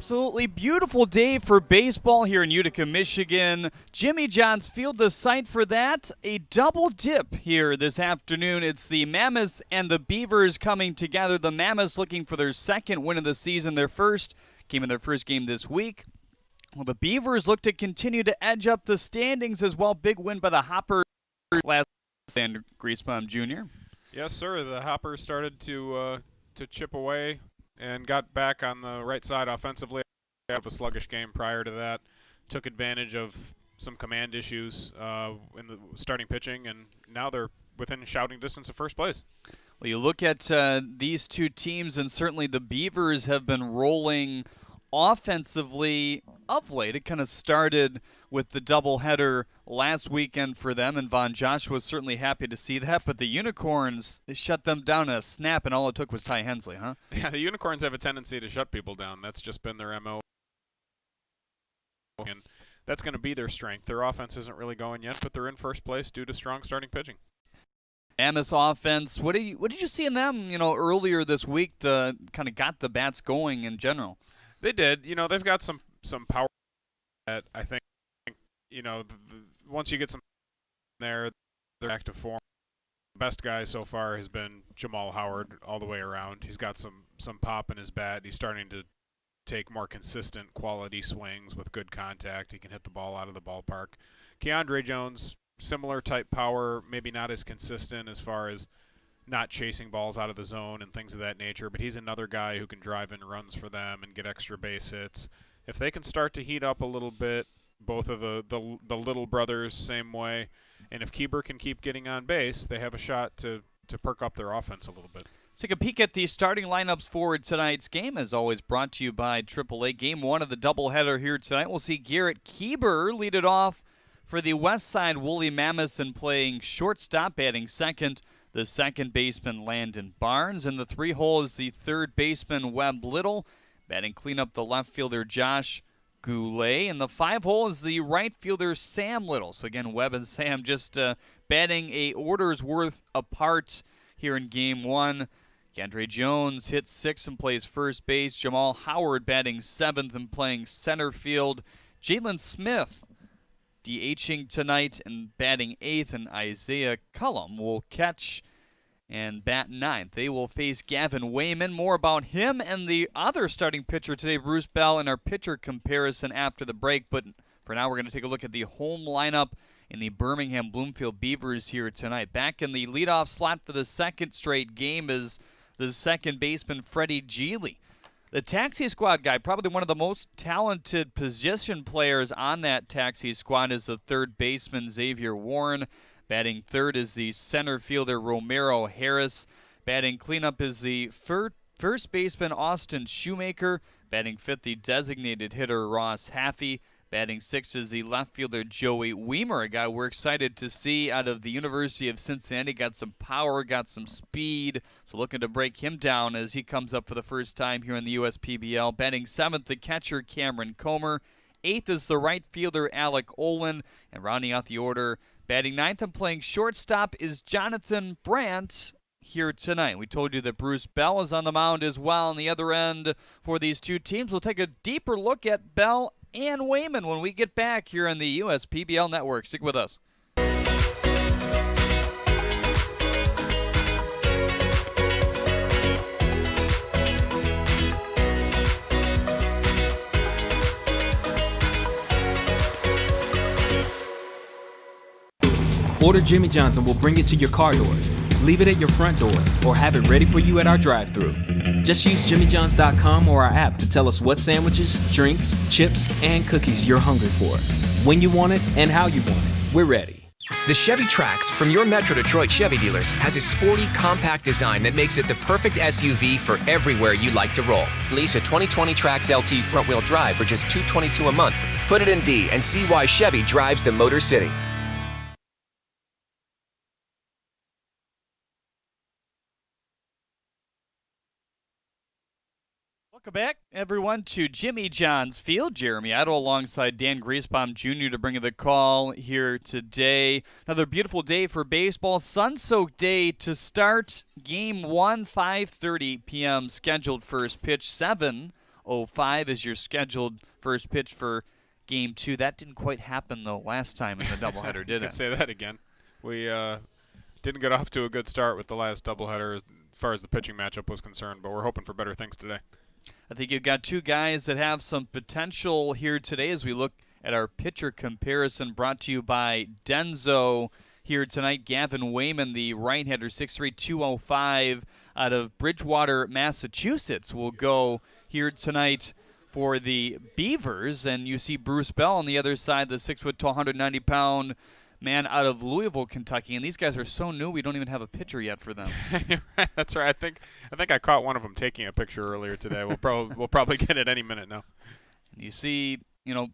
Absolutely beautiful day for baseball here in Utica, Michigan. Jimmy John's Field, the site for that. A double dip here this afternoon. It's the Mammoths and the Beavers coming together. The Mammoths looking for their second win of the season. Their first came in their first game this week. Well, the Beavers look to continue to edge up the standings as well. Big win by the Hoppers last and Griesbaum Jr. Yes, sir. The Hoppers started to chip away and got back on the right side offensively. They have a sluggish game prior to that. Took advantage of some command issues in the starting pitching, and now they're within shouting distance of first place. Well, you look at these two teams, and certainly the Beavers have been rolling offensively of late. It kind of started with the doubleheader last weekend for them, and Von Joshua was certainly happy to see that. But the Unicorns, they shut them down in a snap, and all it took was Ty Hensley, huh? Yeah, the Unicorns have a tendency to shut people down. That's just been their MO. And that's going to be their strength. Their offense isn't really going yet, but they're in first place due to strong starting pitching. Amos offense, what did you see in them, earlier this week to kind of got the bats going in general? They did. They've got some power that I think, once you get some there, they're back to form. The best guy so far has been Jamal Howard all the way around. He's got some pop in his bat. He's starting to take more consistent quality swings with good contact. He can hit the ball out of the ballpark. Keandre Jones, similar type power, maybe not as consistent as far as not chasing balls out of the zone and things of that nature, but he's another guy who can drive in runs for them and get extra base hits. If they can start to heat up a little bit, both of the little brothers same way, and if Keeber can keep getting on base, they have a shot to perk up their offense a little bit. Let's take a peek at the starting lineups for tonight's game, as always brought to you by AAA. Game one of the doubleheader here tonight. We'll see Garrett Keeber lead it off for the Westside Woolly Mammoths and playing shortstop, batting second. The second baseman, Landon Barnes. In the 3-hole is the third baseman, Webb Little. Batting cleanup, the left fielder, Josh Goulet. And the 5-hole is the right fielder, Sam Little. So again, Webb and Sam just batting a order's worth apart here in game one. Keandre Jones hits 6 and plays first base. Jamal Howard batting 7th and playing center field. Jalen Smith DHing tonight and batting 8th, and Isaiah Cullum will catch and bat 9th. They will face Gavin Wayman. More about him and the other starting pitcher today, Bruce Bell, in our pitcher comparison after the break. But for now, we're going to take a look at the home lineup in the Birmingham Bloomfield Beavers here tonight. Back in the leadoff slot for the second straight game is the second baseman, Freddie Geely. The taxi squad guy, probably one of the most talented position players on that taxi squad, is the third baseman, Xavier Warren. Batting third is the center fielder, Romero Harris. Batting cleanup is the first baseman, Austin Shoemaker. Batting fifth, the designated hitter, Ross Haffey. Batting sixth is the left fielder, Joey Weimer, a guy we're excited to see out of the University of Cincinnati. Got some power, got some speed, so looking to break him down as he comes up for the first time here in the USPBL. Batting seventh, the catcher, Cameron Comer. Eighth is the right fielder, Alec Olin. And rounding out the order, batting ninth and playing shortstop is Jonathan Brandt here tonight. We told you that Bruce Bell is on the mound as well on the other end for these two teams. We'll take a deeper look at Bell and Wayman when we get back here on the USPBL Network. Stick with us. Order Jimmy John's and we'll bring it to your car door. Leave it at your front door or have it ready for you at our drive-thru. Just use jimmyjohns.com or our app to tell us what sandwiches, drinks, chips, and cookies you're hungry for. When you want it and how you want it. We're ready. The Chevy Trax from your Metro Detroit Chevy dealers has a sporty, compact design that makes it the perfect SUV for everywhere you like to roll. Lease a 2020 Trax LT front-wheel drive for just $222 a month. Put it in D and see why Chevy drives the Motor City. Welcome back, everyone, to Jimmy John's Field. Jeremy Otto alongside Dan Griesbaum Jr. to bring you the call here today. Another beautiful day for baseball. Sun-soaked day to start Game 1, 5:30 p.m. scheduled first pitch, 7 2:05 is your scheduled first pitch for Game 2. That didn't quite happen, though, last time in the doubleheader, did You it? can say that again. We didn't get off to a good start with the last doubleheader as far as the pitching matchup was concerned, but we're hoping for better things today. I think you've got two guys that have some potential here today as we look at our pitcher comparison brought to you by Denso here tonight. Gavin Wayman, the right-hander, 6'3", 205 out of Bridgewater, Massachusetts, will go here tonight for the Beavers. And you see Bruce Bell on the other side, the 6'tall", 190-pound man out of Louisville, Kentucky. And these guys are so new, we don't even have a pitcher yet for them. That's right. I think I caught one of them taking a picture earlier today. We'll probably get it any minute now. You see, the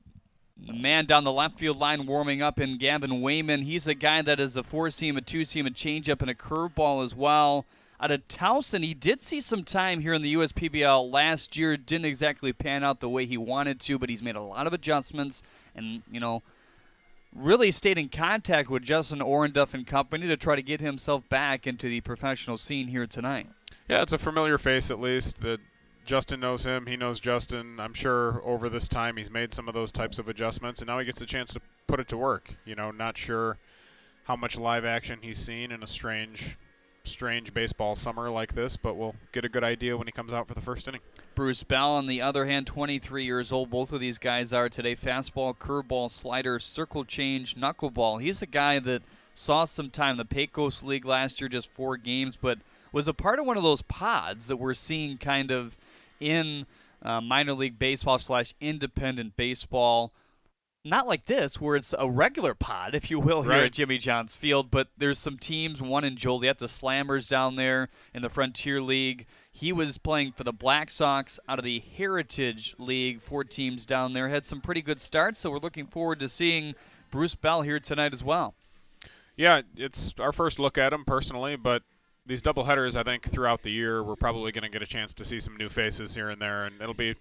man down the left field line warming up in Gavin Wayman. He's a guy that is a four-seam, a two-seam, a changeup, and a curveball as well. Out of Towson, he did see some time here in the USPBL last year. Didn't exactly pan out the way he wanted to, but he's made a lot of adjustments and, really stayed in contact with Justin Orenduff and company to try to get himself back into the professional scene here tonight. Yeah, it's a familiar face at least. That Justin knows him. He knows Justin. I'm sure over this time he's made some of those types of adjustments, and now he gets a chance to put it to work. Not sure how much live action he's seen in a strange baseball summer like this, but we'll get a good idea when he comes out for the first inning. Bruce Bell, on the other hand, 23 years old. Both of these guys are today. Fastball, curveball, slider, circle change, knuckleball. He's a guy that saw some time in the Pecos League last year, just 4 games, but was a part of one of those pods that we're seeing kind of in minor league baseball / independent baseball. Not like this, where it's a regular pod, if you will, here Right at Jimmy John's Field, but there's some teams, one in Joliet, the Slammers down there in the Frontier League. He was playing for the Black Sox out of the Heritage League, 4 teams down there. Had some pretty good starts, so we're looking forward to seeing Bruce Bell here tonight as well. Yeah, it's our first look at him personally, but these doubleheaders, I think, throughout the year, we're probably going to get a chance to see some new faces here and there, and it'll be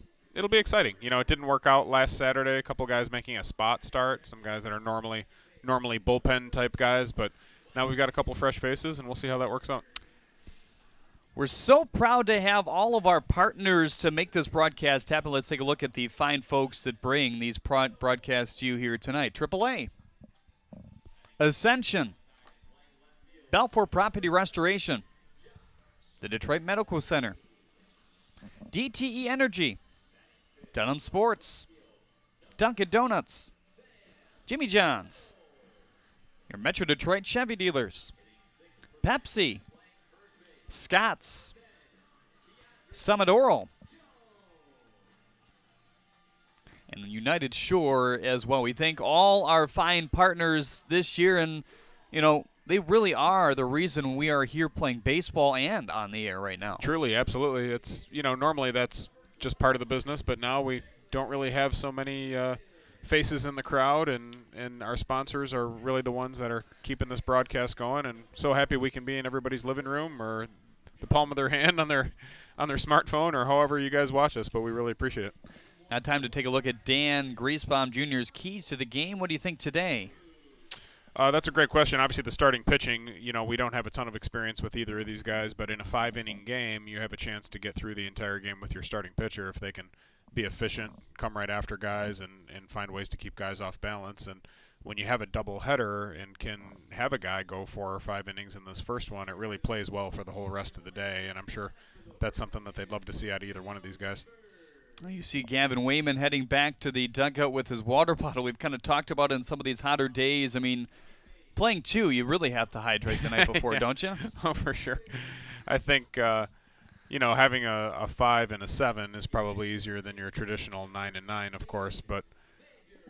exciting. It didn't work out last Saturday. A couple guys making a spot start, some guys that are normally bullpen type guys, but now we've got a couple fresh faces, and we'll see how that works out. We're so proud to have all of our partners to make this broadcast happen. Let's take a look at the fine folks that bring these broadcasts to you here tonight. AAA, Ascension, Balfour Property Restoration, the Detroit Medical Center, DTE Energy, Dunham Sports, Dunkin' Donuts, Jimmy John's, your Metro Detroit Chevy dealers, Pepsi, Scott's, Summit Oral, and United Shore as well. We thank all our fine partners this year, and, they really are the reason we are here playing baseball and on the air right now. Truly, absolutely. It's, normally that's just part of the business, but now we don't really have so many faces in the crowd, and our sponsors are really the ones that are keeping this broadcast going, and so happy we can be in everybody's living room or the palm of their hand on their smartphone or however you guys watch us, but we really appreciate it. Now time to take a look at Dan Griesbaum Jr.'s keys to the game. What do you think today? That's a great question. Obviously, the starting pitching, we don't have a ton of experience with either of these guys, but in a 5-inning game, you have a chance to get through the entire game with your starting pitcher if they can be efficient, come right after guys, and find ways to keep guys off balance. And when you have a doubleheader and can have a guy go 4 or 5 innings in this first one, it really plays well for the whole rest of the day, and I'm sure that's something that they'd love to see out of either one of these guys. Well, you see Gavin Wayman heading back to the dugout with his water bottle. We've kind of talked about it in some of these hotter days. I mean, playing 2, you really have to hydrate the night before, don't you? Oh, for sure. I think, having a 5 and a 7 is probably easier than your traditional 9 and 9, of course. But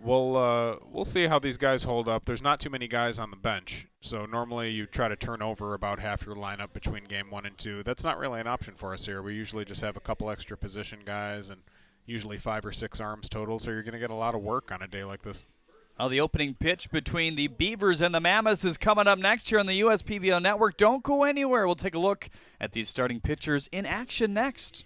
we'll see how these guys hold up. There's not too many guys on the bench, so normally you try to turn over about half your lineup between game 1 and 2. That's not really an option for us here. We usually just have a couple extra position guys and usually 5 or 6 arms total, so you're going to get a lot of work on a day like this. Well, the opening pitch between the Beavers and the Mammoths is coming up next here on the USPBL Network. Don't go anywhere. We'll take a look at these starting pitchers in action next.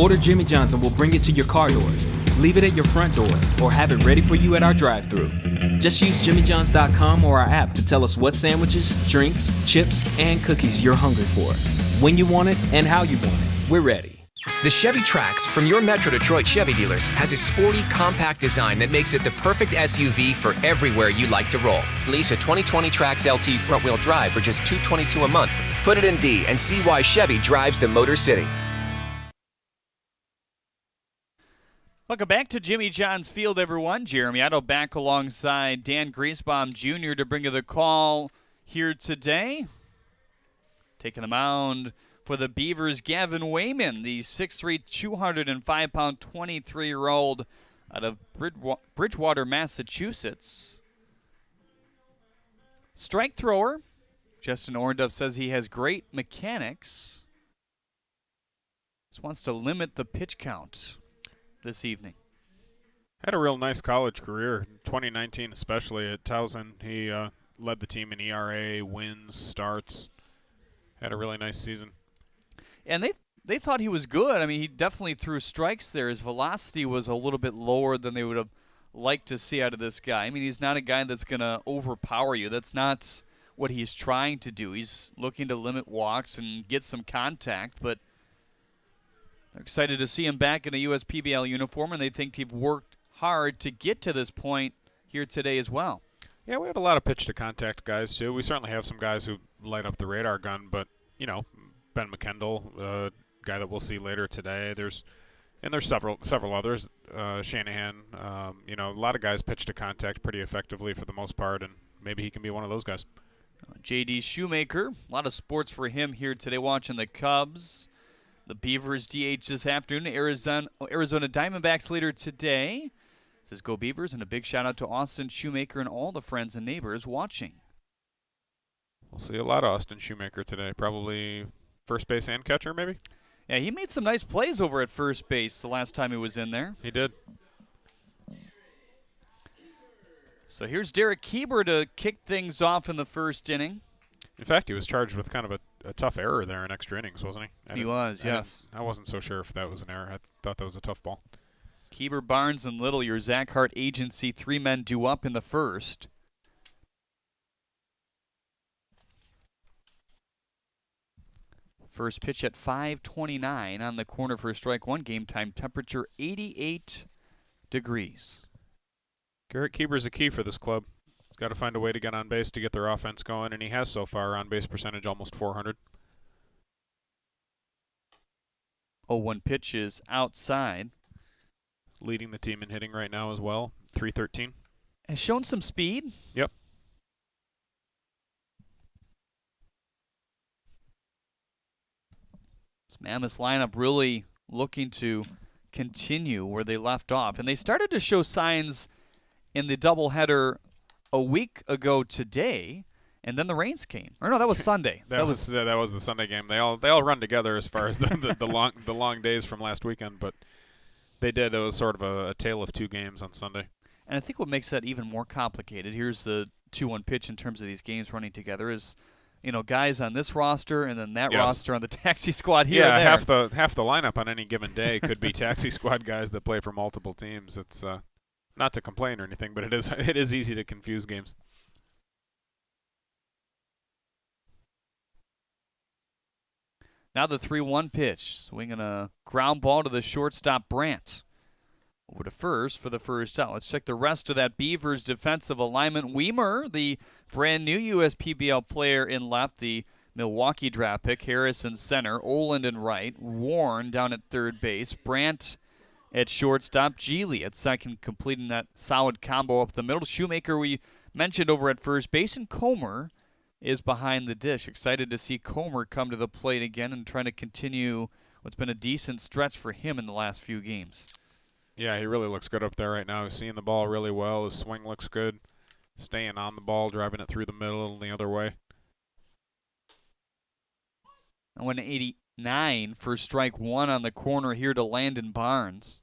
Order Jimmy John's and we'll bring it to your car door. Leave it at your front door or have it ready for you at our drive-thru. Just use jimmyjohns.com or our app to tell us what sandwiches, drinks, chips, and cookies you're hungry for. When you want it and how you want it, we're ready. The Chevy Trax from your Metro Detroit Chevy dealers has a sporty, compact design that makes it the perfect SUV for everywhere you like to roll. Lease a 2020 Trax LT front-wheel drive for just $222 a month. Put it in D and see why Chevy drives the Motor City. Welcome back to Jimmy John's Field, everyone. Jeremy Otto back alongside Dan Griesbaum Jr. to bring you the call here today. Taking the mound for the Beavers, Gavin Wayman, the 6'3", 205-pound, 23-year-old out of Bridgewater, Massachusetts. Strike thrower. Justin Orndorff says he has great mechanics. Just wants to limit the pitch count this evening. Had a real nice college career, 2019 especially at Towson. He led the team in ERA, wins, starts. Had a really nice season. And they thought he was good. I mean, he definitely threw strikes there. His velocity was a little bit lower than they would have liked to see out of this guy. I mean, he's not a guy that's going to overpower you. That's not what he's trying to do. He's looking to limit walks and get some contact, but they're excited to see him back in a USPBL uniform, and they think he's worked hard to get to this point here today as well. Yeah, we have a lot of pitch-to-contact guys, too. We certainly have some guys who light up the radar gun, but, you know, Ben McKendall, guy that we'll see later today. There's several others. Shanahan, you know, a lot of guys pitch to contact pretty effectively for the most part, and maybe he can be one of those guys. J.D. Shoemaker, a lot of sports for him here today. Watching the Cubs, the Beavers DH this afternoon. Arizona Diamondbacks later today. Says go Beavers, and a big shout out to Austin Shoemaker and all the friends and neighbors watching. We'll see a lot of Austin Shoemaker today. Probably first base and catcher, maybe? Yeah, he made some nice plays over at first base the last time he was in there. He did. So here's Derek Keeber to kick things off in the first inning. In fact, he was charged with kind of a tough error there in extra innings, wasn't he? He was, yes. I wasn't so sure if that was an error. I thought that was a tough ball. Keeber, Barnes, and Little, your Zach Hart agency, 3 men due up in the first. First pitch at 5:29 on the corner for strike one. Game time temperature 88 degrees. Garrett Keeber's a key for this club. He's got to find a way to get on base to get their offense going, and he has so far. On base percentage almost 400. 0-1 pitch is outside. Leading the team in hitting right now as well, 313. Has shown some speed. Yep. This Mammoths lineup really looking to continue where they left off. And they started to show signs in the doubleheader a week ago today, and then the rains came. Or no, that was Sunday. that was the Sunday game. They all run together as far as the long days from last weekend, but they did. It was sort of a tale of two games on Sunday. And I think what makes that even more complicated, here's the 2-1 pitch in terms of these games running together, is guys on this roster and then that roster on the taxi squad here. Yeah, and there. half the lineup on any given day could be taxi squad guys that play for multiple teams. It's not to complain or anything, but it is easy to confuse games. Now the 3-1 pitch, swinging a ground ball to the shortstop Brandt. Over to first for the first out. Let's check the rest of that Beavers defensive alignment. Weimer, the brand new USPBL player in left, the Milwaukee draft pick. Harris in center, Oland in right, Warren down at third base, Brandt at shortstop, Geely at second, completing that solid combo up the middle. Shoemaker we mentioned over at first base, and Comer is behind the dish. Excited to see Comer come to the plate again and trying to continue what's been a decent stretch for him in the last few games. Yeah, he really looks good up there right now. He's seeing the ball really well. His swing looks good. Staying on the ball, driving it through the middle and the other way. 189 for strike one on the corner here to Landon Barnes.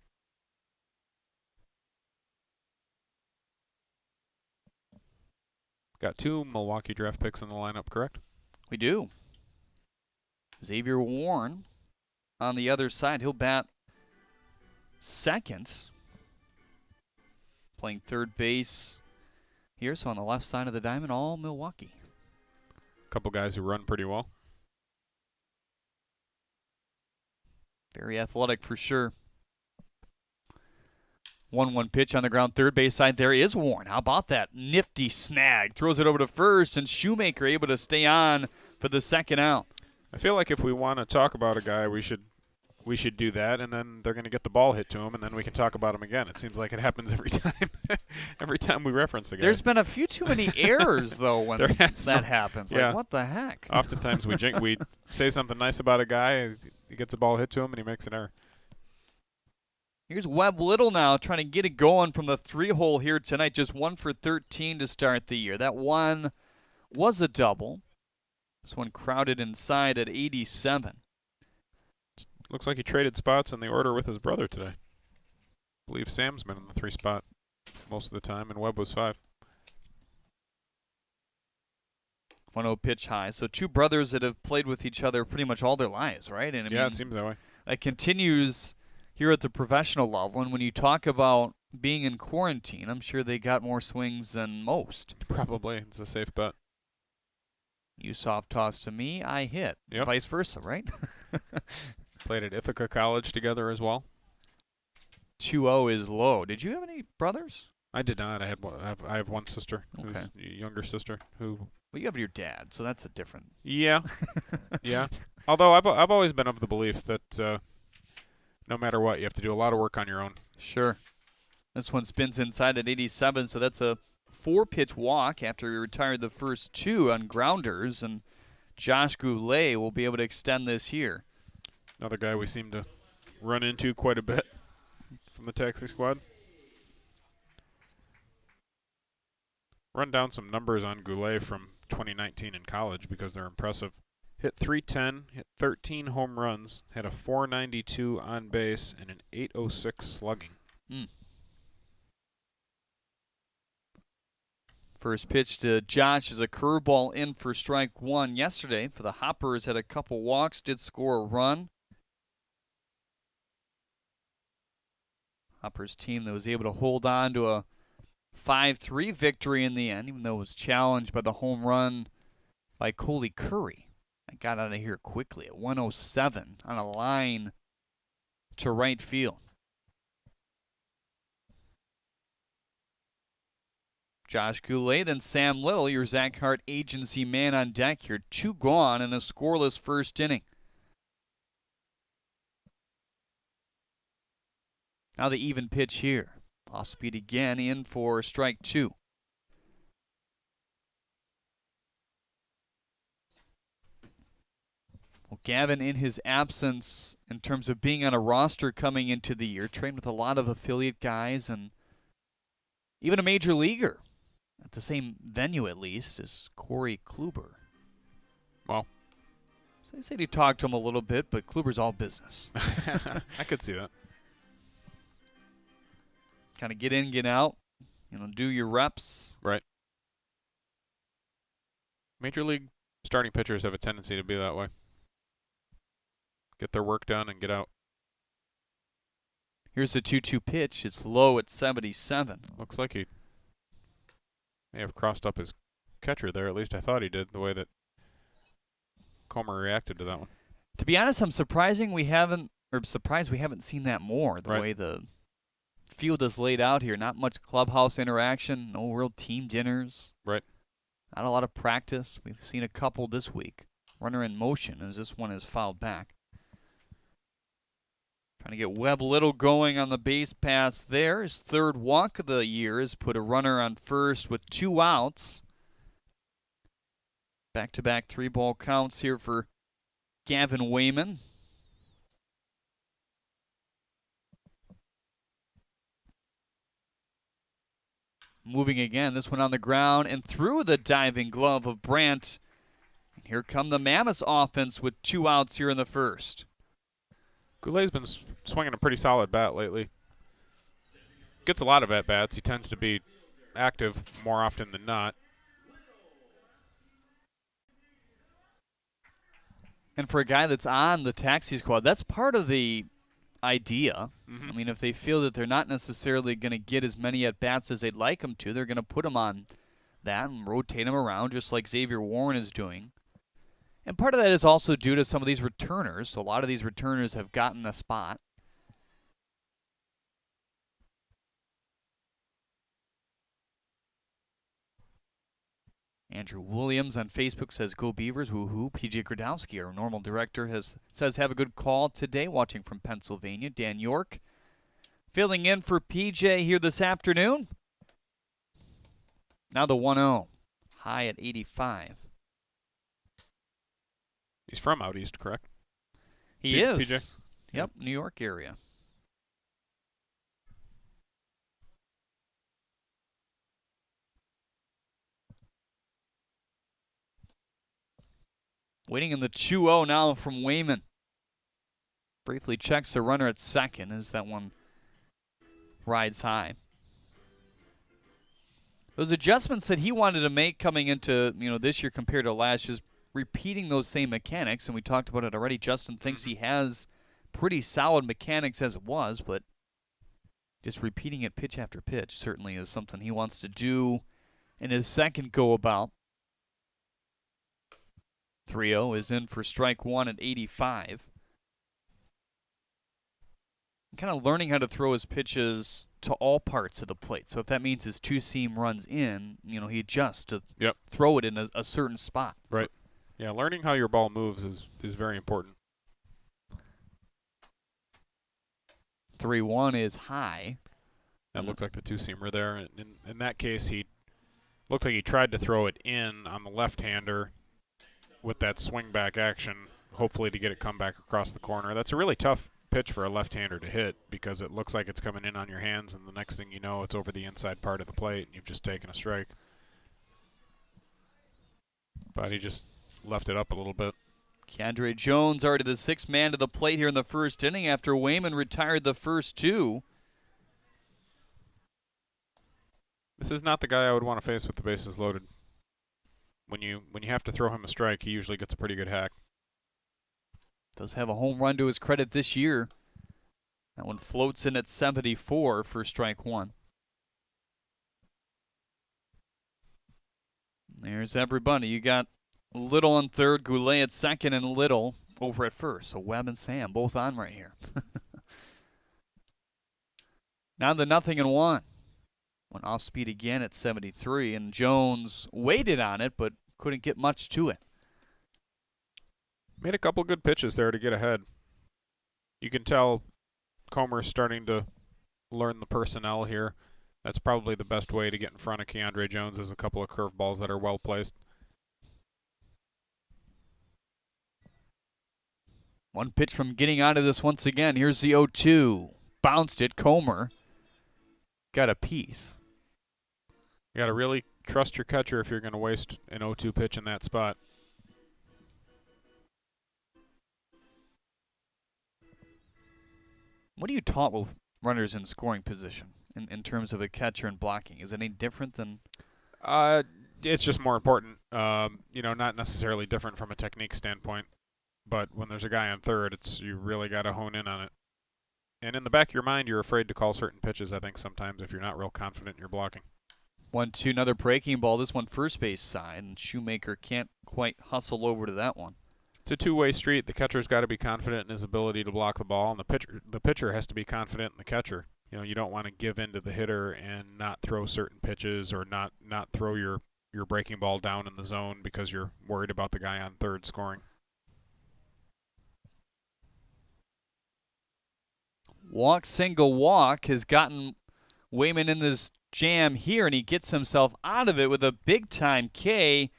Got 2 Milwaukee draft picks in the lineup, correct? We do. Xavier Warren on the other side. He'll bat second. Playing third base here, so on the left side of the diamond, all Milwaukee. A couple guys who run pretty well. Very athletic for sure. 1-1 pitch on the ground, third base side. There is Warren. How about that nifty snag? Throws it over to first, and Shoemaker able to stay on for the second out. I feel like if we want to talk about a guy, we should do that, and then they're going to get the ball hit to him, and then we can talk about him again. It seems like it happens every time. Every time we reference the guy. There's been a few too many errors, though, when that happens. Yeah. Like, what the heck? Oftentimes we say something nice about a guy, he gets the ball hit to him, and he makes an error. Here's Webb Little now trying to get it going from the 3-hole here tonight. Just 1 for 13 to start the year. That one was a double. This one crowded inside at 87. Looks like he traded spots in the order with his brother today. I believe Sam's been in the 3 spot most of the time, and Webb was 5. 1-0 pitch high. So two brothers that have played with each other pretty much all their lives, right? And I mean, it seems that way. That continues here at the professional level. And when you talk about being in quarantine, I'm sure they got more swings than most. Probably. It's a safe bet. You soft toss to me, I hit. Yep. Vice versa, right? Played at Ithaca College together as well. 2-0 is low. Did you have any brothers? I did not. I have one sister, Okay. who's a younger sister, who. Well, you have your dad, so that's a different. Yeah, yeah. Although I've always been of the belief that no matter what, you have to do a lot of work on your own. Sure. This one spins inside at 87, so that's a 4-pitch walk after he retired the first 2 on grounders, and Josh Goulet will be able to extend this here. Another guy we seem to run into quite a bit from the taxi squad. Run down some numbers on Goulet from 2019 in college because they're impressive. Hit .310, hit 13 home runs, had a .492 on base, and an .806 slugging. First pitch to Josh is a curveball in for strike 1 yesterday. For the Hoppers, had a couple walks, did score a run. Hoppers team that was able to hold on to a 5-3 victory in the end, even though it was challenged by the home run by Coley Curry. I got out of here quickly at 107 on a line to right field. Josh Goulet, then Sam Little, your Zach Hart agency man on deck here. 2 gone in a scoreless first inning. Now the even pitch here. Off speed again in for strike 2. Well, Gavin, in his absence, in terms of being on a roster coming into the year, trained with a lot of affiliate guys and even a major leaguer at the same venue, at least, as Corey Kluber. Well, So they said he talked to him a little bit, but Kluber's all business. I could see that. Kind of get in, get out, do your reps. Right. Major league starting pitchers have a tendency to be that way. Get their work done and get out. Here's the 2-2 pitch. It's low at 77. Looks like he may have crossed up his catcher there. At least I thought he did, the way that Comer reacted to that one. To be honest, I'm surprised we haven't seen that more, the Right. way the field is laid out here. Not much clubhouse interaction, no real team dinners. Right. Not a lot of practice. We've seen a couple this week. Runner in motion as this one is fouled back. Trying to get Webb Little going on the base pass there. His 3rd walk of the year has put a runner on first with 2 outs. Back-to-back 3-ball counts here for Gavin Wayman. Moving again, this one on the ground and through the diving glove of Brandt. And here come the Mammoths offense with 2 outs here in the first. Goulet's been swinging a pretty solid bat lately. Gets a lot of at-bats. He tends to be active more often than not. And for a guy that's on the taxi squad, that's part of the idea. I mean, if they feel that they're not necessarily going to get as many at-bats as they'd like them to, they're going to put them on that and rotate them around just like Xavier Warren is doing. And part of that is also due to some of these returners. So a lot of these returners have gotten a spot. Andrew Williams on Facebook says, "Go Beavers, woohoo." PJ Gradowski, our normal director, says, "Have a good call today," watching from Pennsylvania. Dan York filling in for PJ here this afternoon. Now the 1-0, high at 85. He's from out east, correct? He is. PJ? Yep, New York area. Waiting in the 2-0 now from Wayman. Briefly checks the runner at second as that one rides high. Those adjustments that he wanted to make coming into this year compared to last, just repeating those same mechanics, and we talked about it already. Justin thinks he has pretty solid mechanics as it was, but just repeating it pitch after pitch certainly is something he wants to do in his second go-about. 3-0 is in for strike one at 85. Kind of learning how to throw his pitches to all parts of the plate. So if that means his two-seam runs in, he adjusts to throw it in a certain spot. Right. Yeah, learning how your ball moves is very important. 3-1 is high. That looked like the two-seamer there. In that case, he looked like he tried to throw it in on the left-hander with that swing back action, hopefully to get it come back across the corner. That's a really tough pitch for a left-hander to hit because it looks like it's coming in on your hands, and the next thing you know, it's over the inside part of the plate, and you've just taken a strike. But he just left it up a little bit. Keandre Jones already the sixth man to the plate here in the first inning after Wayman retired the first two. This is not the guy I would want to face with the bases loaded. When you have to throw him a strike, he usually gets a pretty good hack. Does have a home run to his credit this year. That one floats in at 74 for strike one. There's everybody. You got Little on third, Goulet at second, and Little over at first. So Webb and Sam both on right here. Now the 0-1. Went off speed again at 73, and Jones waited on it but couldn't get much to it. Made a couple good pitches there to get ahead. You can tell Comer's starting to learn the personnel here. That's probably the best way to get in front of Keandre Jones is a couple of curveballs that are well placed. One pitch from getting out of this once again. Here's the 0-2. Bounced it. Comer got a piece. You got to really trust your catcher if you're going to waste an 0-2 pitch in that spot. What do you taught with runners in scoring position in terms of a catcher and blocking? Is it any different than? It's just more important. Not necessarily different from a technique standpoint. But when there's a guy on third, you really got to hone in on it. And in the back of your mind, you're afraid to call certain pitches, I think, sometimes if you're not real confident in your blocking. 1-2, another breaking ball. This one first base side, and Shoemaker can't quite hustle over to that one. It's a two-way street. The catcher's got to be confident in his ability to block the ball, and the pitcher has to be confident in the catcher. You don't want to give in to the hitter and not throw certain pitches or not throw your breaking ball down in the zone because you're worried about the guy on third scoring. Walk, single, walk has gotten Wayman in this jam here, and he gets himself out of it with a big-time K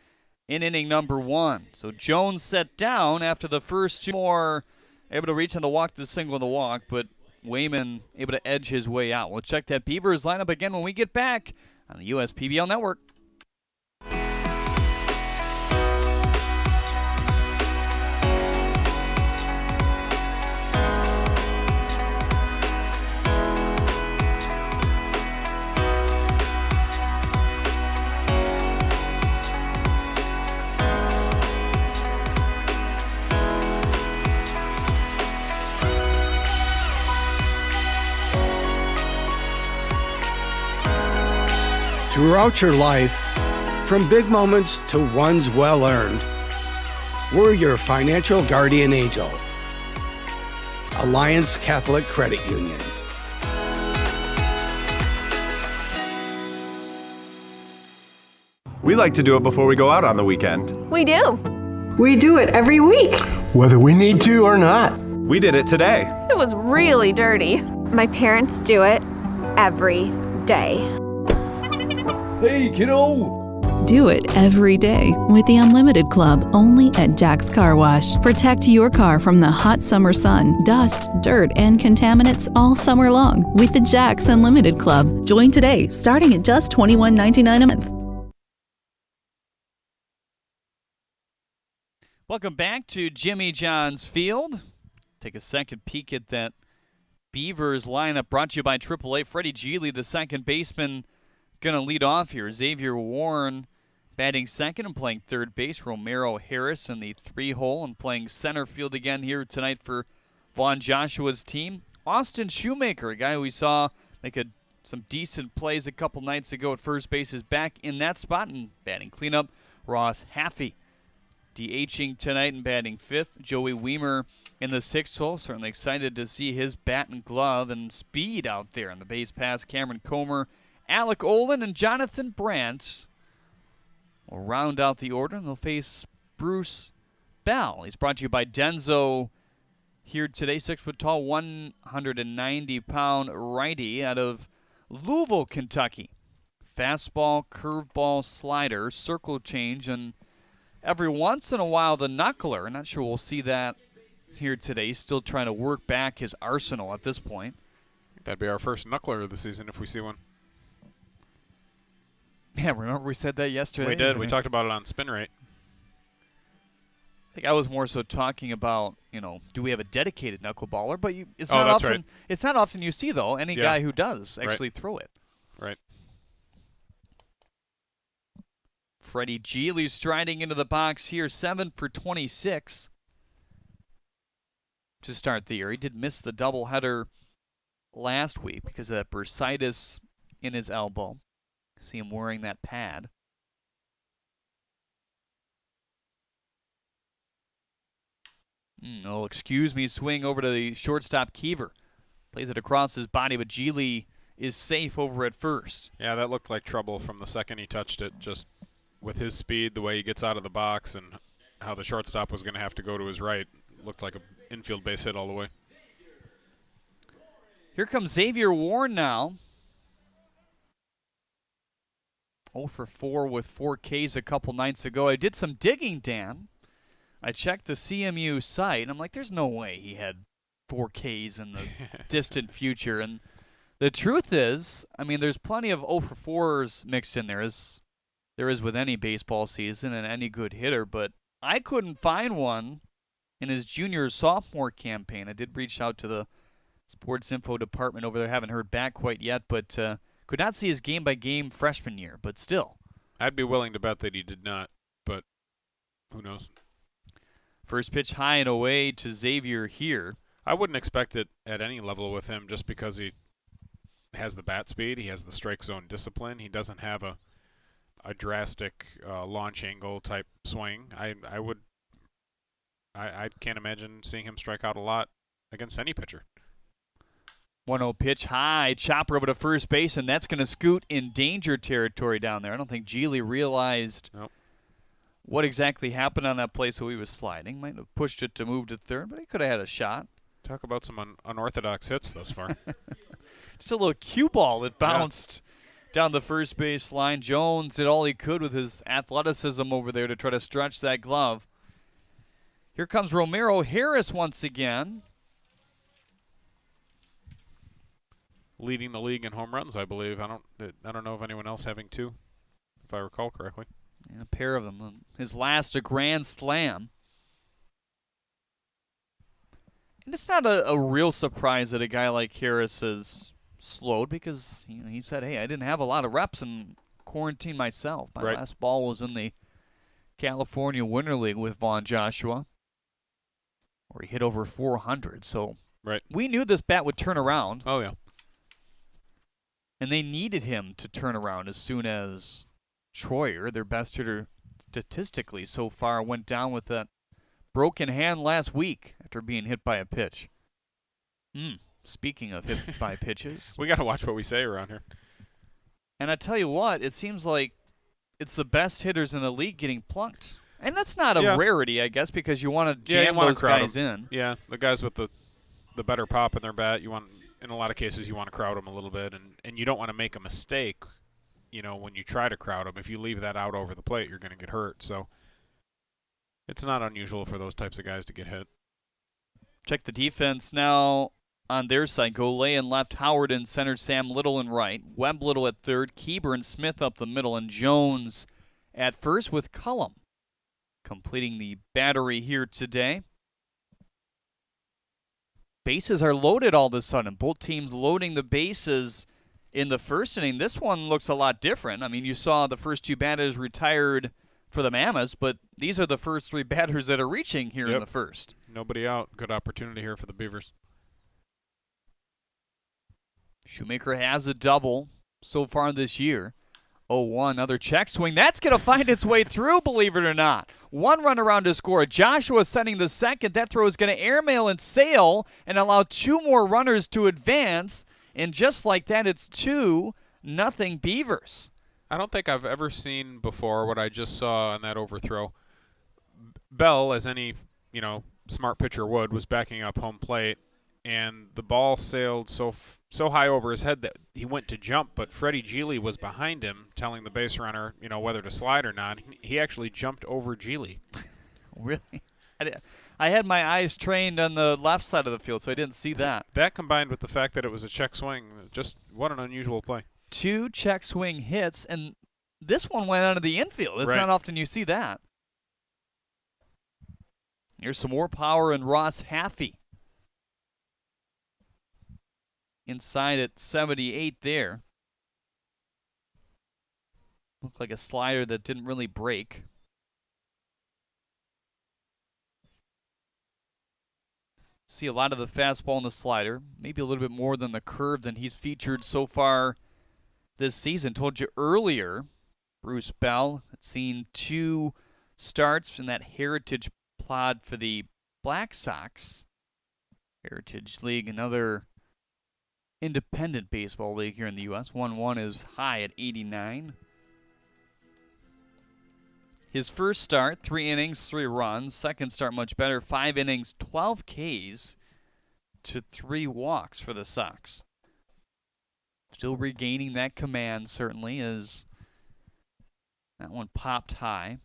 in inning number one. So Jones set down after the first two more, able to reach on the walk, the single, and the walk, but Wayman able to edge his way out. We'll check that Beavers lineup again when we get back on the USPBL Network. Throughout your life, from big moments to ones well earned, we're your financial guardian angel. Alliance Catholic Credit Union. We like to do it before we go out on the weekend. We do. We do it every week. Whether we need to or not. We did it today. It was really dirty. My parents do it every day. Hey, kiddo! Do it every day with the Unlimited Club only at Jack's Car Wash. Protect your car from the hot summer sun, dust, dirt, and contaminants all summer long with the Jack's Unlimited Club. Join today, starting at just $21.99 a month. Welcome back to Jimmy John's Field. Take a second peek at that Beavers lineup brought to you by AAA. Freddie Geely, the second baseman, going to lead off here. Xavier Warren batting second and playing third base. Romero Harris in the 3-hole and playing center field again here tonight for Vaughn Joshua's team. Austin Shoemaker, a guy we saw make some decent plays a couple nights ago at first base, is back in that spot and batting cleanup. Ross Haffey DHing tonight and batting fifth. Joey Weimer in the 6th hole. Certainly excited to see his bat and glove and speed out there on the base pass. Cameron Comer, Alec Olin, and Jonathan Brandt will round out the order, and they'll face Bruce Bell. He's brought to you by Denzo here today. 6 foot tall, 190-pound righty out of Louisville, Kentucky. Fastball, curveball, slider, circle change, and every once in a while the knuckler. Not sure we'll see that here today. He's still trying to work back his arsenal at this point. That'd be our first knuckler of the season if we see one. Yeah, remember we said that yesterday? We did. We talked about it on spin rate. I think I was more so talking about, do we have a dedicated knuckleballer? But it's Oh, not that's often. right. It's not often you see though any guy who does actually throw it. Right. Freddie Geely striding into the box here, 7 for 26 to start the year. He did miss the doubleheader last week because of that bursitis in his elbow. See him wearing that pad. Excuse me, swing over to the shortstop Kiever. Plays it across his body, but Geely is safe over at first. Yeah, that looked like trouble from the second he touched it. Just with his speed, the way he gets out of the box, and how the shortstop was going to have to go to his right, looked like an infield base hit all the way. Here comes Xavier Warren now. 0 for 4 with 4 Ks a couple nights ago. I did some digging, Dan. I checked the CMU site, and I'm like, there's no way he had 4 Ks in the distant future. And the truth is, there's plenty of 0 for 4s mixed in there, as there is with any baseball season and any good hitter, but I couldn't find one in his junior or sophomore campaign. I did reach out to the sports info department over there. Haven't heard back quite yet, but could not see his game-by-game freshman year, but still. I'd be willing to bet that he did not, but who knows? First pitch high and away to Xavier here. I wouldn't expect it at any level with him just because he has the bat speed. He has the strike zone discipline. He doesn't have a drastic launch angle type swing. I can't imagine seeing him strike out a lot against any pitcher. 1-0 pitch high, chopper over to first base, and that's going to scoot in danger territory down there. I don't think Geely realized what exactly happened on that play, so he was sliding. Might have pushed it to move to third, but he could have had a shot. Talk about some unorthodox hits thus far. Just a little cue ball that bounced down the first base line. Jones did all he could with his athleticism over there to try to stretch that glove. Here comes Romero Harris once again. Leading the league in home runs, I believe. I don't know of anyone else having 2, if I recall correctly. Yeah, a pair of them. His last a grand slam. And it's not a real surprise that a guy like Harris is slowed because he said, hey, I didn't have a lot of reps in quarantine myself. My last ball was in the California Winter League with Vaughn Joshua, where he hit over 400. So we knew this bat would turn around. Oh, yeah. And they needed him to turn around as soon as Troyer, their best hitter statistically so far, went down with that broken hand last week after being hit by a pitch. Speaking of hit by pitches. We got to watch what we say around here. And I tell you what, it seems like it's the best hitters in the league getting plunked. And that's not a rarity, I guess, because you want to jam those guys in. Yeah, the guys with the better pop in their bat, you want, in a lot of cases, you want to crowd them a little bit, and you don't want to make a mistake, when you try to crowd them. If you leave that out over the plate, you're going to get hurt. So it's not unusual for those types of guys to get hit. Check the defense now on their side. Golay in left, Howard in center, Sam Little in right, Webb Little at third, Keeber and Smith up the middle, and Jones at first with Cullum completing the battery here today. Bases are loaded all of a sudden. Both teams loading the bases in the first inning. This one looks a lot different. I mean, you saw the first two batters retired for the Mammoths, but these are the first three batters that are reaching here in the first. Nobody out. Good opportunity here for the Beavers. Shoemaker has a double so far this year. 0-1, another check swing. That's going to find its way through, believe it or not. One run around to score. Joshua sending the second. That throw is going to airmail and sail and allow two more runners to advance. And just like that, it's 2-0 Beavers. I don't think I've ever seen before what I just saw on that overthrow. Bell, as any smart pitcher would, was backing up home plate, and the ball sailed so high over his head that he went to jump, but Freddie Geely was behind him telling the base runner, whether to slide or not. He actually jumped over Geely. Really? I had my eyes trained on the left side of the field, so I didn't see that. That combined with the fact that it was a check swing, just what an unusual play. 2 check swing hits, and this one went out of the infield. It's not often you see that. Here's some more power in Ross Haffey. Inside at 78 there. Looked like a slider that didn't really break. See a lot of the fastball and the slider. Maybe a little bit more than the curve than he's featured so far this season. Told you earlier, Bruce Bell had seen 2 starts in that Heritage plot for the Black Sox. Heritage League, another independent baseball league here in the U.S. 1-1 is high at 89. His first start, 3 innings, 3 runs. Second start, much better, 5 innings, 12 Ks to 3 walks for the Sox. Still regaining that command, certainly, as that one popped high.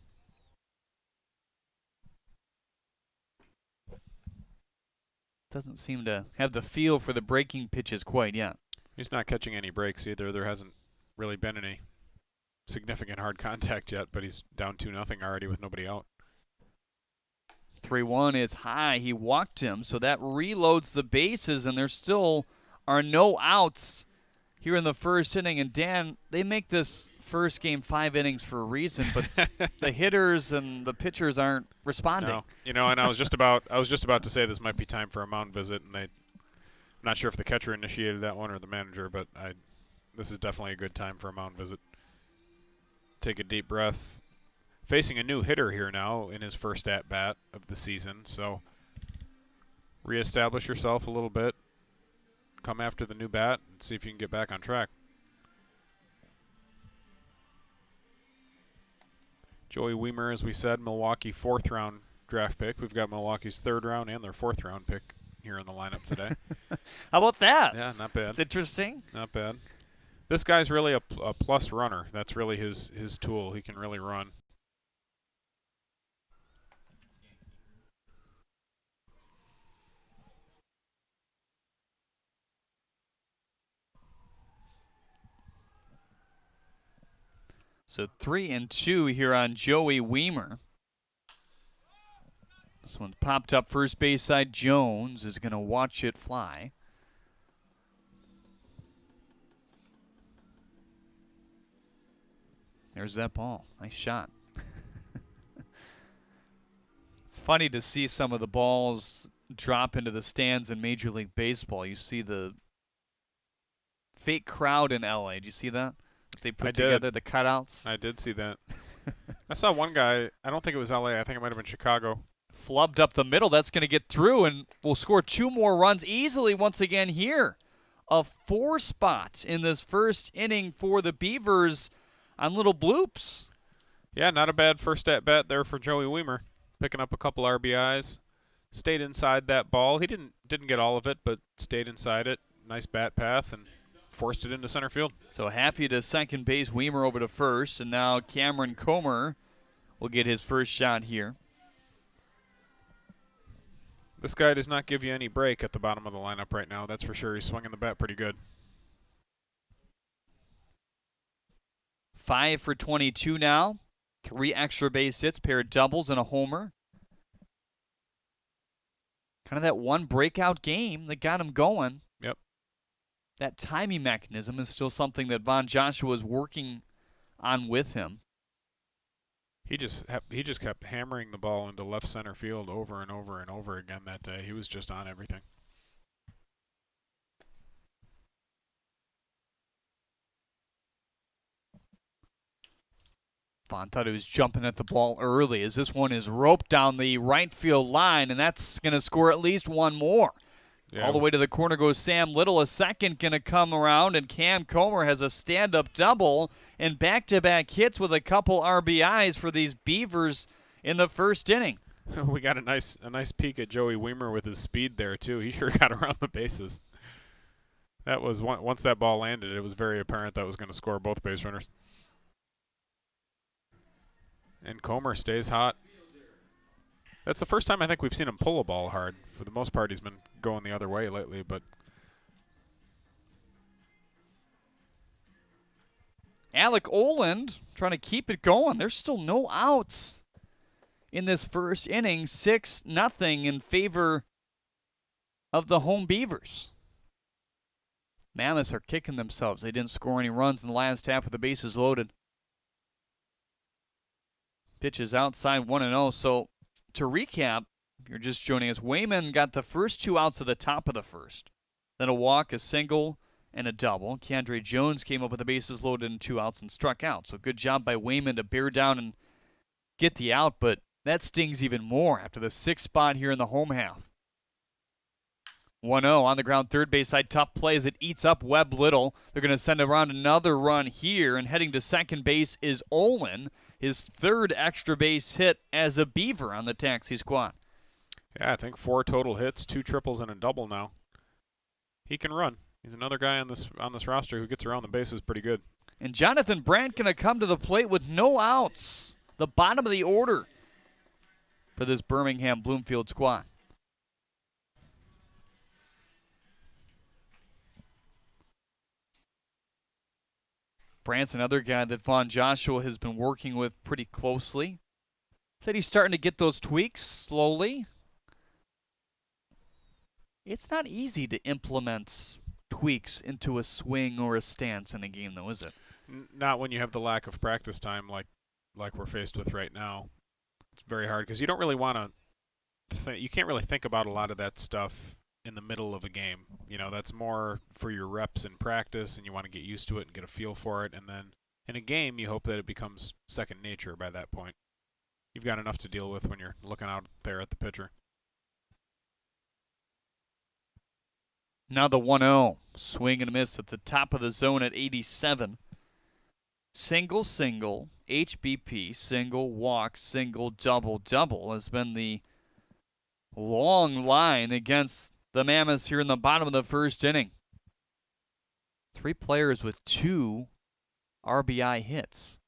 Doesn't seem to have the feel for the breaking pitches quite yet. He's not catching any breaks either. There hasn't really been any significant hard contact yet, but he's down 2-0 already with nobody out. 3-1 is high. He walked him, so that reloads the bases, and there still are no outs here in the first inning. And Dan, they make this first game 5 innings for a reason, but the hitters and the pitchers aren't responding. No. And I was just about to say this might be time for a mound visit, and I'm not sure if the catcher initiated that one or the manager, but this is definitely a good time for a mound visit. Take a deep breath. Facing a new hitter here now in his first at-bat of the season, so reestablish yourself a little bit. Come after the new bat and see if you can get back on track. Joey Wiemer, as we said, Milwaukee 4th-round draft pick. We've got Milwaukee's 3rd round and their 4th-round pick here in the lineup today. How about that? Yeah, not bad. It's interesting. Not bad. This guy's really a plus runner. That's really his tool. He can really run. So 3-2 here on Joey Wiemer. This one popped up first base side. Jones is going to watch it fly. There's that ball. Nice shot. It's funny to see some of the balls drop into the stands in Major League Baseball. You see the fake crowd in LA. Did you see that? They put I together did. the cutouts. I did see that. I saw one guy, I don't think it was LA, I think it might have been Chicago. Flubbed up the middle. That's going to get through, and we'll score 2 more runs easily once again here. A 4 spot in this first inning for the Beavers on little bloops. Yeah, not a bad first at bat there for Joey Weimer, picking up a couple RBIs. Stayed inside that ball. He didn't get all of it, but stayed inside it. Nice bat path and forced it into center field. So Happy to second base, Weimer over to first, and now Cameron Comer will get his first shot here. This guy does not give you any break at the bottom of the lineup right now, that's for sure. He's swinging the bat pretty good. 5 for 22 now. 3 extra base hits, pair of doubles, and a homer. Kind of that one breakout game that got him going. Yep. That timing mechanism is still something that Von Joshua is working on with him. He just kept hammering the ball into left center field over and over and over again that day. He was just on everything. Vaughn thought he was jumping at the ball early as this one is roped down the right field line, and that's going to score at least 1 more. Yeah. All the way to the corner goes Sam Little. A second going to come around, and Cam Comer has a stand-up double and back-to-back hits with a couple RBIs for these Beavers in the first inning. We got a nice peek at Joey Weimer with his speed there, too. He sure got around the bases. That was once that ball landed, it was very apparent that was going to score both base runners. And Comer stays hot. That's the first time I think we've seen him pull a ball hard. For the most part, he's been going the other way lately, but Alec Oland trying to keep it going. There's still no outs in this first inning. 6-0 in favor of the home Beavers. Mammoths are kicking themselves. They didn't score any runs in the last half with the bases loaded. Pitch is outside 1-0. So to recap, if you're just joining us, Wayman got the first 2 outs at the top of the first. Then a walk, a single, and a double. Keandre Jones came up with the bases loaded and 2 outs and struck out. So good job by Wayman to bear down and get the out, but that stings even more after the 6th spot here in the home half. 1-0 on the ground, third base side, tough play as it eats up Webb Little. They're going to send around another run here, and heading to second base is Olin, his 3rd extra base hit as a Beaver on the taxi squad. Yeah, I think 4 total hits, 2 triples and a double now. He can run. He's another guy on this roster who gets around the bases pretty good. And Jonathan Brandt going to come to the plate with no outs. The bottom of the order for this Birmingham Bloomfield squad. Brandt's another guy that Von Joshua has been working with pretty closely. Said he's starting to get those tweaks slowly. It's not easy to implement tweaks into a swing or a stance in a game, though, is it? Not when you have the lack of practice time like we're faced with right now. It's very hard because you don't really want to you can't really think about a lot of that stuff in the middle of a game. You know, that's more for your reps in practice, and you want to get used to it and get a feel for it. And then in a game, you hope that it becomes second nature by that point. You've got enough to deal with when you're looking out there at the pitcher. Now the 1-0. Swing and a miss at the top of the zone at 87. Single, single, HBP, single, walk, single, double, double has been the long line against the Mammoths here in the bottom of the first inning. 3 players with 2 RBI hits.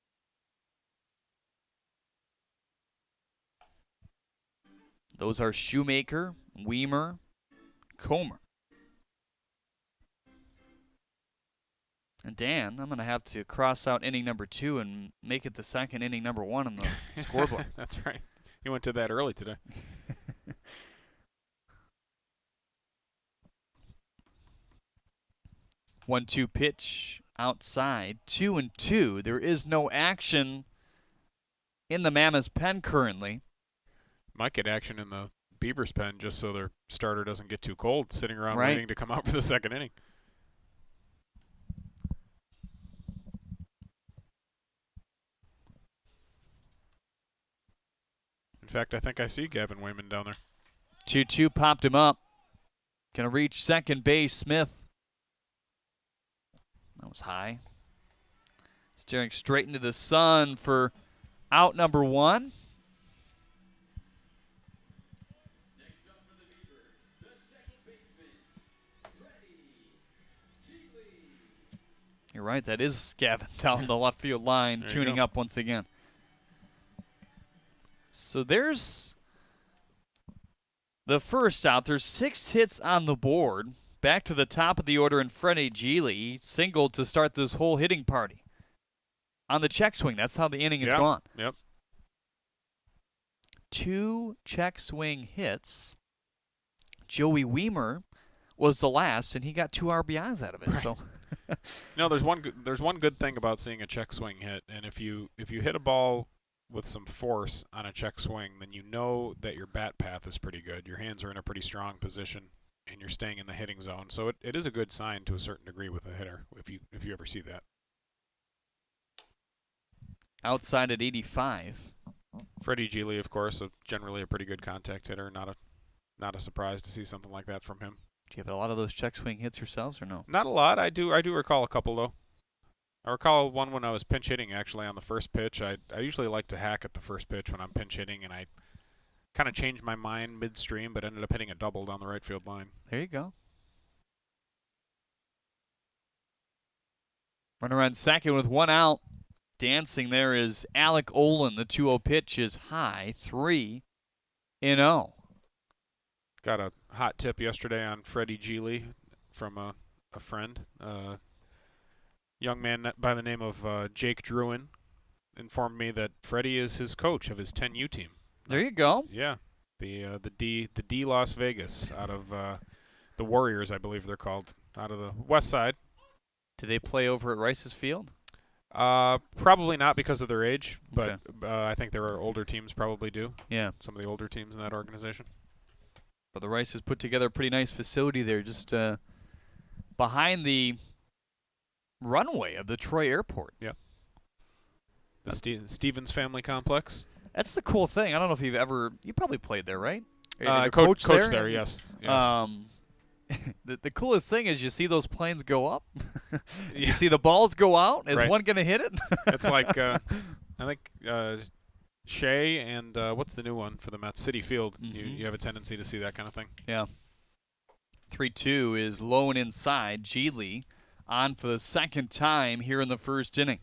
Those are Shoemaker, Weimer, Comer. And Dan, I'm going to have to cross out inning number 2 and make it the second inning number 1 on the scoreboard. That's right. You went to that early today. 1-2 pitch outside, 2-2. There is no action in the Mammoths pen currently. Might get action in the Beavers pen just so their starter doesn't get too cold, sitting around right. waiting to come out for the second inning. fact, I think I see Gavin Wayman down there. 2-2 popped him up. Gonna reach second base, Smith. That was high. Staring straight into the sun for out number 1. Next up for the Beavers, the second baseman, Freddie Geely. You're right, that is Gavin down the left field line, There you tuning go. up once again. So there's the first out. There's 6 hits on the board. Back to the top of the order, and Freddie Geely singled to start this whole hitting party. On the check swing, that's how the inning is gone. Yep. 2 check swing hits. Joey Weimer was the last, and he got 2 RBIs out of it. Right. So, There's one good thing about seeing a check swing hit, and if you hit a ball with some force on a check swing, then you know that your bat path is pretty good. Your hands are in a pretty strong position, and you're staying in the hitting zone. So it is a good sign to a certain degree with a hitter if you ever see that. outside at 85. Freddie Geely, of course, generally a pretty good contact hitter. Not a surprise to see something like that from him. Do you have a lot of those check swing hits yourselves or no? Not a lot. I do recall a couple though. I recall one when I was pinch hitting actually on the first pitch. I usually like to hack at the first pitch when I'm pinch hitting, and I kind of changed my mind midstream, but ended up hitting a double down the right field line. There you go. Runner on second with 1 out. Dancing there is Alec Olin. The 2-0 pitch is high, 3-0. Got a hot tip yesterday on Freddie Geely from a friend. Young man by the name of Jake Druin informed me that Freddie is his coach of his 10U team. There you go. Yeah, the D Las Vegas out of the Warriors, I believe they're called, out of the Westside. Do they play over at Rice's Field? Probably not because of their age, but Okay. I think there are older teams probably do. Yeah. Some of the older teams in that organization. But the Rice has put together a pretty nice facility there, just behind the runway of the Troy Airport. Yep. The Stevens family complex. That's the cool thing. I don't know if you probably played there, right? I You coached coached there, yes. The coolest thing is you see those planes go up. You Yeah. see the balls go out. Is Right. one going to hit it? It's like I think Shea and what's the new one for the Mets? City Field. Mhm. You have a tendency to see that kind of thing. Yeah. 3-2 is low and inside. Geely on for the second time here in the first inning.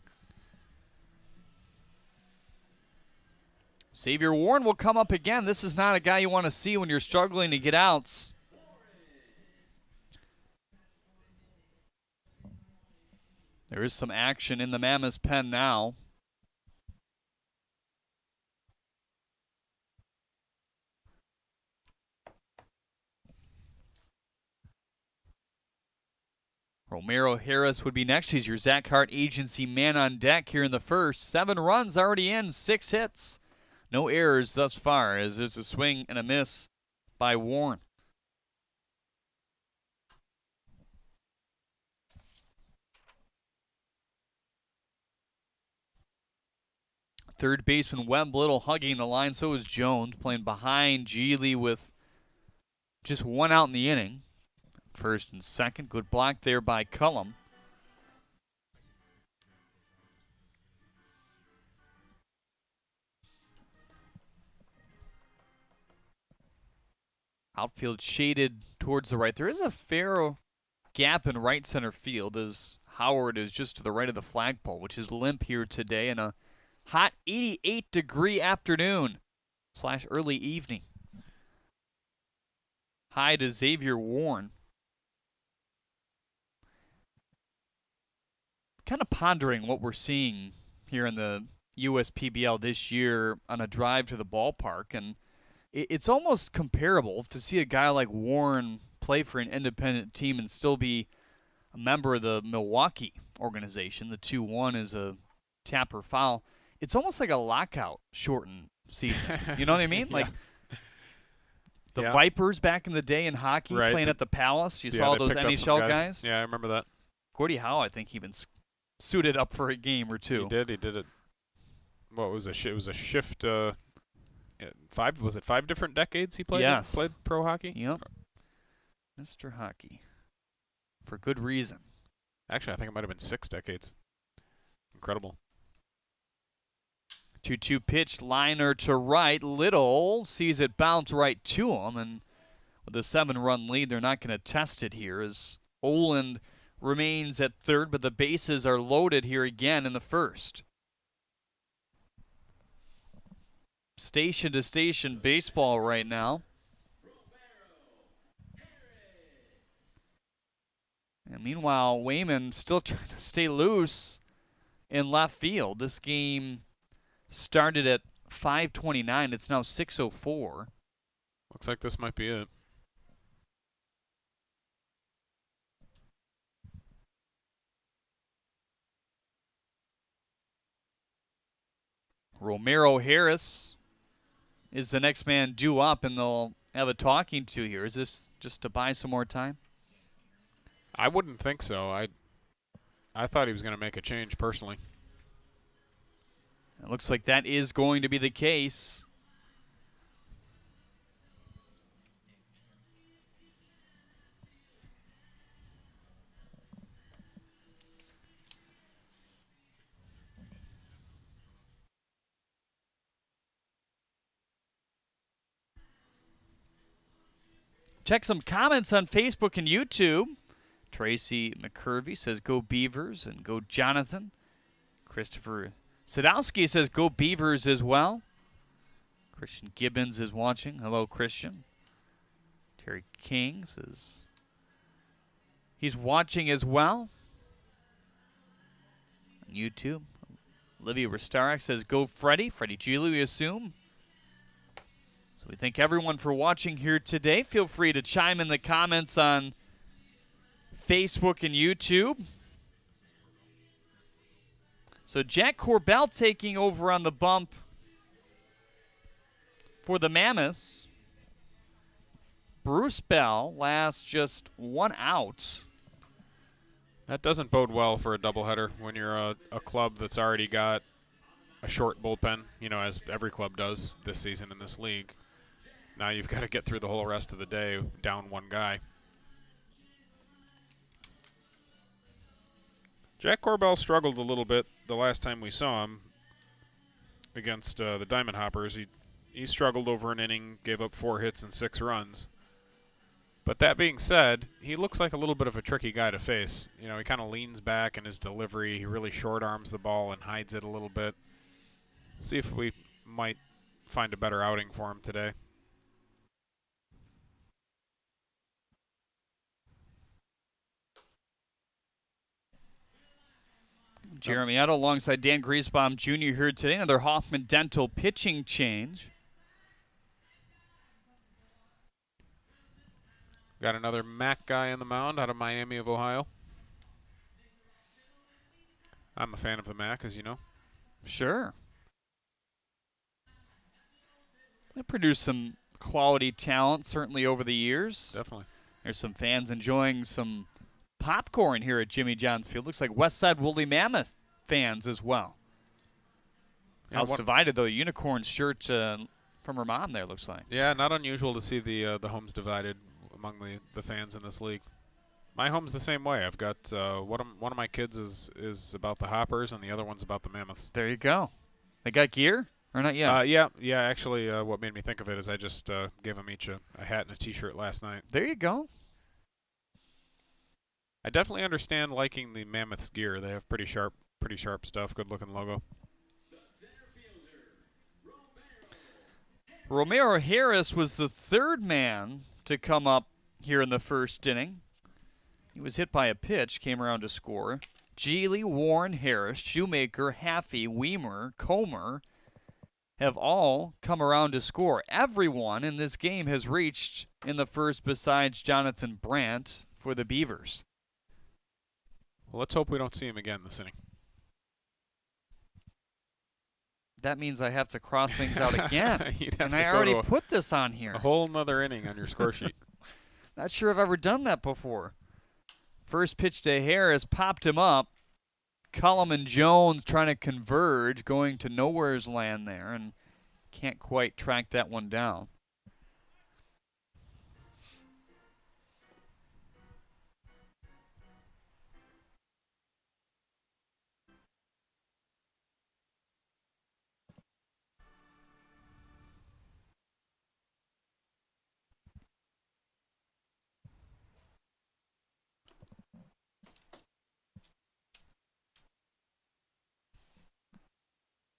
Xavier Warren will come up again. This is not a guy you want to see when you're struggling to get outs. There is some action in the Mammoths pen now. Romero Harris would be next. He's your Zach Hart agency man on deck here in the first. 7 runs already in, 6 hits. No errors thus far as there's a swing and a miss by Warren. Third baseman Webb Little hugging the line. So is Jones playing behind Geely with just 1 out in the inning. First and second. Good block there by Cullum. Outfield shaded towards the right. There is a fair gap in right center field as Howard is just to the right of the flagpole, which is limp here today in a hot 88-degree afternoon / early evening. High to Xavier Warren. Kind of pondering what we're seeing here in the USPBL this year on a drive to the ballpark, and it's almost comparable to see a guy like Warren play for an independent team and still be a member of the Milwaukee organization. The 2-1 is a tapper foul. It's almost like a lockout shortened season. You know what I mean? Yeah. Like the Yeah. Vipers back in the day in hockey Right. playing at the Palace. You Yeah, saw they those picked up some NHL guys. Yeah, I remember that. Gordie Howe, I think, even suited up for a game or two. He did it. What was it? It was a shift Was it 5 different decades he played? Yes. Played pro hockey. Yep. Mr. Hockey. For good reason. Actually, I think it might have been 6 decades. Incredible. 2-2 pitch, liner to right. Little sees it bounce right to him, and with a 7-run lead, they're not going to test it here as Oland remains at third, but the bases are loaded here again in the first. Station to station baseball right now. And meanwhile, Wayman still trying to stay loose in left field. This game started at 5:29. It's now 6:04. Looks like this might be it. Romero Harris is the next man due up, and they'll have a talking to here. Is this just to buy some more time? I wouldn't think so. I thought he was going to make a change personally. It looks like that is going to be the case. Check some comments on Facebook and YouTube. Tracy McCurvey says, go Beavers, and go Jonathan. Christopher Sadowski says, go Beavers as well. Christian Gibbons is watching. Hello, Christian. Terry King says he's watching as well. On YouTube. Olivia Restarek says, go Freddie. Freddie Giulia, we assume. So we thank everyone for watching here today. Feel free to chime in the comments on Facebook and YouTube. So Jack Corbell taking over on the bump for the Mammoths. Bruce Bell lasts just 1 out. That doesn't bode well for a doubleheader when you're a club that's already got a short bullpen, you know, as every club does this season in this league. Now you've got to get through the whole rest of the day down 1 guy. Jack Corbell struggled a little bit the last time we saw him against the Diamond Hoppers. He struggled over an inning, gave up 4 hits and 6 runs. But that being said, he looks like a little bit of a tricky guy to face. You know, he kind of leans back in his delivery. He really short arms the ball and hides it a little bit. See if we might find a better outing for him today. Jeremy Otto alongside Dan Griesbaum Jr. here today. Another Hoffman Dental pitching change. Got another Mac guy on the mound out of Miami of Ohio. I'm a fan of the Mac, as you know. Sure. They produced some quality talent, certainly over the years. Definitely. There's some fans enjoying some popcorn here at Jimmy John's Field. Looks like Westside Woolly Mammoth fans as well. Yeah, House divided, though. Unicorn shirt from her mom there, looks like. Yeah, not unusual to see the homes divided among the fans in this league. My home's the same way. I've got one of my kids is about the Hoppers, and the other one's about the Mammoths. There you go. They got gear? Or not yet? Yeah. Actually, what made me think of it is I just gave them each a hat and a T-shirt last night. There you go. I definitely understand liking the Mammoths gear. They have pretty sharp stuff. Good looking logo. Romero Harris was the third man to come up here in the first inning. He was hit by a pitch, came around to score. Geely, Warren, Harris, Shoemaker, Haffey, Weimer, Comer have all come around to score. Everyone in this game has reached in the first besides Jonathan Brandt for the Beavers. Well, let's hope we don't see him again this inning. That means I have to cross things out again. And I already put this on here. A whole nother inning on your score sheet. Not sure I've ever done that before. First pitch to Harris, popped him up. Cullum and Jones trying to converge, going to nowhere's land there. And Can't quite track that one down.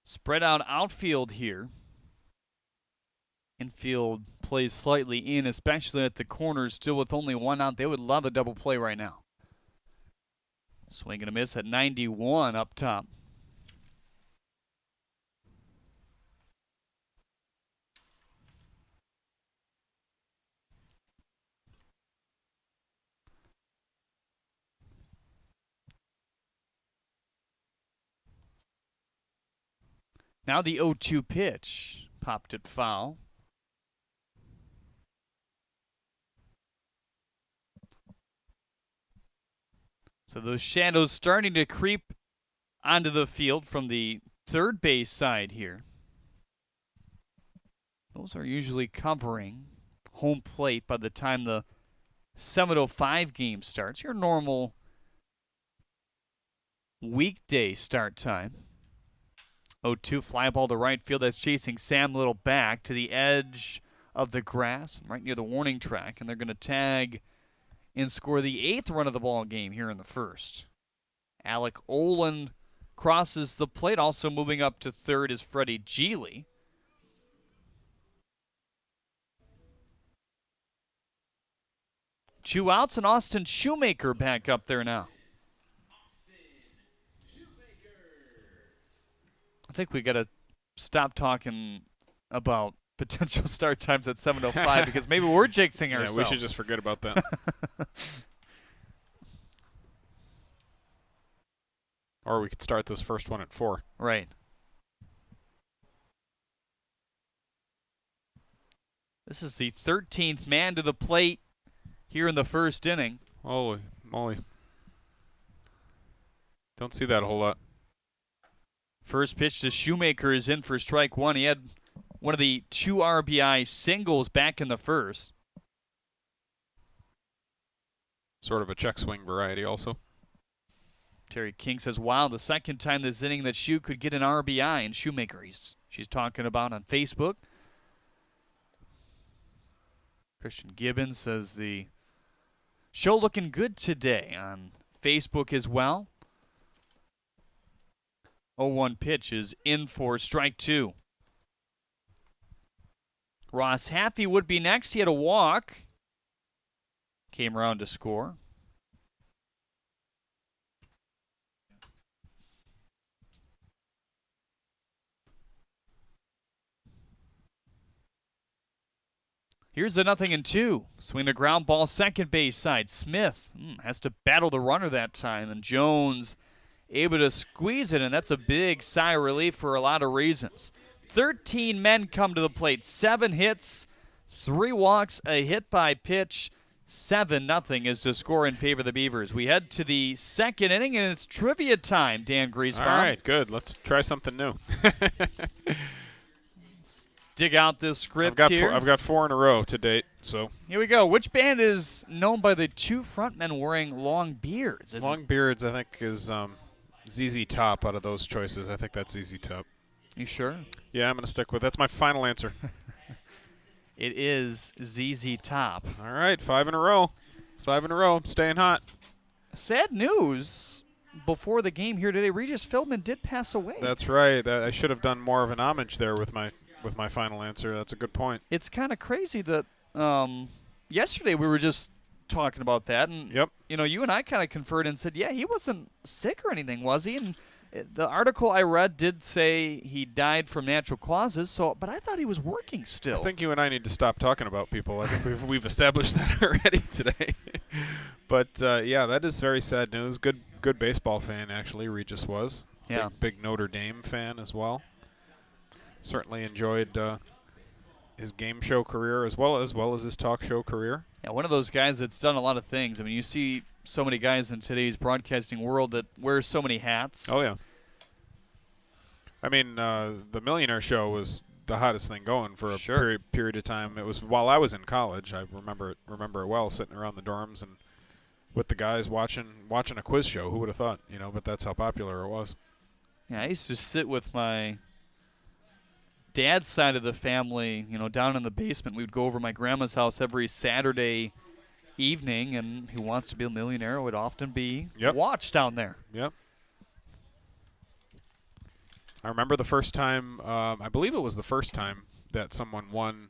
Spread out outfield here. Infield plays slightly in, especially at the corners, still with only one out. They would love a double play right now. Swing and a miss at 91 up top. Now the 0-2 pitch. Popped it foul. So those shadows starting to creep onto the field from the third base side here. Those are usually covering home plate by the time the 7:05 game starts. Your normal weekday start time. 0-2 fly ball to right field. That's chasing Sam Little back to the edge of the grass, right near the warning track, and they're going to tag and score the 8th run of the ball game here in the first. Alec Olin crosses the plate. Also moving up to third is Freddie Geely. Two outs and Austin Shoemaker back up there now. I think we got to stop talking about potential start times at 7:05 because maybe we're jinxing ourselves. Yeah, we should just forget about that. Or we could start this first one at 4. Right. This is the 13th man to the plate here in the first inning. Holy moly. Don't see that a whole lot. First pitch to Shoemaker is in for strike one. He had one of the 2 RBI singles back in the first. Sort of a check swing variety also. Terry King says, wow, the second time this inning that Shoe could get an RBI. And Shoemaker, she's talking about on Facebook. Christian Gibbons says the show looking good today on Facebook as well. 0-1 pitch is in for strike 2. Ross Haffey would be next. He had a walk. Came around to score. Here's a 0-2. Swing the ground ball, second base side. Smith has to battle the runner that time, and Jones able to squeeze it, and that's a big sigh of relief for a lot of reasons. 13 men come to the plate, 7 hits, 3 walks, a hit by pitch. 7-0 is the score in favor of the Beavers. We head to the second inning, and it's trivia time, Dan Griesbaum. All right, good. Let's try something new. Dig out this script here. I've got 4 in a row to date, so. Here we go. Which band is known by the 2 frontmen wearing long beards? Long beards, I think, is ZZ Top out of those choices. I think that's ZZ Top. You sure? Yeah, I'm going to stick with it. That's my final answer. It is ZZ Top. All right, 5 in a row. 5 in a row. I'm staying hot. Sad news. Before the game here today, Regis Philbin did pass away. That's right. I should have done more of an homage there with my final answer. That's a good point. It's kind of crazy that yesterday we were just talking about that, and yep. You know, you and I kind of conferred and said, yeah, he wasn't sick or anything, was he? And the article I read did say he died from natural causes. But I thought he was working still. I think you and I need to stop talking about people. I think we've established that already today. But yeah, that is very sad news. Good baseball fan actually. Regis was. Yeah. Big Notre Dame fan as well. Certainly enjoyed his game show career as well as his talk show career. Yeah, one of those guys that's done a lot of things. I mean, you see so many guys in today's broadcasting world that wear so many hats. Oh, yeah. I mean, the Millionaire Show was the hottest thing going for a Sure. period of time. It was while I was in college. I remember it well, sitting around the dorms and with the guys watching a quiz show. Who would have thought? But that's how popular it was. Yeah, I used to sit with my dad's side of the family, down in the basement. We'd go over to my grandma's house every Saturday evening, and Who Wants to Be a Millionaire would often be watched down there. Yep. I remember the first time, I believe it was the first time that someone won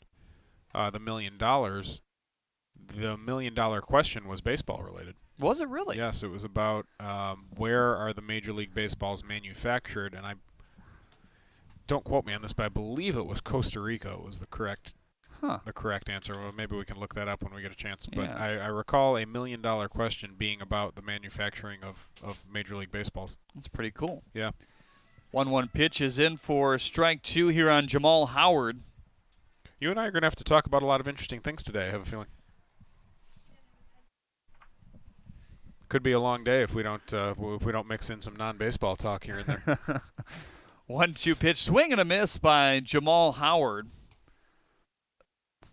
the $1 million. The $1 million question was baseball related. Was it really? Yes, it was about where are the Major League Baseballs manufactured, and I don't quote me on this, but I believe it was Costa Rica was the correct answer. Well, maybe we can look that up when we get a chance. But Yeah. I recall a $1 million question being about the manufacturing of Major League Baseballs. That's pretty cool. Yeah. 1-1 pitch is in for strike 2 here on Jamal Howard. You and I are going to have to talk about a lot of interesting things today, I have a feeling. Could be a long day if we don't mix in some non-baseball talk here and there. 1-2 pitch, swing and a miss by Jamal Howard.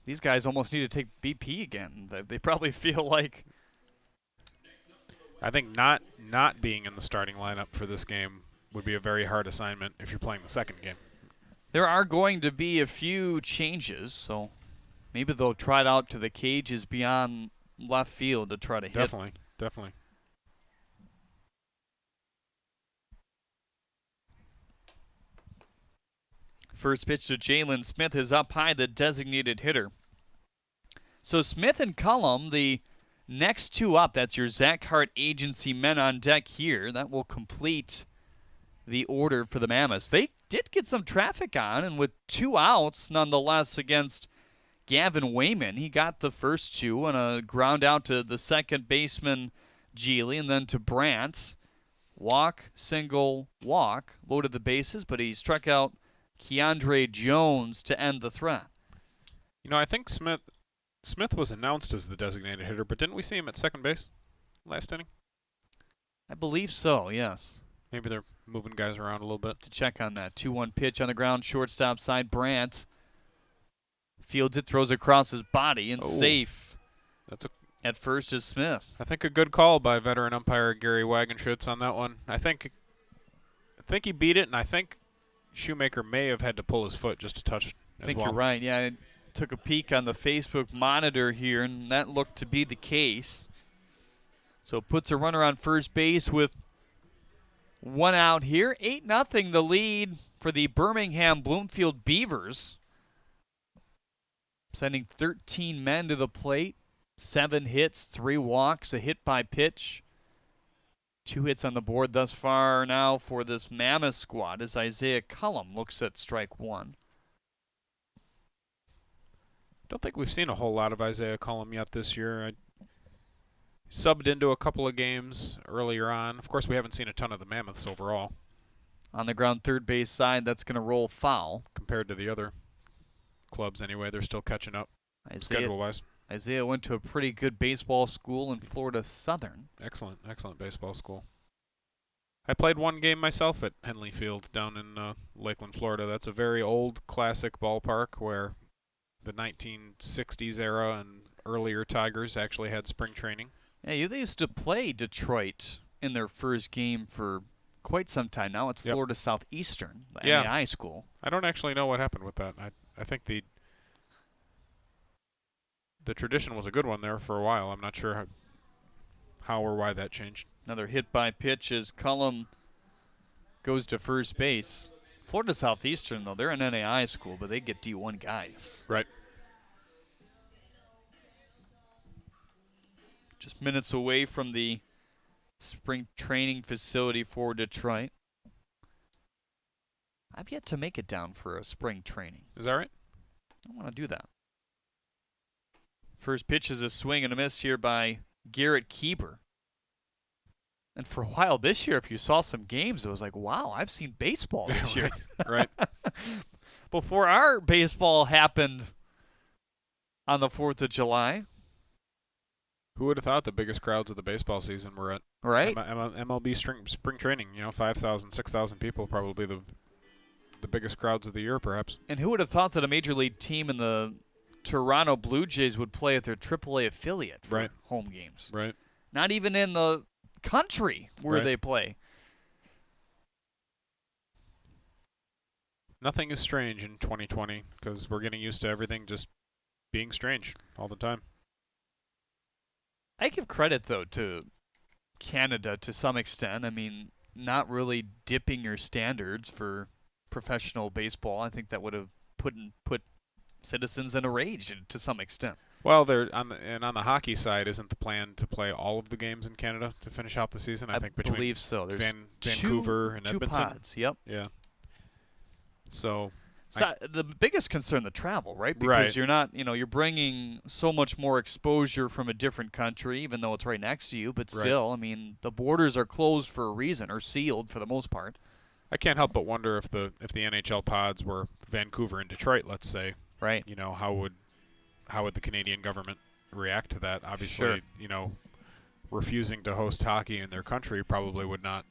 These guys almost need to take BP again. They probably feel like. I think not being in the starting lineup for this game would be a very hard assignment if you're playing the second game. There are going to be a few changes, so maybe they'll try it out to the cages beyond left field to try to hit. Definitely. First pitch to Jalen Smith is up high, the designated hitter. So Smith and Cullum, the next two up, that's your Zach Hart agency men on deck here. That will complete the order for the Mammoths. They did get some traffic on, and with 2 outs nonetheless against Gavin Wayman, he got the first 2 on a ground out to the second baseman, Geely, and then to Brandt. Walk, single, walk, loaded the bases, but he struck out Keandre Jones to end the threat. I think Smith was announced as the designated hitter, but didn't we see him at second base last inning? I believe so, yes. Maybe they're moving guys around a little bit. To check on that. 2-1 pitch on the ground, shortstop side. Brandt fields it, throws across his body, and safe. At first is Smith. I think a good call by veteran umpire Gary Wagenschutz on that one. I think he beat it, and I think Shoemaker may have had to pull his foot just a touch. I think you're right. Yeah, I took a peek on the Facebook monitor here, and that looked to be the case. So it puts a runner on first base with 1 out here. 8-0 the lead for the Birmingham Bloomfield Beavers. Sending 13 men to the plate. 7 hits, 3 walks, a hit by pitch. 2 hits on the board thus far now for this Mammoth squad as Isaiah Cullum looks at strike 1. Don't think we've seen a whole lot of Isaiah Cullum yet this year. I subbed into a couple of games earlier on. Of course, we haven't seen a ton of the Mammoths overall. On the ground third base side, that's going to roll foul. Compared to the other clubs anyway, they're still catching up schedule-wise. Isaiah went to a pretty good baseball school in Florida Southern. Excellent baseball school. I played one game myself at Henley Field down in Lakeland, Florida. That's a very old, classic ballpark where the 1960s era and earlier Tigers actually had spring training. Yeah, they used to play Detroit in their first game for quite some time now. It's Florida Southeastern, the NAI school. I don't actually know what happened with that. I think the tradition was a good one there for a while. I'm not sure how or why that changed. Another hit by pitch as Cullum goes to first base. Florida Southeastern, though, they're an NAI school, but they get D1 guys. Right. Just minutes away from the spring training facility for Detroit. I've yet to make it down for a spring training. Is that right? I want to do that. First pitch is a swing and a miss here by Garrett Kieber. And for a while this year, if you saw some games, it was like, wow, I've seen baseball this year. Right. Before our baseball happened on the 4th of July. Who would have thought the biggest crowds of the baseball season were at MLB spring training? 5,000, 6,000 people, probably the the biggest crowds of the year, perhaps. And who would have thought that a major league team in the Toronto Blue Jays would play at their AAA affiliate for home games? Right. Not even in the country where they play. Nothing is strange in 2020 because we're getting used to everything just being strange all the time. I give credit, though, to Canada to some extent. I mean, not really dipping your standards for professional baseball. I think that would have put citizens in a rage to some extent. Well, on the hockey side, isn't the plan to play all of the games in Canada to finish out the season? I think between believe so. There's Vancouver and two Edmonton. pods. Yep. Yeah. So the biggest concern, the travel, right? Because you're not, you're bringing so much more exposure from a different country, even though it's right next to you. But still, I mean, the borders are closed for a reason, or sealed for the most part. I can't help but wonder if the NHL pods were Vancouver and Detroit, let's say. Right. How would the Canadian government react to that? Obviously, refusing to host hockey in their country probably would not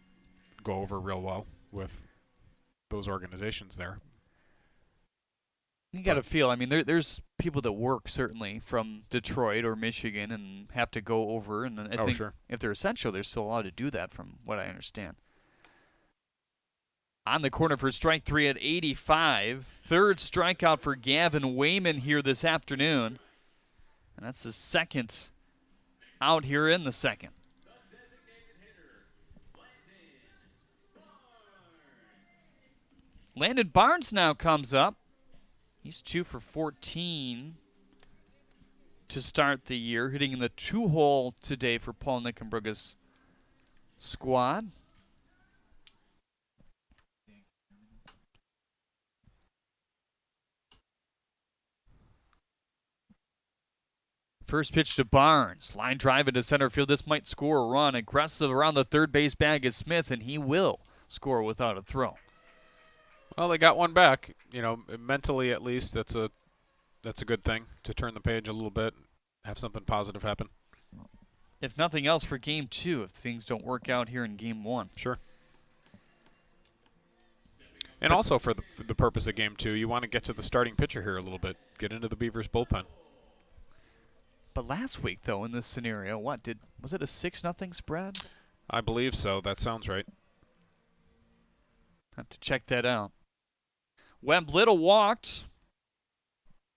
go over real well with those organizations there. You got to feel, I mean, there's people that work, certainly, from Detroit or Michigan and have to go over. And I think if they're essential, they're still allowed to do that from what I understand. On the corner for strike three at 85. Third strikeout for Gavin Wayman here this afternoon. And that's his second out here in the second. Landon Barnes now comes up. He's 2 for 14 to start the year, hitting in the 2-hole today for Paul Nickenbrugge's squad. First pitch to Barnes. Line drive into center field. This might score a run. Aggressive around the third base bag is Smith, and he will score without a throw. Well, they got one back. Mentally at least, that's a good thing to turn the page a little bit, have something positive happen. If nothing else for Game 2, if things don't work out here in Game 1. Sure. And also for the purpose of Game 2, you want to get to the starting pitcher here a little bit. Get into the Beavers bullpen. But last week, though, in this scenario, was it a 6-0 spread? I believe so. That sounds right. Have to check that out. Webb Little walked.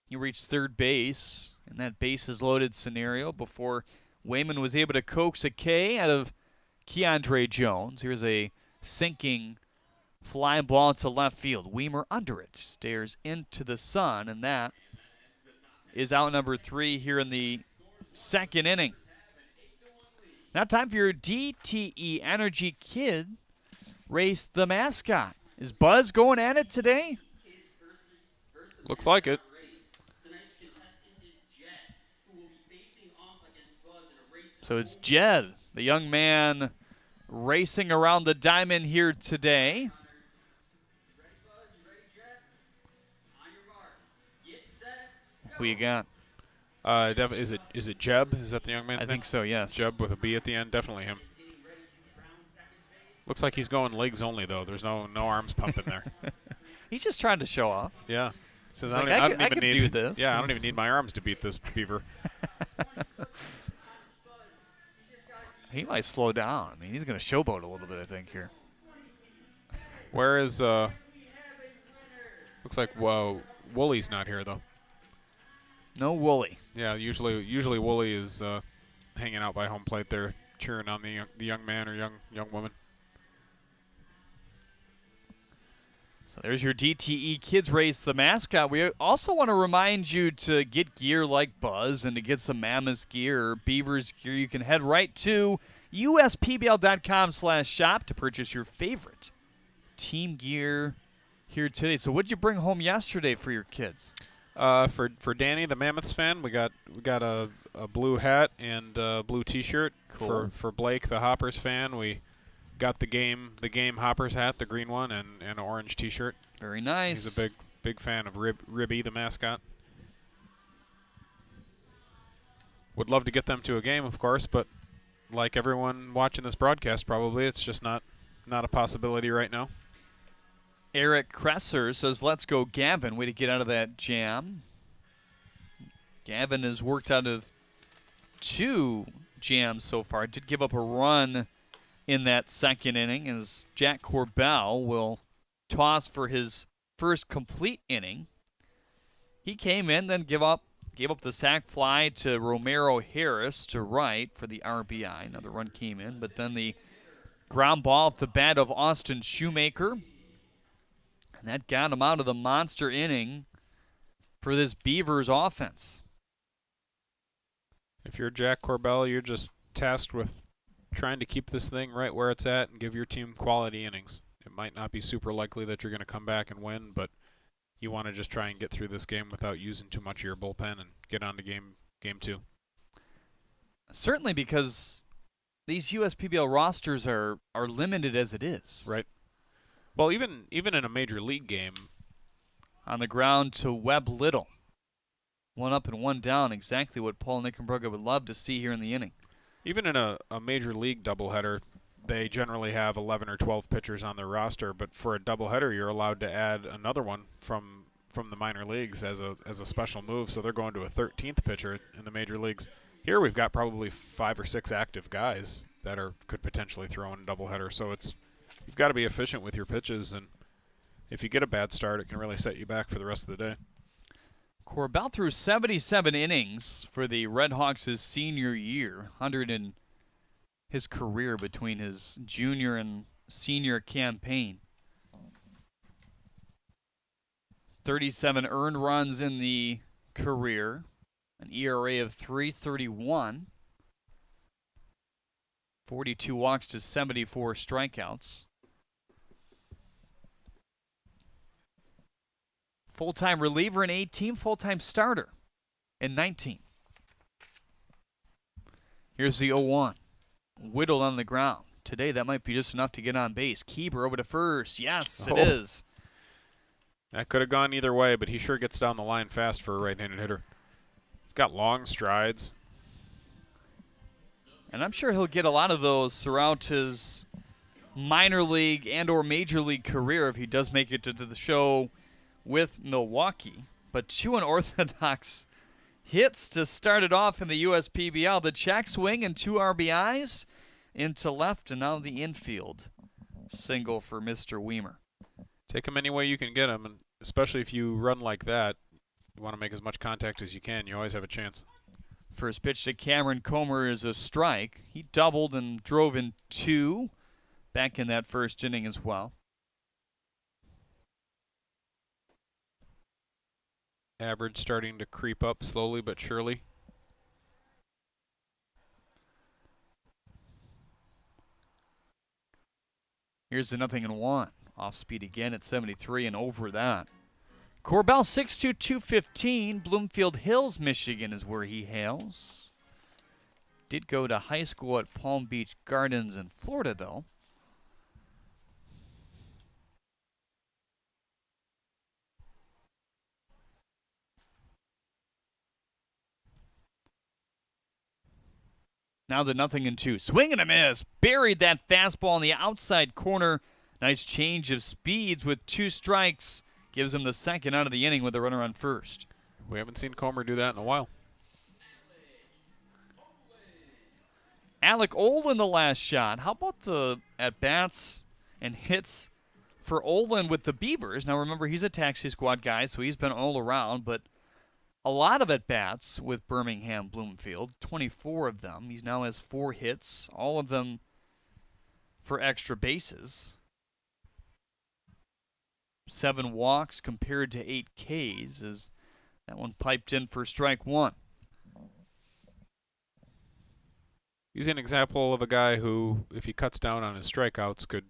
He reached third base in that bases-loaded scenario before Wayman was able to coax a K out of Keandre Jones. Here's a sinking fly ball to left field. Weimer under it. Stares into the sun, and that is out number 3 here in the second inning. Now time for your DTE Energy Kid Race the Mascot. Is Buzz going at it today? Looks like it. So it's Jed, the young man, racing around the diamond here today. Who you got? Is it Jeb? Is that the young man? I think so, yes. Jeb with a B at the end, definitely him. Looks like he's going legs only, though. There's no arms pumping there. He's just trying to show off. Yeah. Says, I don't even need do this. Yeah, I don't even need my arms to beat this beaver. He might slow down. I mean, he's going to showboat a little bit, I think, here. Where is looks like Woolie's not here though. No Wooly. Yeah, usually Wooly is hanging out by home plate there, cheering on the young man or young woman. So there's your DTE Kids Race the Mascot. We also want to remind you to get gear like Buzz and to get some Mammoths gear or Beavers gear. You can head right to uspbl.com/shop to purchase your favorite team gear here today. So what did you bring home yesterday for your kids? For Danny, the Mammoths fan, we got a blue hat and a blue T-shirt. Cool. For Blake, the Hoppers fan, we got the game Hoppers hat, the green one, and an orange T-shirt. Very nice. He's a big fan of Ribby, the mascot. Would love to get them to a game, of course, but like everyone watching this broadcast, probably it's just not a possibility right now. Eric Kresser says, let's go Gavin. Way to get out of that jam. Gavin has worked out of 2 jams so far. Did give up a run in that second inning as Jack Corbell will toss for his first complete inning. He came in, then gave up the sac fly to Romero Harris to right for the RBI. Another run came in, but then the ground ball off the bat of Austin Shoemaker. And that got him out of the monster inning for this Beavers offense. If you're Jack Corbell, you're just tasked with trying to keep this thing right where it's at and give your team quality innings. It might not be super likely that you're going to come back and win, but you want to just try and get through this game without using too much of your bullpen and get on to game 2. Certainly, because these USPBL rosters are limited as it is. Right. Well, even in a major league game. On the ground to Webb Little. 1 up and 1 down, exactly what Paul Nickenbrugge would love to see here in the inning. Even in a major league doubleheader, they generally have 11 or 12 pitchers on their roster, but for a doubleheader, you're allowed to add another one from the minor leagues as a special move, so they're going to a 13th pitcher in the major leagues. Here we've got probably 5 or 6 active guys that could potentially throw in a doubleheader, so you've got to be efficient with your pitches, and if you get a bad start, it can really set you back for the rest of the day. Corbell threw 77 innings for the Red Hawks' senior year, 100 in his career between his junior and senior campaign. 37 earned runs in the career, an ERA of 3.31, 42 walks to 74 strikeouts. Full-time reliever in 18, full-time starter in 19. Here's the 0-1. Whittled on the ground. Today that might be just enough to get on base. Keeper over to first. Yes, it is. That could have gone either way, but he sure gets down the line fast for a right-handed hitter. He's got long strides. And I'm sure he'll get a lot of those throughout his minor league and or major league career if he does make it to the show with Milwaukee. But 2 unorthodox hits to start it off in the USPBL. The check swing and 2 RBIs into left and now the infield. Single for Mr. Weimer. Take him any way you can get him, and especially if you run like that, you want to make as much contact as you can. You always have a chance. First pitch to Cameron Comer is a strike. He doubled and drove in 2 back in that first inning as well. Average starting to creep up slowly but surely. Here's the 0-1. Off speed again at 73 and over that. Corbell 6'2", 215. Bloomfield Hills, Michigan is where he hails. Did go to high school at Palm Beach Gardens in Florida, though. Now the 0-2. Swing and a miss. Buried that fastball in the outside corner. Nice change of speeds with 2 strikes. Gives him the second out of the inning with a runner on first. We haven't seen Comer do that in a while. Alec Olin the last shot. How about the at-bats and hits for Olin with the Beavers? Now remember, he's a taxi squad guy, so he's been all around, but a lot of at-bats with Birmingham Bloomfield, 24 of them. He now has 4 hits, all of them for extra bases. 7 walks compared to 8 Ks as that one piped in for strike 1. He's an example of a guy who, if he cuts down on his strikeouts, could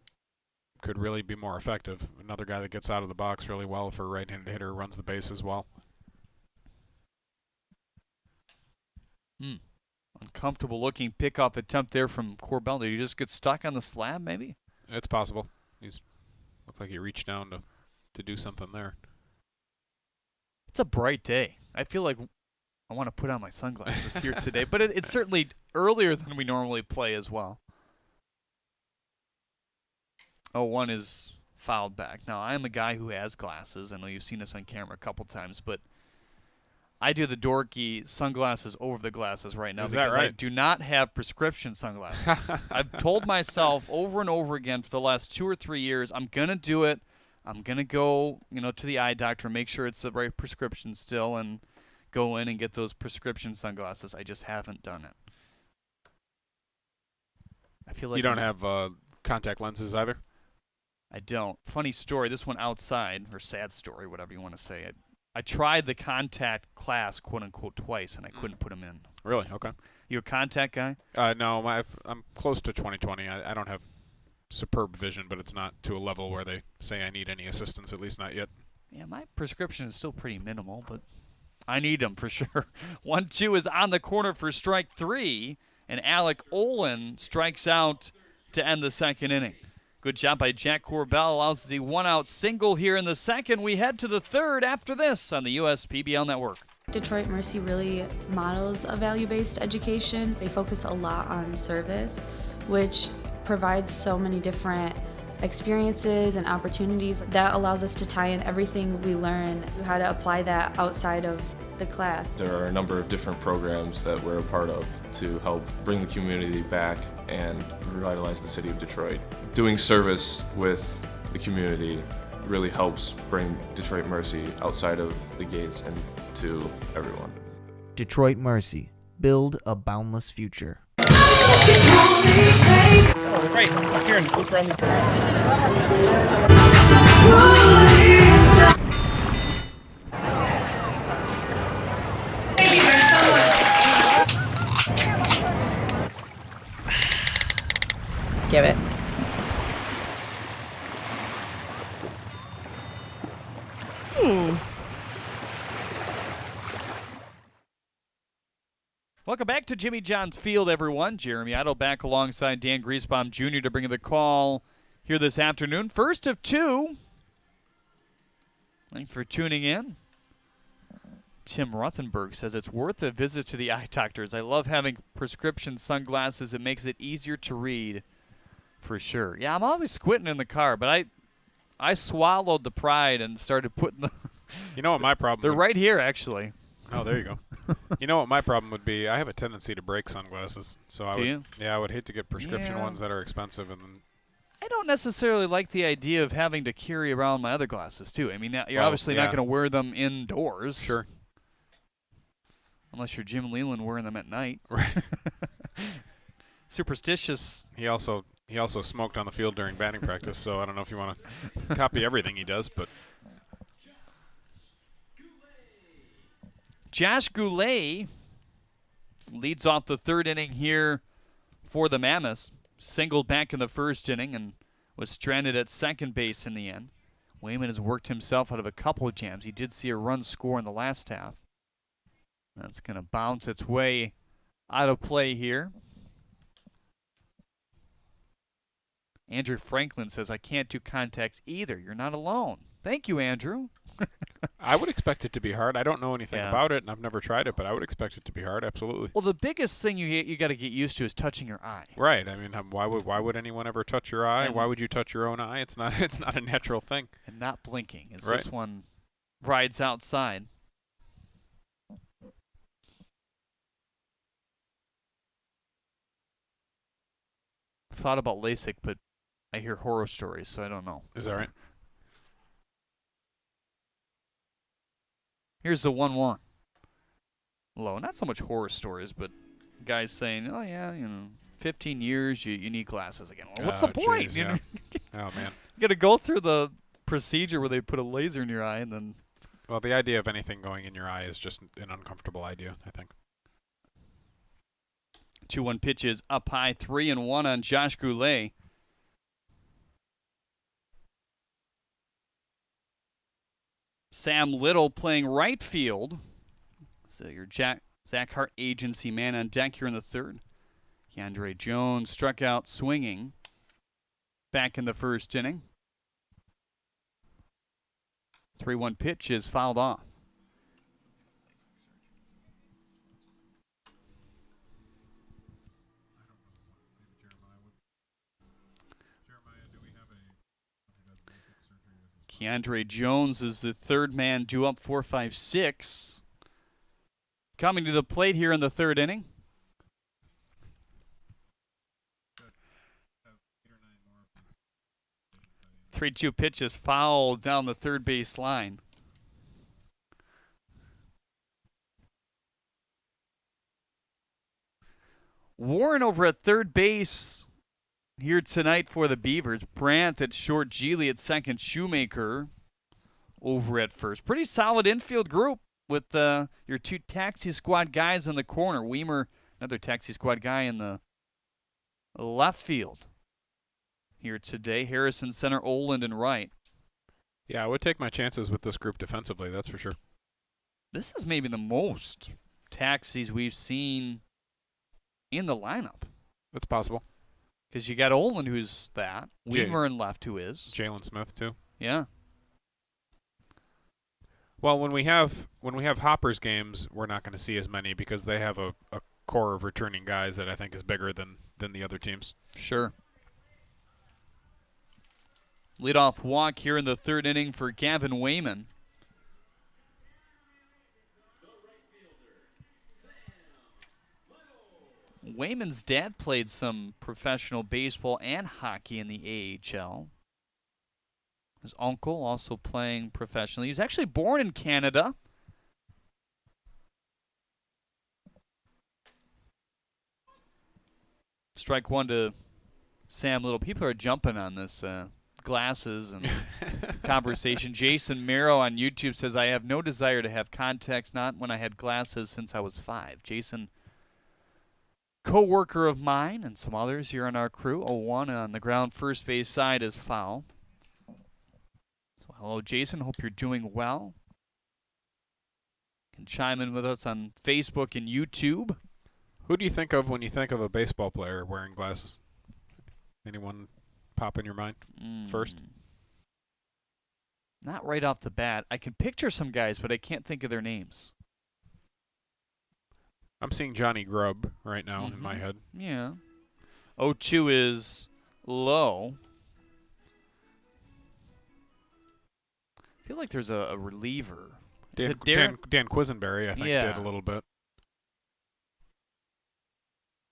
really be more effective. Another guy that gets out of the box really well for a right-handed hitter, runs the base as well. Uncomfortable looking pickoff attempt there from Corbell. Did he just get stuck on the slab maybe? It's possible. Looked like he reached down to do something there. It's a bright day. I feel like I want to put on my sunglasses here today, but it's certainly earlier than we normally play as well. 0-1 is fouled back. Now, I am a guy who has glasses. I know you've seen this on camera a couple times, but I do the dorky sunglasses over the glasses right now because I do not have prescription sunglasses. I've told myself over and over again for the last 2 or 3 years, I'm going to do it. I'm going to go, to the eye doctor and make sure it's the right prescription still and go in and get those prescription sunglasses. I just haven't done it. I feel like you don't have contact lenses either? I don't. Funny story, this one outside, or sad story, whatever you want to say. I tried the contact class, quote-unquote, twice, and I couldn't put them in. Really? Okay. You a contact guy? No, I'm close to 20/20. I don't have superb vision, but it's not to a level where they say I need any assistance, at least not yet. Yeah, my prescription is still pretty minimal, but I need them for sure. 1-2 is on the corner for strike 3, and Alec Olin strikes out to end the second inning. Good job by Jack Corbell. Allows the one-out single here in the second. We head to the third after this on the USPBL Network. Detroit Mercy really models a value-based education. They focus a lot on service, which provides so many different experiences and opportunities that allows us to tie in everything we learn, how to apply that outside of the class. There are a number of different programs that we're a part of to help bring the community back and revitalize the city of Detroit. Doing service with the community really helps bring Detroit Mercy outside of the gates and to everyone. Detroit Mercy. Build a boundless future. Right, up here and look around Give it. Welcome back to Jimmy John's Field, everyone. Jeremy Idle back alongside Dan Griesbaum Jr. to bring you the call here this afternoon. First of 2. Thanks for tuning in. Tim Ruthenberg says it's worth a visit to the eye doctors. I love having prescription sunglasses. It makes it easier to read, for sure. Yeah, I'm always squinting in the car, but I swallowed the pride and started putting the... You know what my problem They're right here, actually. Oh, there you go. You know what my problem would be? I have a tendency to break sunglasses. So I would hate to get prescription ones that are expensive. And then I don't necessarily like the idea of having to carry around my other glasses, too. I mean, you're obviously not going to wear them indoors. Sure. Unless you're Jim Leland wearing them at night. Right. Superstitious. He also smoked on the field during batting practice, so I don't know if you want to copy everything he does, but... Josh Goulet leads off the third inning here for the Mammoths. Singled back in the first inning and was stranded at second base in the end. Wayman has worked himself out of a couple of jams. He did see a run score in the last half. That's going to bounce its way out of play here. Andrew Franklin says, I can't do contacts either. You're not alone. Thank you, Andrew. I would expect it to be hard. I don't know anything about it, and I've never tried it, but I would expect it to be hard, absolutely. Well, the biggest thing you got to get used to is touching your eye. Right. I mean, why would anyone ever touch your eye? Why would you touch your own eye? It's not a natural thing. And not blinking as this one rides outside. Thought about LASIK, but I hear horror stories, so I don't know. Is that right? Here's the 1-1. Low. Not so much horror stories, but guys saying, oh, yeah, 15 years, you need glasses again. Well, what's the point? Geez, yeah. Oh, man. You got to go through the procedure where they put a laser in your eye and then... Well, the idea of anything going in your eye is just an uncomfortable idea, I think. 2-1 pitches up high, 3-1 on Josh Goulet. Sam Little playing right field. So your Zach Hart agency man on deck here in the third. Keandre Jones struck out swinging back in the first inning. 3-1 pitch is fouled off. Keandre Jones is the third man due up 4-5-6. Coming to the plate here in the third inning. Three-two pitch is fouled down the third base line. Warren over at third base here tonight for the Beavers. Brandt at short, Geely at second, Shoemaker over at first. Pretty solid infield group with your two taxi squad guys in the corner. Weimer, another taxi squad guy in the left field here today. Harrison center, Oland and right. Yeah, I would take my chances with this group defensively, that's for sure. This is maybe the most taxis we've seen in the lineup. That's possible. Because you got Olin, who's that. Weimer in left, who is. Jalen Smith, too. Yeah. Well, when we have Hoppers games, we're not going to see as many because they have a core of returning guys that I think is bigger than the other teams. Sure. Leadoff walk here in the third inning for Gavin Wayman. Wayman's dad played some professional baseball and hockey in the AHL. His uncle also playing professionally. He was actually born in Canada. Strike one to Sam Little. People are jumping on this glasses and conversation. Jason Merrow on YouTube says, I have no desire to have contacts, not when I had glasses since I was 5. Jason, co-worker of mine and some others here on our crew. 0-1 on the ground first base side is foul. So hello, Jason. Hope you're doing well. You can chime in with us on Facebook and YouTube. Who do you think of when you think of a baseball player wearing glasses? Anyone pop in your mind first? Not right off the bat. I can picture some guys, but I can't think of their names. I'm seeing Johnny Grubb right now in my head. Yeah. 0-2 is low. I feel like there's a reliever. Dan Quisenberry, I think, did a little bit.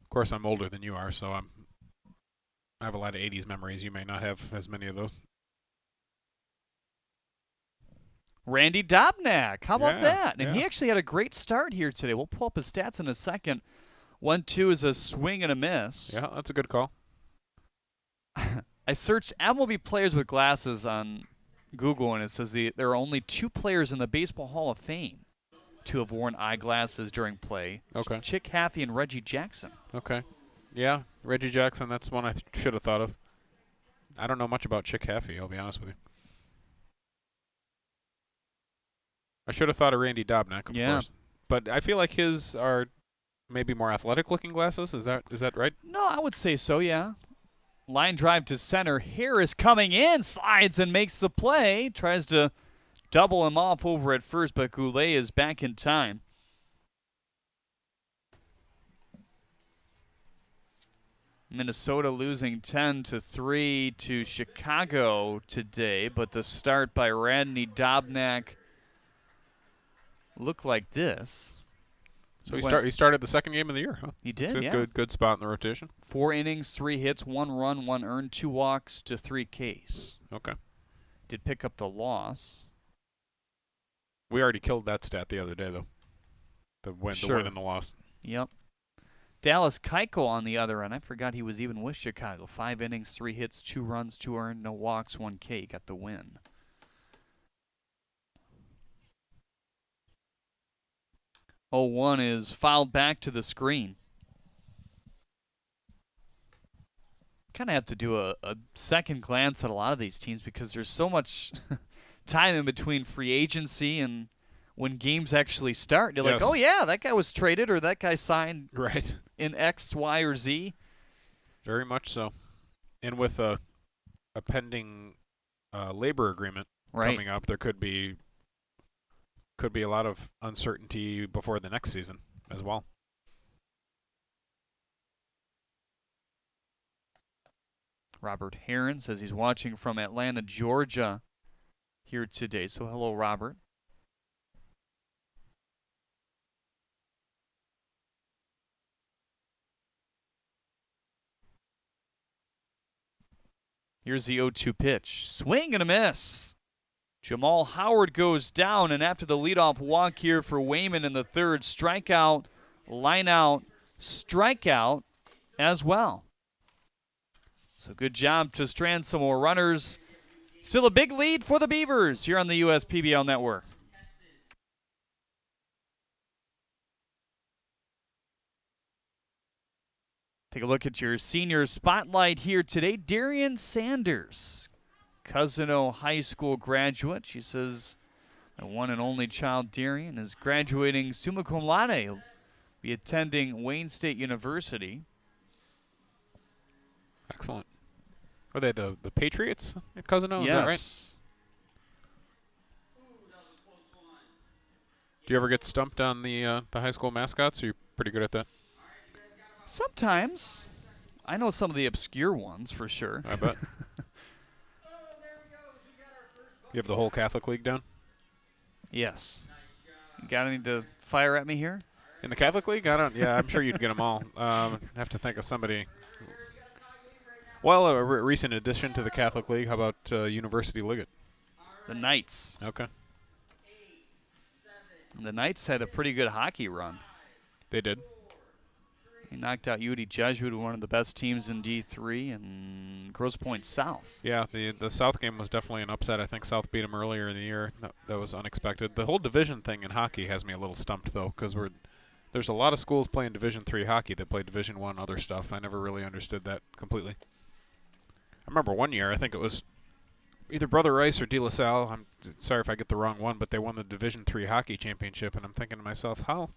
Of course, I'm older than you are, so I have a lot of 80s memories. You may not have as many of those. Randy Dobnak. How about that? And he actually had a great start here today. We'll pull up his stats in a second. 1-2 is a swing and a miss. Yeah, that's a good call. I searched MLB players with glasses on Google, and it says there are only 2 players in the Baseball Hall of Fame to have worn eyeglasses during play. Okay. Chick Haffey and Reggie Jackson. Okay. Yeah, Reggie Jackson, that's one I should have thought of. I don't know much about Chick Haffey, I'll be honest with you. I should have thought of Randy Dobnak, of course. But I feel like his are maybe more athletic-looking glasses. Is that right? No, I would say so, yeah. Line drive to center. Harris coming in, slides and makes the play. Tries to double him off over at first, but Goulet is back in time. Minnesota losing 10-3 to Chicago today, but the start by Randy Dobnak looked like this. So he started the second game of the year, huh? He did, so yeah. Good spot in the rotation. 4 innings, 3 hits, 1 run, 1 earned, 2 walks to 3 Ks. Okay. Did pick up the loss. We already killed that stat the other day, though. The win and the loss. Yep. Dallas Keuchel on the other end. I forgot he was even with Chicago. 5 innings, 3 hits, 2 runs, 2 earned, no walks, 1 K. Got the win. Oh, 1 is fouled back to the screen. Kind of have to do a second glance at a lot of these teams because there's so much time in between free agency and when games actually start. You're like, oh, yeah, that guy was traded or that guy signed in X, Y, or Z. Very much so. And with a pending labor agreement coming up, there could be a lot of uncertainty before the next season as well. Robert Heron says he's watching from Atlanta, Georgia here today. So hello, Robert. Here's the 0-2 pitch. Swing and a miss. Jamal Howard goes down, and after the leadoff walk here for Wayman in the third, strikeout, line out, strikeout as well. So good job to strand some more runners. Still a big lead for the Beavers here on the USPBL Network. Take a look at your senior spotlight here today. Darian Sanders, Cousino High School graduate. She says the one and only child, Darian, is graduating summa cum laude. He'll be attending Wayne State University. Excellent. Are they the Patriots at Cousino? Yes. Is that right? Do you ever get stumped on the high school mascots? Or are you pretty good at that? Sometimes. I know some of the obscure ones for sure. I bet. You have the whole Catholic League down? Yes. You got any to fire at me here? In the Catholic League? Yeah, I'm sure you'd get them all. Have to think of somebody. Well, a recent addition to the Catholic League. How about University Liggett? The Knights. Okay. And the Knights had a pretty good hockey run. They did. He knocked out UD Jesuit, one of the best teams in D3, and Grosse Pointe South. Yeah, the South game was definitely an upset. I think South beat them earlier in the year. That was unexpected. The whole division thing in hockey has me a little stumped, though, because there's a lot of schools playing Division III hockey that play Division I other stuff. I never really understood that completely. I remember one year, I think it was either Brother Rice or De La Salle. I'm sorry if I get the wrong one, but they won the Division III hockey championship, and I'm thinking to myself, how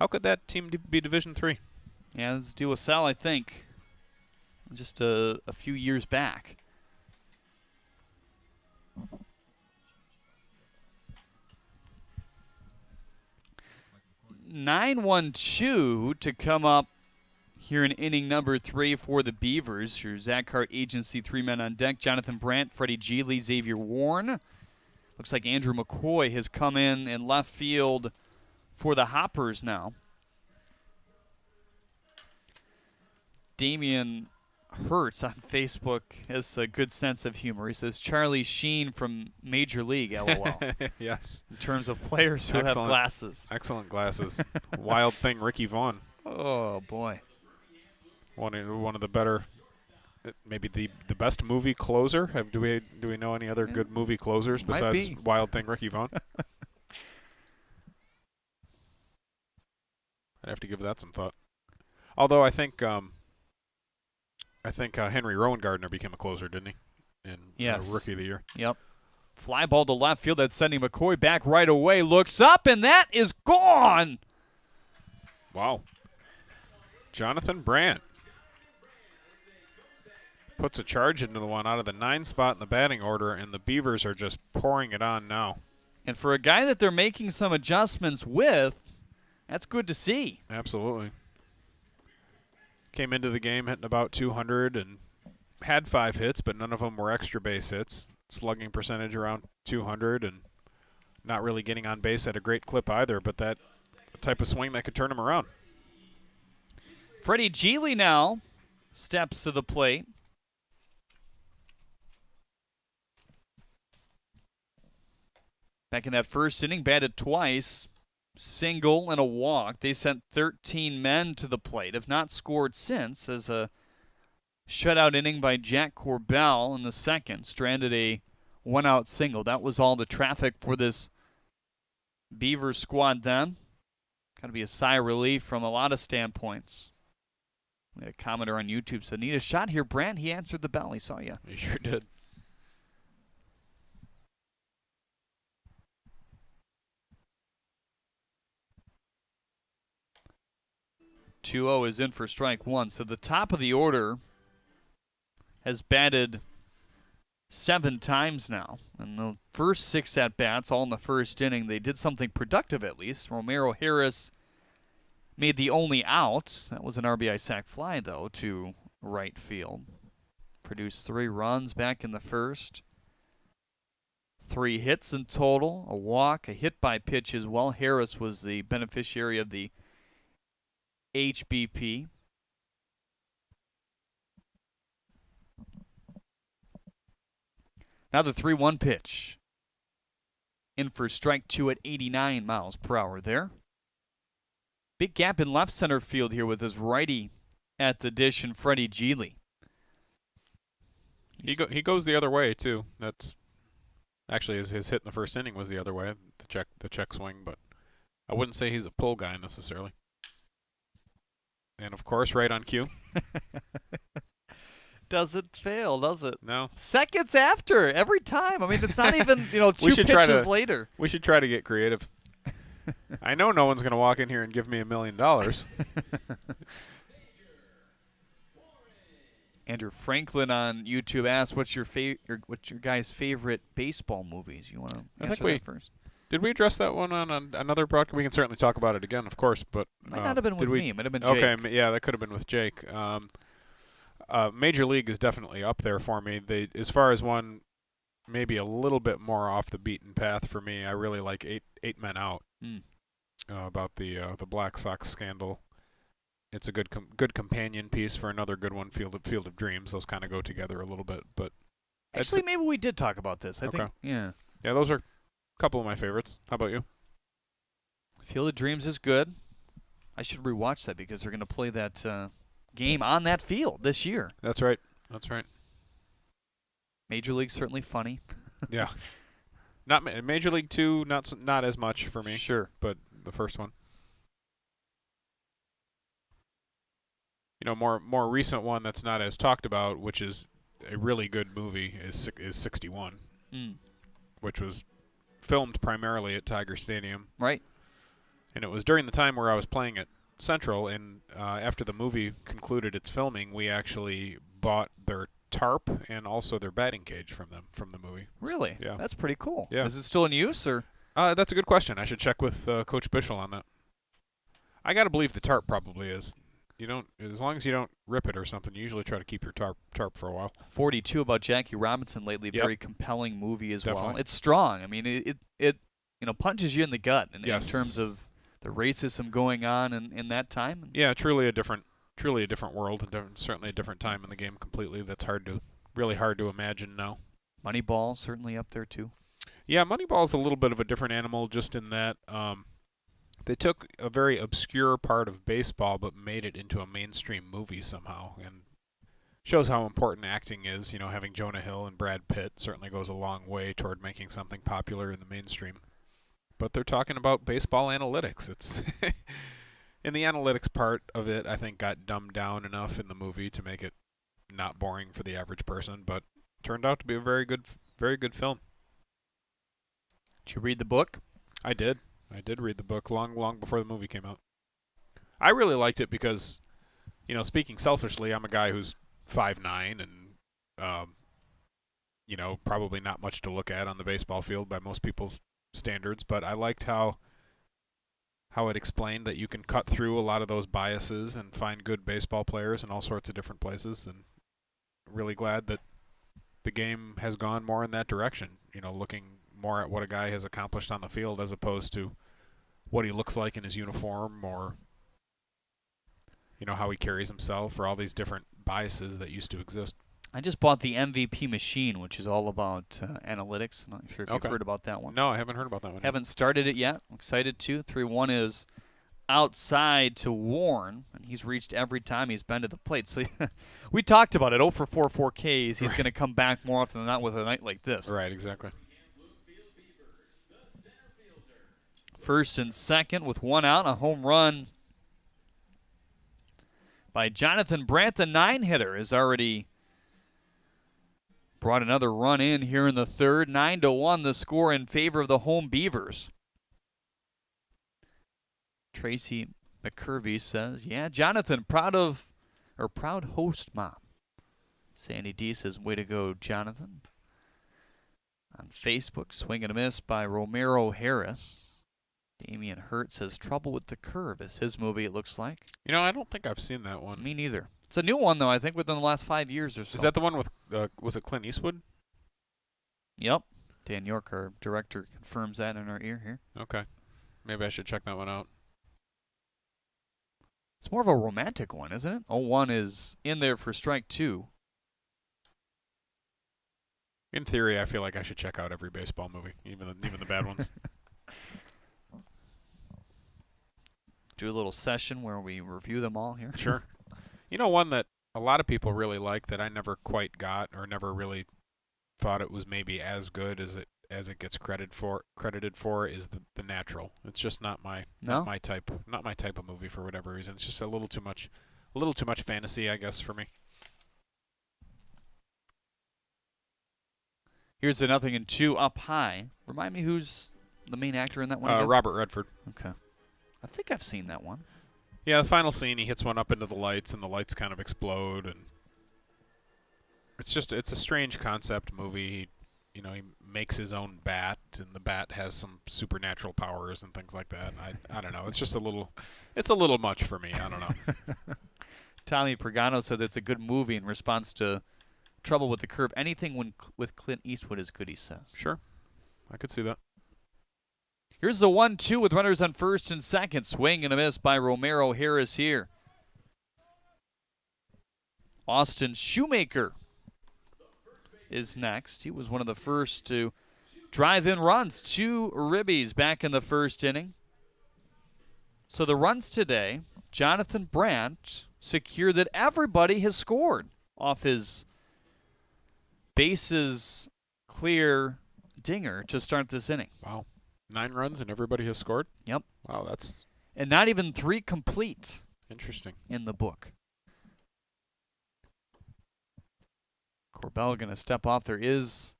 could that team be Division III? Yeah, it's De La Salle, I think, just a few years back. (9-1-2) to come up here in inning number 3 for the Beavers. Your Zach Hart agency, 3 men on deck. Jonathan Brandt, Freddie Geely, Xavier Warren. Looks like Andrew McCoy has come in left field for the Hoppers now. Damian Hertz on Facebook has a good sense of humor. He says, Charlie Sheen from Major League, LOL. Yes. In terms of players who have glasses. Excellent glasses. Wild Thing, Ricky Vaughn. Oh, boy. One of the better, maybe the best movie closer. Do we know any other good movie closers besides Wild Thing, Ricky Vaughn? I'd have to give that some thought. Although I think Henry Rowan Gardner became a closer, didn't he? Yes. Rookie of the Year. Yep. Fly ball to left field. That's sending McCoy back right away. Looks up, and that is gone. Wow. Jonathan Brandt puts a charge into the one out of the 9 spot in the batting order, and the Beavers are just pouring it on now. And for a guy that they're making some adjustments with, that's good to see. Absolutely. Came into the game hitting about 200 and had 5 hits, but none of them were extra base hits. Slugging percentage around 200 and not really getting on base at a great clip either, but that type of swing that could turn him around. Freddie Geely now steps to the plate. Back in that first inning, batted twice, single and a walk. They sent 13 men to the plate, have not scored since, as a shutout inning by Jack Corbell in the second stranded a one-out single. That was all the traffic for this Beavers squad then. Got to be a sigh of relief from a lot of standpoints. We had a commenter on YouTube said, need a shot here, Brant. He answered the bell. He saw you. He sure did. (2-0) is in for strike one. So the top of the order has batted 7 times now. And the first 6 at-bats, all in the first inning, they did something productive at least. Romero Harris made the only out. That was an RBI sac fly, though, to right field. Produced 3 runs back in the first. 3 hits in total, a walk, a hit by pitch as well. Harris was the beneficiary of the HBP. Now the 3-1 pitch. In for strike 2 at 89 miles per hour there. Big gap in left center field here with his righty at the dish and Freddie Geely. He goes the other way too. That's actually his hit in the first inning was the other way, the check swing, but I wouldn't say he's a pull guy necessarily. And of course, right on cue. Doesn't fail, does it? No. Seconds after, every time. I mean, it's not even, 2 pitches later. We should try to get creative. I know no one's going to walk in here and give me $1 million. Andrew Franklin on YouTube asked, "What's your guys' favorite baseball movies?" You want to answer that first? Did we address that one on another broadcast? We can certainly talk about it again, of course. But might not have been with me. It might have been Jake. Okay, yeah, that could have been with Jake. Major League is definitely up there for me. As far as one, maybe a little bit more off the beaten path for me. I really like Eight Men Out. About the Black Sox scandal. It's a good companion piece for another good one, Field of Dreams. Those kind of go together a little bit, but actually, maybe we did talk about this. I think, yeah. Yeah, those are a couple of my favorites. How about you? Field of Dreams is good. I should rewatch that because they're going to play that game on that field this year. That's right. That's right. Major League certainly funny. Yeah. Not Major League 2, not as much for me. Sure. But the first one. More recent one that's not as talked about, which is a really good movie, is 61, which was filmed primarily at Tiger Stadium. Right. And it was during the time where I was playing at Central, and after the movie concluded its filming, we actually bought their tarp and also their batting cage from the movie. Really? Yeah. That's pretty cool. Yeah. Is it still in use, or? That's a good question. I should check with Coach Bischel on that. I got to believe the tarp probably is. As long as you don't rip it or something, you usually try to keep your tarp for a while. 42 about Jackie Robinson lately. Yep. Very compelling movie as Definitely. well. It's strong. I mean, it punches you in the gut in terms of the racism going on in that time. Yeah, truly a different world, and certainly a different time in the game completely. That's really hard to imagine now. Moneyball certainly up there too. Yeah, Moneyball's a little bit of a different animal, just in that they took a very obscure part of baseball but made it into a mainstream movie somehow, and shows how important acting is. Having Jonah Hill and Brad Pitt certainly goes a long way toward making something popular in the mainstream. But they're talking about baseball analytics. It's and the analytics part of it, I think, got dumbed down enough in the movie to make it not boring for the average person, but turned out to be a very good film. Did you read the book? I did read the book long before the movie came out. I really liked it because, speaking selfishly, I'm a guy who's 5'9" and, probably not much to look at on the baseball field by most people's standards, but I liked how it explained that you can cut through a lot of those biases and find good baseball players in all sorts of different places, and really glad that the game has gone more in that direction, looking more at what a guy has accomplished on the field as opposed to what he looks like in his uniform, or how he carries himself, or all these different biases that used to exist. I just bought the MVP machine, which is all about analytics. I'm not sure if you've heard about that one. No, I haven't heard about that one. Haven't started it yet. I'm excited to. 3-1 is outside to Warren, and he's reached every time he's been to the plate. So we talked about it. 0 for 4 Ks. He's going to come back more often than not with a night like this. Right, exactly. First and second with one out, a home run by Jonathan Brandt. The 9-hitter has already brought another run in here in the third. 9-1 the score in favor of the home Beavers. Tracy McCurvey says, yeah, Jonathan, proud host mom. Sandy D says, way to go, Jonathan. On Facebook, swing and a miss by Romero Harris. Damian Hurt says, trouble with the curve is his movie, it looks like. I don't think I've seen that one. Me neither. It's a new one, though, I think, within the last 5 years or so. Is that the one with, was it Clint Eastwood? Yep. Dan York, our director, confirms that in our ear here. Okay. Maybe I should check that one out. It's more of a romantic one, isn't it? 0-1 is in there for strike 2. In theory, I feel like I should check out every baseball movie, even the bad ones. Do a little session where we review them all here. Sure. You know, one that a lot of people really like that I never quite got or never really thought it was maybe as good as it gets credited for is the Natural. It's just not my type of movie for whatever reason. It's just a little too much fantasy, I guess, for me. Here's the 0-2 up high. Remind me who's the main actor in that one again? Robert Redford. Okay. I think I've seen that one. Yeah, the final scene, he hits one up into the lights, and the lights kind of explode, and it's a strange concept movie. He makes his own bat, and the bat has some supernatural powers and things like that. I don't know. It's just a little much for me. I don't know. Tommy Pagano said it's a good movie in response to Trouble with the Curve. Anything with Clint Eastwood is good, he says. Sure. I could see that. Here's the 1-2 with runners on first and second. Swing and a miss by Romero Harris here. Austin Shoemaker is next. He was one of the first to drive in runs. 2 ribbies back in the first inning. So the runs today, Jonathan Brandt secured that everybody has scored off his bases clear dinger to start this inning. Wow. 9 runs and everybody has scored? Yep. Wow, that's... And not even 3 complete. Interesting. In the book. Corbell going to step off. There is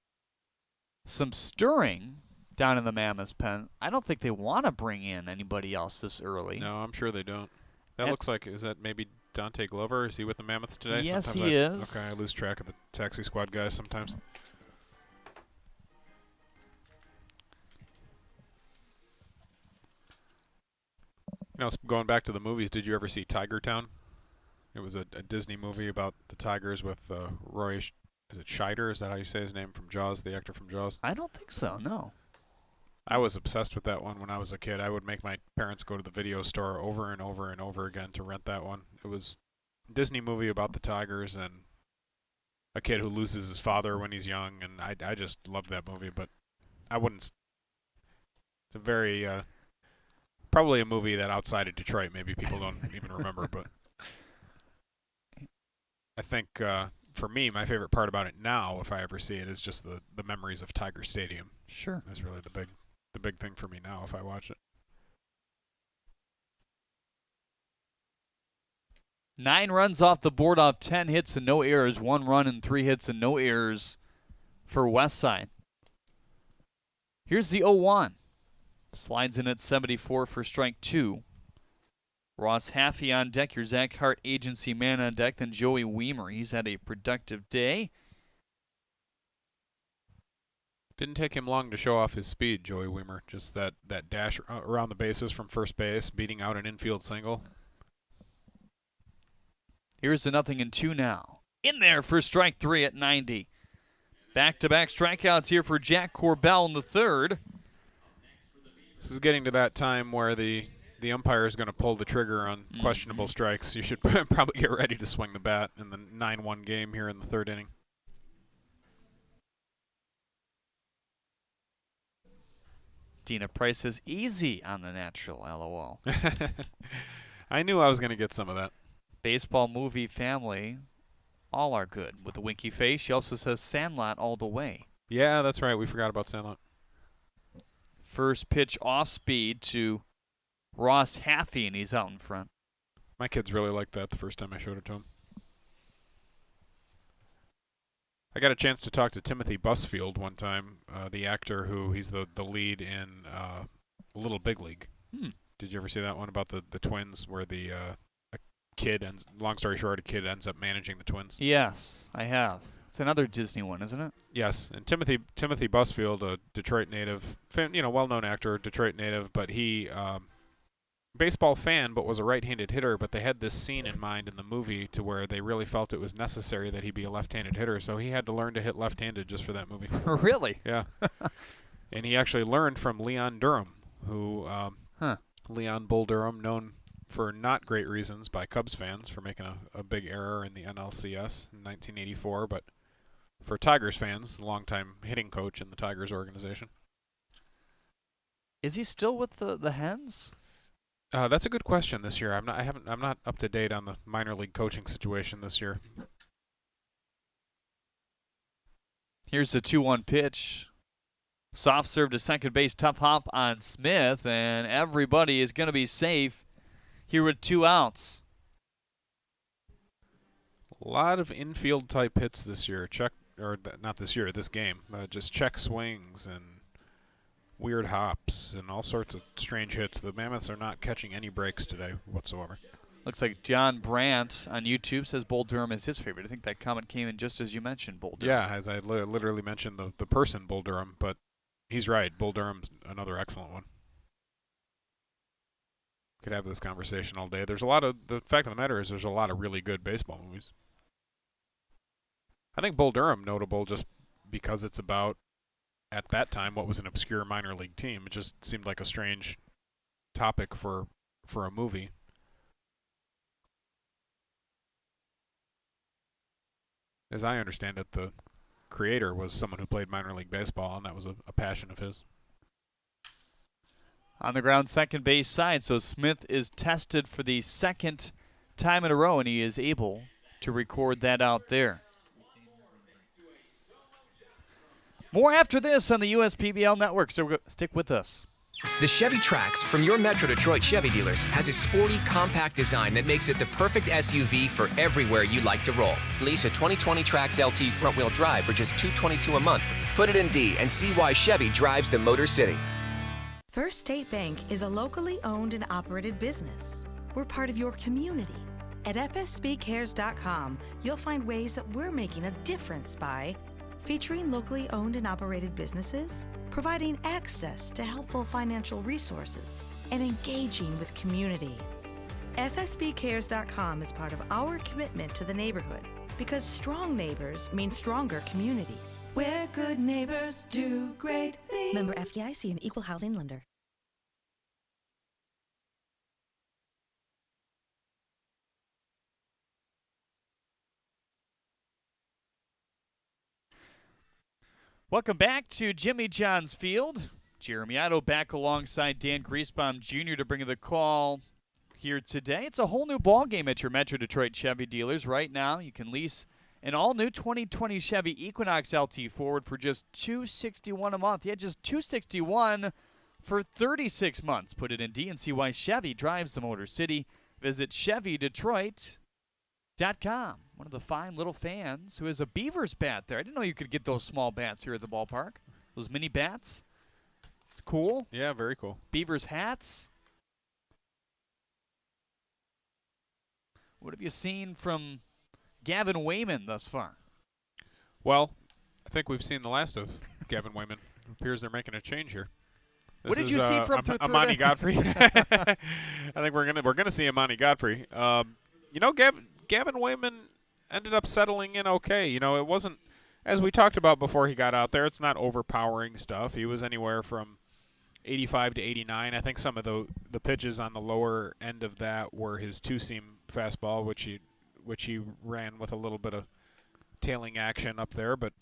some stirring down in the Mammoths pen. I don't think they want to bring in anybody else this early. No, I'm sure they don't. That looks like, is that maybe Dante Glover? Is he with the Mammoths today? Yes, sometimes he is. Okay, I lose track of the taxi squad guys sometimes. Going back to the movies, did you ever see Tiger Town? It was a Disney movie about the tigers with Roy, is it Scheider? Is that how you say his name, from Jaws, the actor from Jaws? I don't think so, no. I was obsessed with that one when I was a kid. I would make my parents go to the video store over and over and over again to rent that one. It was a Disney movie about the tigers and a kid who loses his father when he's young, and I just loved that movie, but I wouldn't... It's a very... probably a movie that outside of Detroit maybe people don't even remember, but I think for me, my favorite part about it now, if I ever see it, is just the memories of Tiger Stadium. Sure. That's really the big thing for me now if I watch it. 9 runs off the board off 10 hits and no errors. 1 run and 3 hits and no errors for Westside. Here's the 0-1. Slides in at 74 for strike 2. Ross Haffey on deck, your Zach Hart agency man on deck, then Joey Weimer. He's had a productive day. Didn't take him long to show off his speed, Joey Weimer. Just that dash around the bases from first base, beating out an infield single. Here's the 0-2 now. In there for strike 3 at 90. Back-to-back strikeouts here for Jack Corbell in the third. This is getting to that time where the umpire is going to pull the trigger on questionable strikes. You should probably get ready to swing the bat in the 9-1 game here in the third inning. Dina Price is easy on the Natural, LOL. I knew I was going to get some of that. Baseball movie family, all are good. With a winky face, she also says Sandlot all the way. Yeah, that's right. We forgot about Sandlot. First pitch off speed to Ross Haffey, and he's out in front. My kids really liked that the first time I showed it to them. I got a chance to talk to Timothy Busfield one time, the actor he's the lead in Little Big League. Did you ever see that one about the twins where a kid long story short, a kid ends up managing the twins? Yes, I have. It's another Disney one, isn't it? Yes, and Timothy Busfield, a Detroit native, well-known actor, Detroit native, but he baseball fan but was a right-handed hitter, but they had this scene in mind in the movie to where they really felt it was necessary that he be a left-handed hitter, so he had to learn to hit left-handed just for that movie. Really? Yeah. And he actually learned from Leon Durham, who Leon Bull Durham, known for not great reasons by Cubs fans for making a big error in the NLCS in 1984, but for Tigers fans, longtime hitting coach in the Tigers organization. Is he still with the Hens? That's a good question this year. I'm not up to date on the minor league coaching situation this year. Here's the 2-1 pitch. Soft serve to second base, tough hop on Smith, and everybody is going to be safe here with 2 outs. A lot of infield type hits this year. Not this year, this game. Just check swings and weird hops and all sorts of strange hits. The Mammoths are not catching any breaks today whatsoever. Looks like John Brandt on YouTube says Bull Durham is his favorite. I think that comment came in just as you mentioned Bull Durham. Yeah, as I literally mentioned the person Bull Durham, but he's right. Bull Durham's another excellent one. Could have this conversation all day. The fact of the matter is there's a lot of really good baseball movies. I think Bull Durham notable just because it's about, at that time, what was an obscure minor league team. It just seemed like a strange topic for a movie. As I understand it, the creator was someone who played minor league baseball, and that was a passion of his. On the ground, second base side, so Smith is tested for the second time in a row, and he is able to record that out there. More after this on the USPBL Network, so stick with us. The Chevy Trax from your Metro Detroit Chevy dealers has a sporty, compact design that makes it the perfect SUV for everywhere you like to roll. Lease a 2020 Trax LT front-wheel drive for just $222 a month. Put it in D and see why Chevy drives the Motor City. First State Bank is a locally owned and operated business. We're part of your community. At fsbcares.com, you'll find ways that we're making a difference by featuring locally owned and operated businesses, providing access to helpful financial resources, and engaging with community. FSBcares.com is part of our commitment to the neighborhood because strong neighbors mean stronger communities. Where good neighbors do great things. Member FDIC and Equal Housing Lender. Welcome back to Jimmy John's Field. Jeremy Otto back alongside Dan Griesbaum Jr. to bring you the call here today. It's a whole new ball game at your Metro Detroit Chevy dealers. Right now, you can lease an all-new 2020 Chevy Equinox LT Forward for just $261 a month. Yeah, just $261 for 36 months. Put it in D and see why Chevy drives the Motor City. Visit ChevyDetroit.com. One of the fine little fans who has a Beavers bat there. I didn't know you could get those small bats here at the ballpark. Those mini bats. It's cool. Yeah, very cool. Beavers hats. What have you seen from Gavin Wayman thus far? Well, I think we've seen the last of Gavin Wayman. It appears they're making a change here. What did you see from Amani Godfrey? I think we're gonna see Amani Godfrey. Gavin Wayman ended up settling in okay. It wasn't, as we talked about before he got out there, it's not overpowering stuff. He was anywhere from 85 to 89. I think some of the pitches on the lower end of that were his two-seam fastball, which he ran with a little bit of tailing action up there. But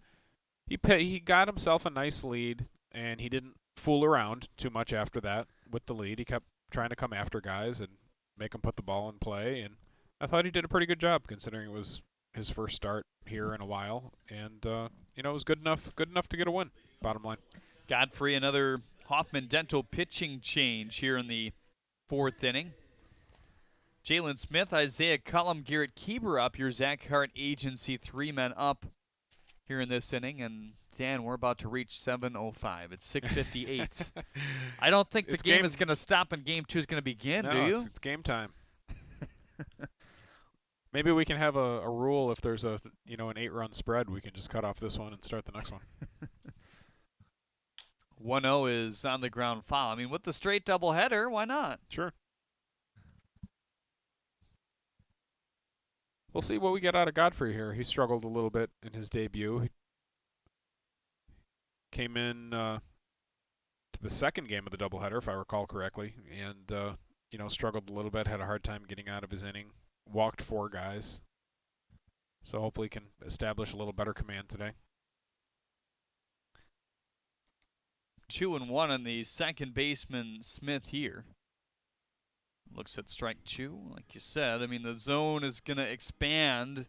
he got himself a nice lead, and he didn't fool around too much after that with the lead. He kept trying to come after guys and make them put the ball in play, and I thought he did a pretty good job considering it was his first start here in a while, and it was good enough to get a win. Bottom line. Godfrey, another Hoffman Dental pitching change here in the fourth inning. Jalen Smith, Isaiah Cullum, Garrett Kieber up. Your Zach Hart Agency, 3 men up here in this inning, and Dan, we're about to reach 7:05. It's 6:58. I don't think the game is going to stop and Game 2 is going to begin. Do you? It's game time. Maybe we can have a rule if there's an 8-run spread, we can just cut off this one and start the next one. 1-0 is on the ground foul. I mean, with the straight doubleheader, why not? Sure. We'll see what we get out of Godfrey here. He struggled a little bit in his debut. He came in to the second game of the doubleheader, if I recall correctly, and struggled a little bit, had a hard time getting out of his inning, walked 4 guys. So hopefully he can establish a little better command today. 2-1 on the second baseman, Smith, here. Looks at strike 2, like you said. I mean, the zone is going to expand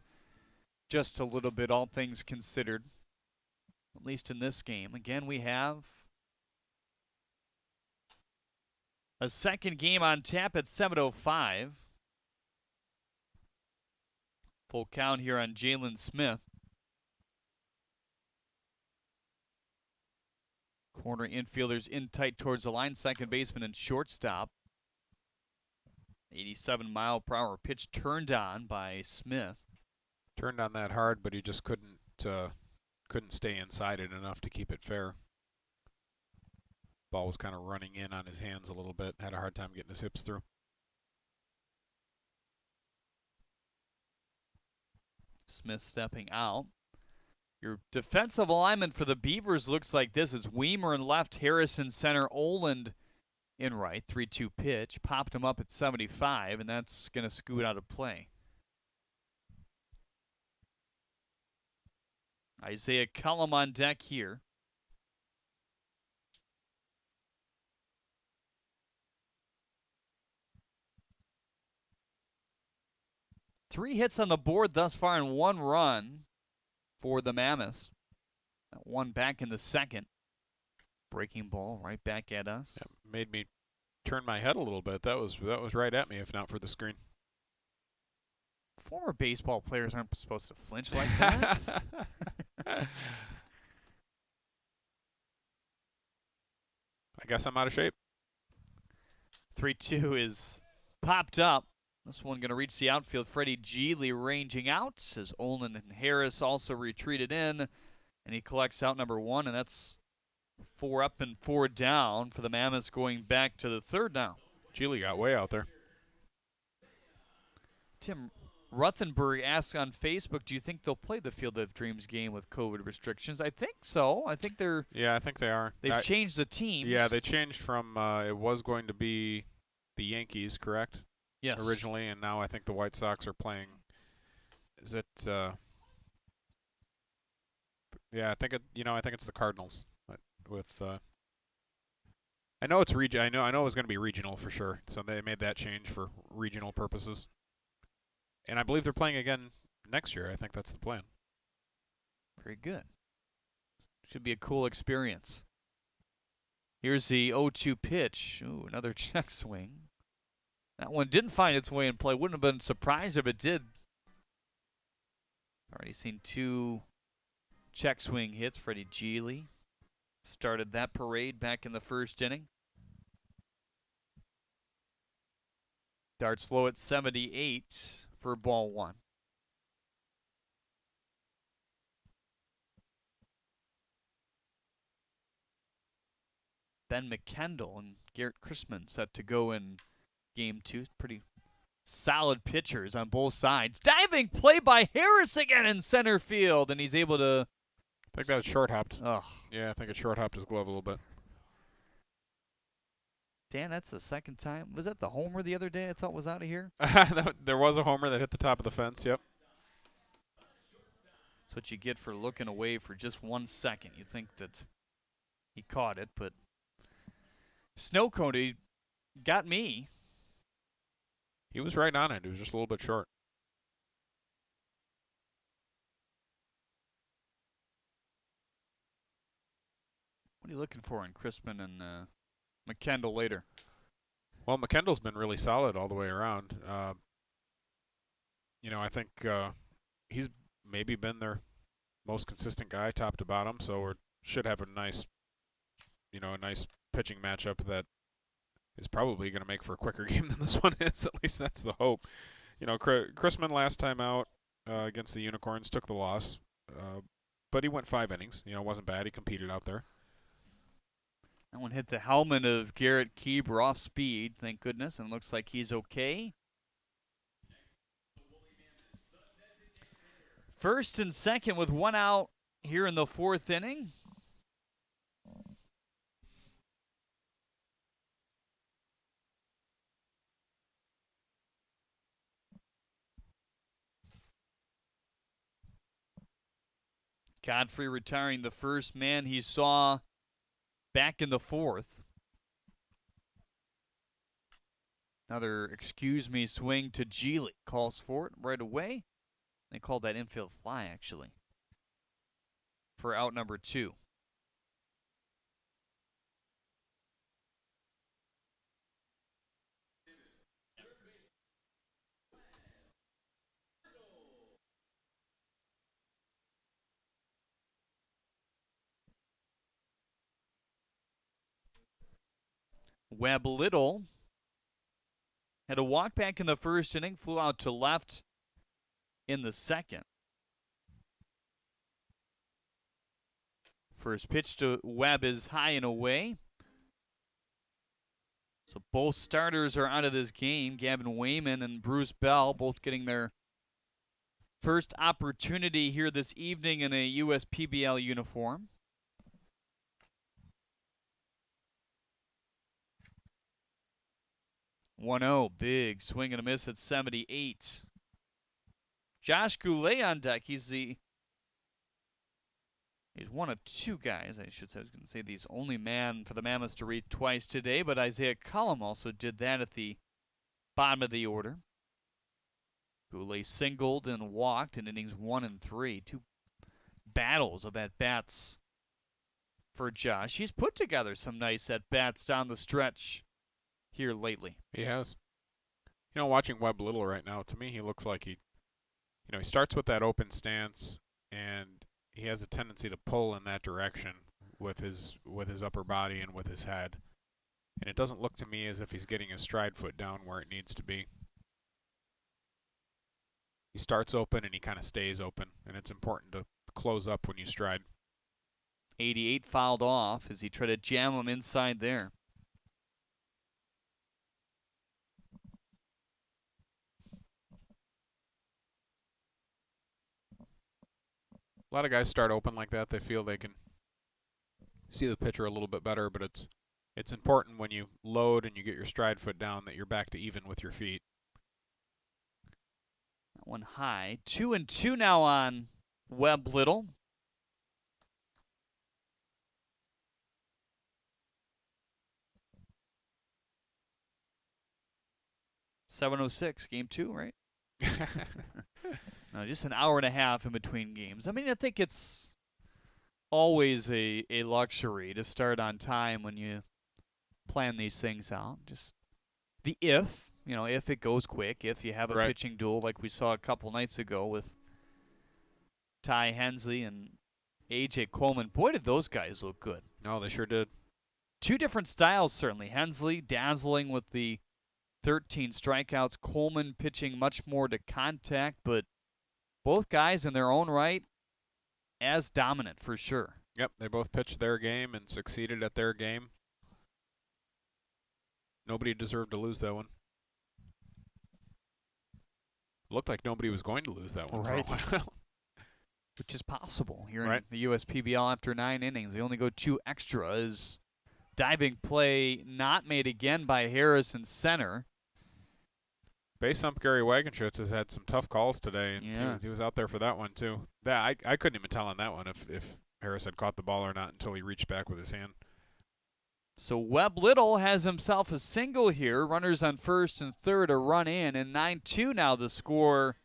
just a little bit, all things considered, at least in this game. Again, we have a second game on tap at 7:05. Full count here on Jalen Smith. Corner infielders in tight towards the line. Second baseman and shortstop. 87-mile-per-hour pitch turned on by Smith. Turned on that hard, but he just couldn't stay inside it enough to keep it fair. Ball was kind of running in on his hands a little bit. Had a hard time getting his hips through. Smith stepping out. Your defensive alignment for the Beavers looks like this. It's Weimer in left, Harrison center, Oland in right. 3-2 pitch. Popped him up at 75, and that's going to scoot out of play. Isaiah Cullum on deck here. Three hits on the board thus far and 1 run for the Mammoths. That one back in the second. Breaking ball right back at us. That made me turn my head a little bit. That was right at me, if not for the screen. Former baseball players aren't supposed to flinch like that. I guess I'm out of shape. 3-2 is popped up. This one going to reach the outfield. Freddie Geely ranging out as Olin and Harris also retreated in. And he collects out number 1, and that's 4 up and 4 down for the Mammoths going back to the third now. Geely got way out there. Tim Ruthenberg asks on Facebook, do you think they'll play the Field of Dreams game with COVID restrictions? I think so. I think they're... Yeah, I think they are. They've changed the teams. Yeah, they changed from it was going to be the Yankees, correct? Yes. Originally, and now I think the White Sox are playing. Is it? Yeah, I think it. I think it's the Cardinals. With I know it's I know it was going to be regional for sure. So they made that change for regional purposes. And I believe they're playing again next year. I think that's the plan. Very good. Should be a cool experience. Here's the 0-2 pitch. Ooh, another check swing. That one didn't find its way in play. Wouldn't have been surprised if it did. Already seen 2 check swing hits. Freddie Geely started that parade back in the first inning. Darts low at 78 for ball 1. Ben McKendall and Garrett Chrisman set to go in Game 2. Pretty solid pitchers on both sides. Diving play by Harris again in center field, and he's able to... I think that short hopped. Oh. Yeah, I think it short hopped his glove a little bit. Dan, that's the second time. Was that the homer the other day I thought was out of here? There was a homer that hit the top of the fence, yep. That's what you get for looking away for just 1 second. You think that he caught it, but Snow Cone got me. He was right on it. He was just a little bit short. What are you looking for in Crispin and McKendall later? Well, McKendall's been really solid all the way around. I think he's maybe been their most consistent guy, top to bottom. So we should have a nice pitching matchup that is probably going to make for a quicker game than this one is. At least that's the hope. Chrisman last time out against the Unicorns took the loss, but he went 5 innings. Wasn't bad. He competed out there. That one hit the helmet of Garrett Keeber off speed, thank goodness, and looks like he's okay. First and second with one out here in the fourth inning. Godfrey retiring the first man he saw back in the fourth. Another excuse me swing to Geely. Calls for it right away. They called that infield fly, actually, for out number 2. Webb Little had a walk back in the first inning, flew out to left in the second. First pitch to Webb is high and away. So both starters are out of this game. Gavin Wayman and Bruce Bell both getting their first opportunity here this evening in a USPBL uniform. 1-0, big swing and a miss at 78. Josh Goulet on deck. He's one of 2 guys, I should say. I was going to say he's only man for the Mammoths to read twice today, but Isaiah Cullum also did that at the bottom of the order. Goulet singled and walked in innings 1 and 3. 2 battles of at-bats for Josh. He's put together some nice at-bats down the stretch here lately. He has. You know, watching Webb Little right now, to me, he looks like he starts with that open stance, and he has a tendency to pull in that direction with his upper body and with his head. And it doesn't look to me as if he's getting his stride foot down where it needs to be. He starts open and he kind of stays open, and it's important to close up when you stride. 88 fouled off as he tried to jam him inside there. A lot of guys start open like that. They feel they can see the pitcher a little bit better, but it's important when you load and you get your stride foot down that you're back to even with your feet. That one high. 2-2 now on Webb Little. .706, game 2, right? No, just an hour and a half in between games. I mean, I think it's always a luxury to start on time when you plan these things out. Just the if it goes quick, if you have a pitching duel like we saw a couple nights ago with Ty Hensley and A.J. Coleman. Boy, did those guys look good. No, they sure did. 2 different styles, certainly. Hensley dazzling with the 13 strikeouts. Coleman pitching much more to contact, but both guys in their own right as dominant for sure. Yep, they both pitched their game and succeeded at their game. Nobody deserved to lose that one. Looked like nobody was going to lose that one for a while. Which is possible here in the USPBL after 9 innings. They only go 2 extras. Diving play not made again by Harris in center. Base ump Gary Wagenschutz has had some tough calls today, and he was out there for that one too. I couldn't even tell on that one if Harris had caught the ball or not until he reached back with his hand. So Webb Little has himself a single here. Runners on first and third, a run in, and 9-2 now the score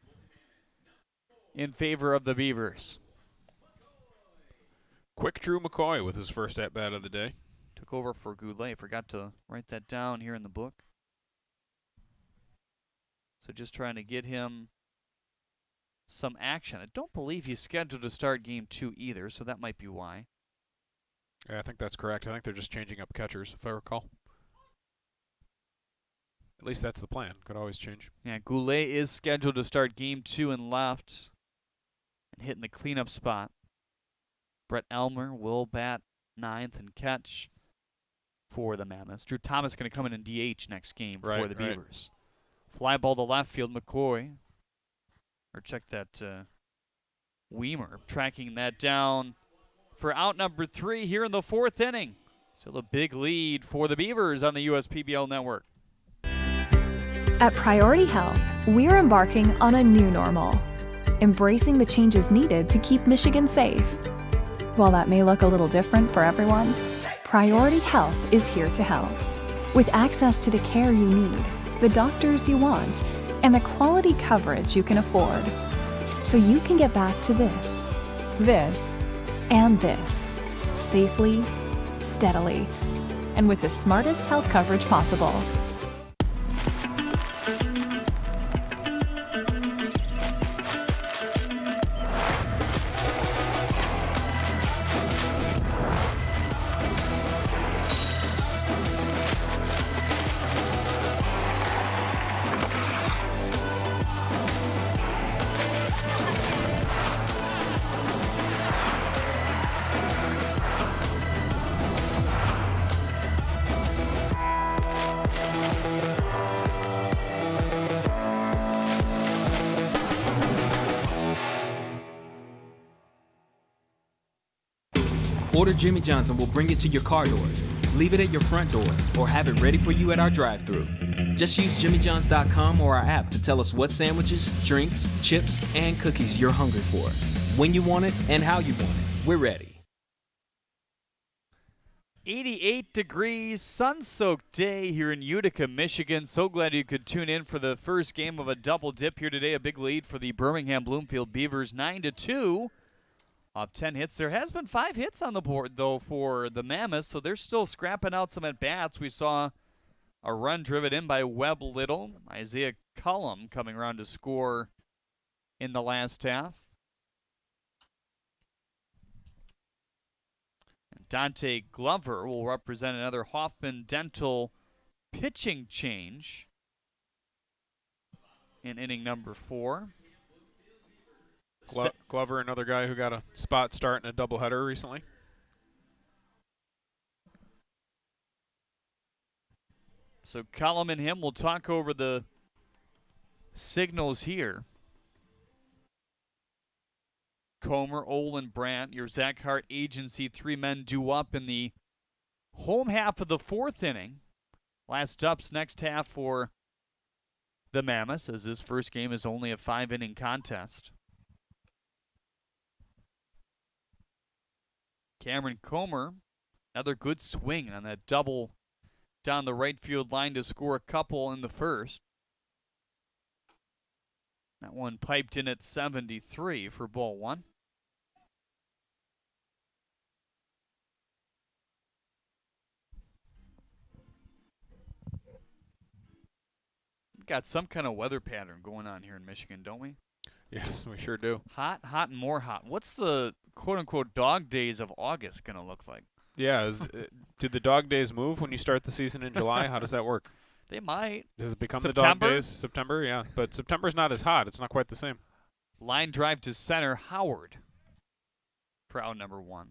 in favor of the Beavers. Quick Drew McCoy with his first at-bat of the day. Took over for Goulet. Forgot to write that down here in the book. So just trying to get him some action. I don't believe he's scheduled to start game 2 either, so that might be why. Yeah, I think that's correct. I think they're just changing up catchers, if I recall. At least that's the plan. Could always change. Yeah, Goulet is scheduled to start game 2 in left and hitting the cleanup spot. Brett Elmer will bat 9th and catch for the Mammoths. Drew Thomas going to come in DH next game for the Beavers. Fly ball to left field, McCoy. Or check that Weimer tracking that down for out number 3 here in the 4th inning. Still a big lead for the Beavers on the USPBL network. At Priority Health, we're embarking on a new normal, embracing the changes needed to keep Michigan safe. While that may look a little different for everyone, Priority Health is here to help. With access to the care you need, the doctors you want, and the quality coverage you can afford. So you can get back to this, and this, safely, steadily, and with the smartest health coverage possible. Order Jimmy John's and we'll bring it to your car door. Leave it at your front door or have it ready for you at our drive-thru. Just use jimmyjohns.com or our app to tell us what sandwiches, drinks, chips, and cookies you're hungry for. When you want it and how you want it. We're ready. 88 degrees, sun-soaked day here in Utica, Michigan. So glad you could tune in for the first game of a double dip here today. A big lead for the Birmingham Bloomfield Beavers, 9-2. Off 10 hits. There has been 5 hits on the board, though, for the Mammoths, so they're still scrapping out some at-bats. We saw a run driven in by Webb Little. Isaiah Cullum coming around to score in the last half. And Dante Glover will represent another Hoffman Dental pitching change in inning number 4. Glover, another guy who got a spot start in a doubleheader recently. So Cullum and him will talk over the signals here. Comer, Olin, Brandt, your Zach Hart agency, 3 men due up in the home half of the 4th inning. Last up's next half for the Mammoths, as this first game is only a 5-inning contest. Cameron Comer, another good swing on that double down the right field line to score a couple in the first. That one piped in at 73 for ball 1. Got some kind of weather pattern going on here in Michigan, don't we? Yes, we sure do. Hot, hot, and more hot. What's the quote-unquote dog days of August going to look like? Yeah, do the dog days move when you start the season in July? How does that work? They might. Does it become September? the dog days? September, yeah. But September's not as hot. It's not quite the same. Line drive to center, Howard for out number 1.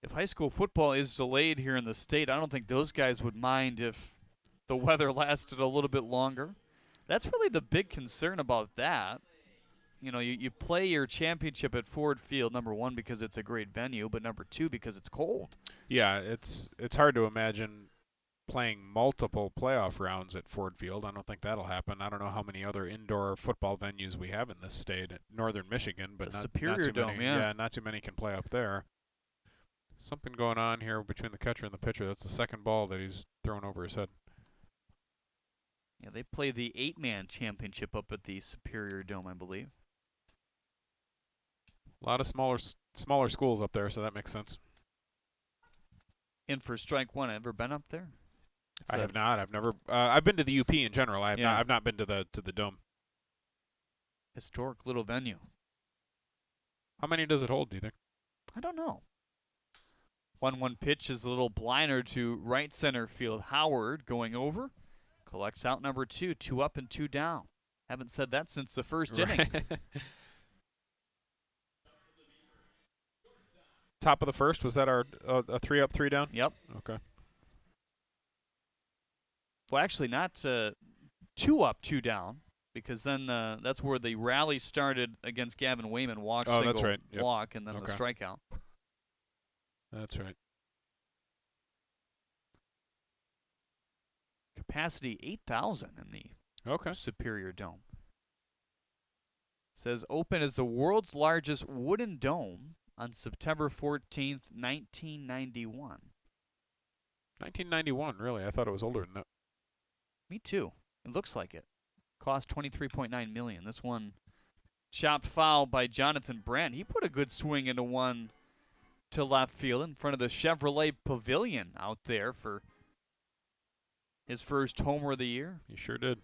If high school football is delayed here in the state, I don't think those guys would mind if the weather lasted a little bit longer. That's really the big concern about that. You know, you play your championship at Ford Field, number 1, because it's a great venue, but number 2, because it's cold. Yeah, it's hard to imagine playing multiple playoff rounds at Ford Field. I don't think that'll happen. I don't know how many other indoor football venues we have in this state, at northern Michigan, but the not Superior too Dome, many. yeah. Not too many can play up there. Something going on here between the catcher and the pitcher. That's the second ball that he's thrown over his head. Yeah, they play the 8-man championship up at the Superior Dome, I believe. A lot of smaller schools up there, so that makes sense. In for strike 1. Ever been up there? I have not. I've never. I've been to the UP in general. I've not been to the Dome. Historic little venue. How many does it hold, do you think? I don't know. 1-1 pitch is a little blinder to right center field. Howard going over. Collects out number 2. 2 up and 2 down. Haven't said that since the first inning. Top of the first, was that our a 3 up, 3 down? Yep. Okay. Well, actually not 2 up, 2 down. because then that's where the rally started against Gavin Wayman. Walk, oh, single, that's right. Yep. walk, and then Okay. the strikeout. That's right. Capacity 8,000 in the Superior Dome. Says open as the world's largest wooden dome on September 14th, 1991. 1991, really? I thought it was older than that. Me too. It looks like it. Cost $23.9 million. This one chopped foul by Jonathan Brandt. He put a good swing into one to left field in front of the Chevrolet Pavilion out there for his first homer of the year. He sure did.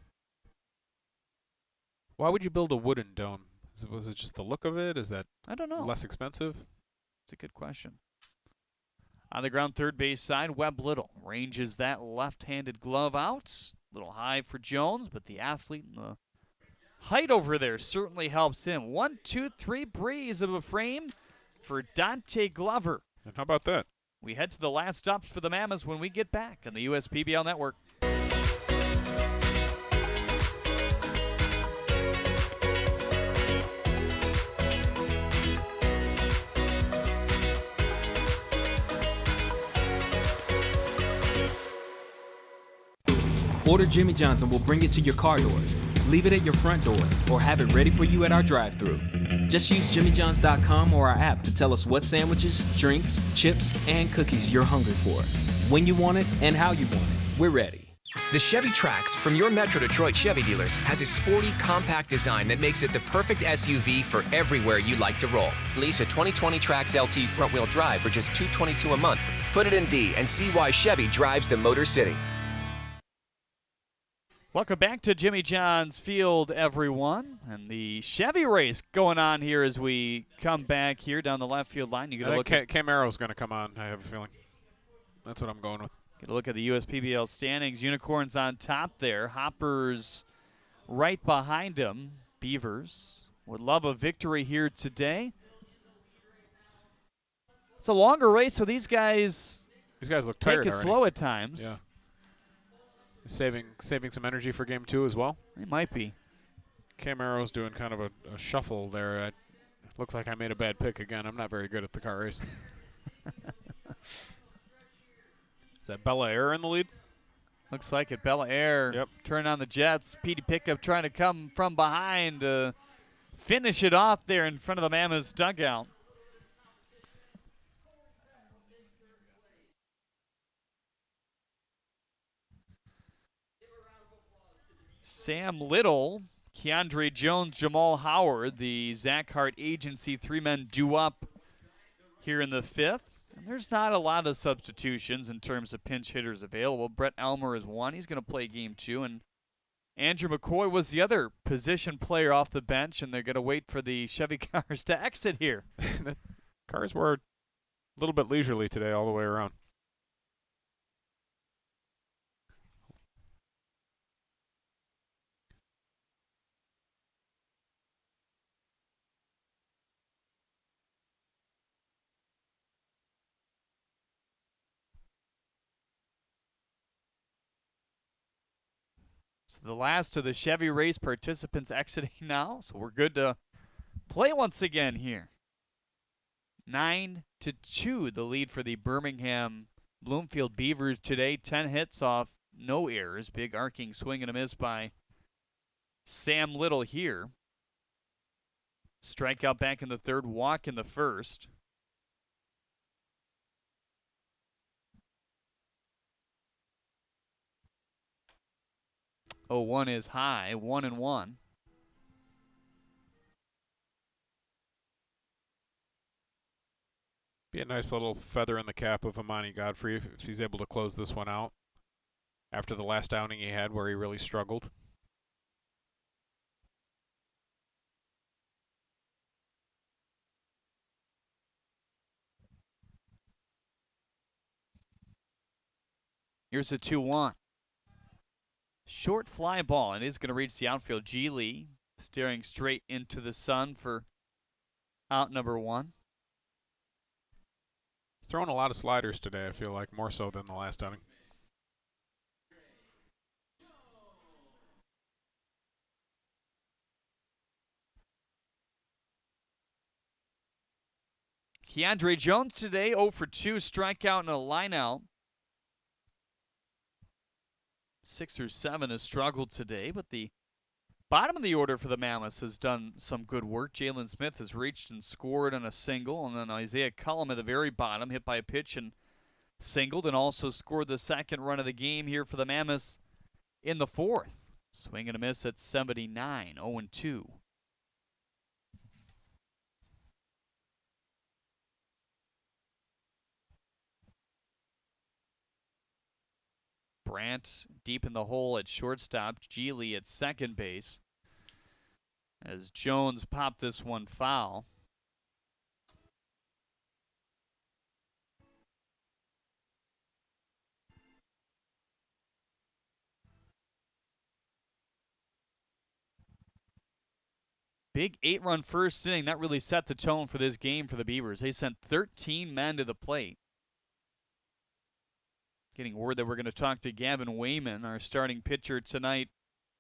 Why would you build a wooden dome? Was it just the look of it? Is that I don't know. Less expensive? It's a good question. On the ground third base side, Webb Little ranges that left-handed glove out. Little high for Jones, but the athlete and the height over there certainly helps him. 1-2-3 breeze of a frame for Dante Glover. And how about that? We head to the last stops for the Mammoths when we get back on the USPBL Network. Order Jimmy John's and we'll bring it to your car door. Leave it at your front door or have it ready for you at our drive-thru. Just use jimmyjohns.com or our app to tell us what sandwiches, drinks, chips, and cookies you're hungry for. When you want it and how you want it, we're ready. The Chevy Trax from your Metro Detroit Chevy dealers has a sporty, compact design that makes it the perfect SUV for everywhere you like to roll. Lease a 2020 Trax LT front-wheel drive for just $222 a month. Put it in D and see why Chevy drives the Motor City. Welcome back to Jimmy John's Field, everyone. And the Chevy race going on here as we come back here down the left field line. You I think Camaro's going to come on, I have a feeling. That's what I'm going with. Get a look at the USPBL standings. Unicorns on top there. Hoppers right behind them. Beavers would love a victory here today. It's a longer race, so these guys look tired take it already. slow at times. Yeah. Saving some energy for game 2 as well. It might be. Camaro's doing kind of a shuffle there. It looks like I made a bad pick again. I'm not very good at the car race. Is that Bella Air in the lead? Looks like it. Bella Air. Yep. Turn on the Jets. Petey Pickup trying to come from behind to finish it off there in front of the Mammoths dugout. Sam Little, Keandre Jones, Jamal Howard, the Zach Hart Agency three-men due-up here in the fifth. And there's not a lot of substitutions in terms of pinch hitters available. Brett Elmer is one. He's going to play game 2. And Andrew McCoy was the other position player off the bench, and they're going to wait for the Chevy cars to exit here. The cars were a little bit leisurely today all the way around. So the last of the Chevy race participants exiting now, so we're good to play once again here. 9-2, the lead for the Birmingham Bloomfield Beavers today. 10 hits off, no errors. Big arcing swing and a miss by Sam Little here. Strikeout back in the third, walk in the first. Oh, 1 is high, 1-1. Be a nice little feather in the cap of Amani Godfrey if he's able to close this one out after the last outing he had where he really struggled. Here's a 2-1. Short fly ball, and it is going to reach the outfield. G. Lee staring straight into the sun for out number 1. Throwing a lot of sliders today, I feel like, more so than the last outing. Keandre Jones today, 0 for 2, strikeout and a lineout. 6 through 7 has struggled today, but the bottom of the order for the Mammoths has done some good work. Jalen Smith has reached and scored on a single, and then Isaiah Cullum at the very bottom hit by a pitch and singled, and also scored the second run of the game here for the Mammoths in the fourth. Swing and a miss at 79, 0-2. Brandt deep in the hole at shortstop. Geely at second base. As Jones popped this one foul. Big 8-run first inning. That really set the tone for this game for the Beavers. They sent 13 men to the plate. Getting word that we're going to talk to Gavin Wayman, our starting pitcher tonight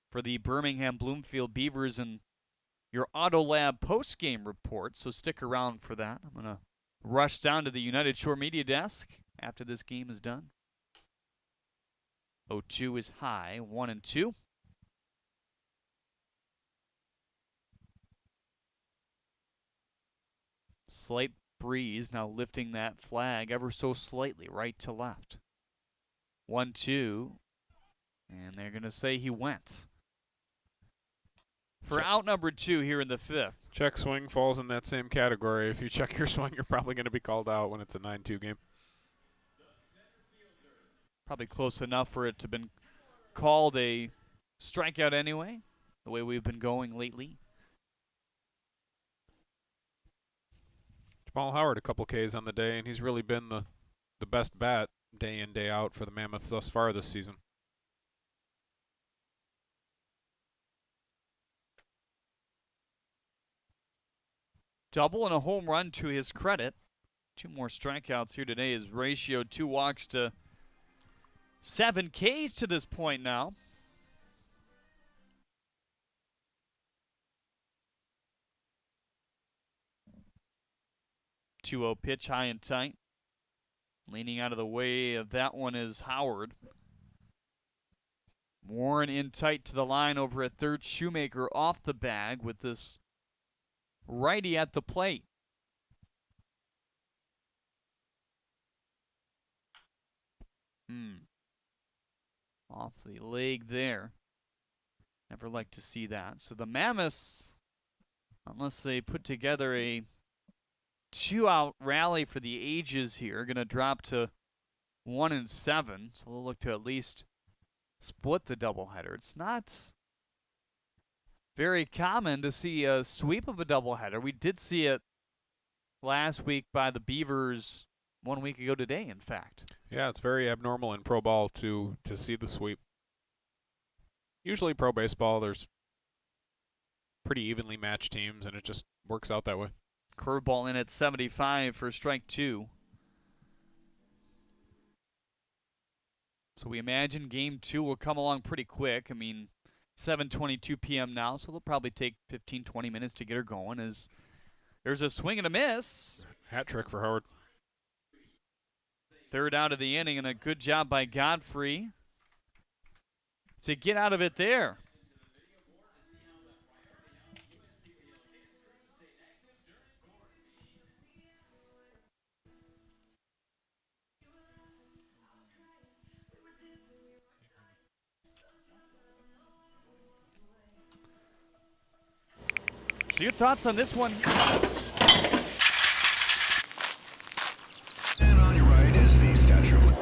for the Birmingham Bloomfield Beavers, and your Auto Lab post-game report, so stick around for that. I'm going to rush down to the United Shore Media desk after this game is done. 0-2 is high, 1-2. Slight breeze, now lifting that flag ever so slightly right to left. 1-2, and they're going to say he went. For out number 2 here in the fifth. Check swing falls in that same category. If you check your swing, you're probably going to be called out when it's a 9-2 game. Probably close enough for it to have been called a strikeout anyway, the way we've been going lately. Jamal Howard, a couple Ks on the day, and he's really been the best bat day in, day out for the Mammoths thus far this season. Double and a home run to his credit. 2 more strikeouts here today. His ratio 2 walks to 7 Ks to this point now. 2-0 pitch, high and tight. Leaning out of the way of that one is Howard. Warren in tight to the line over at third. Shoemaker off the bag with this righty at the plate. Off the leg there. Never like to see that. So the Mammoths, unless they put together a 2-out rally for the ages here, going to drop to 1-7. So they'll look to at least split the doubleheader. It's not very common to see a sweep of a doubleheader. We did see it last week by the Beavers 1 week ago today, in fact. Yeah, it's very abnormal in pro ball to see the sweep. Usually pro baseball, there's pretty evenly matched teams, and it just works out that way. Curveball in at 75 for strike 2. So we imagine game 2 will come along pretty quick. I mean, 7:22 p.m. now, so they'll probably take 15, 20 minutes to get her going. As there's a swing and a miss. Hat trick for Howard. Third out of the inning, and a good job by Godfrey to get out of it there. So your thoughts on this one? And on your right is the Statue of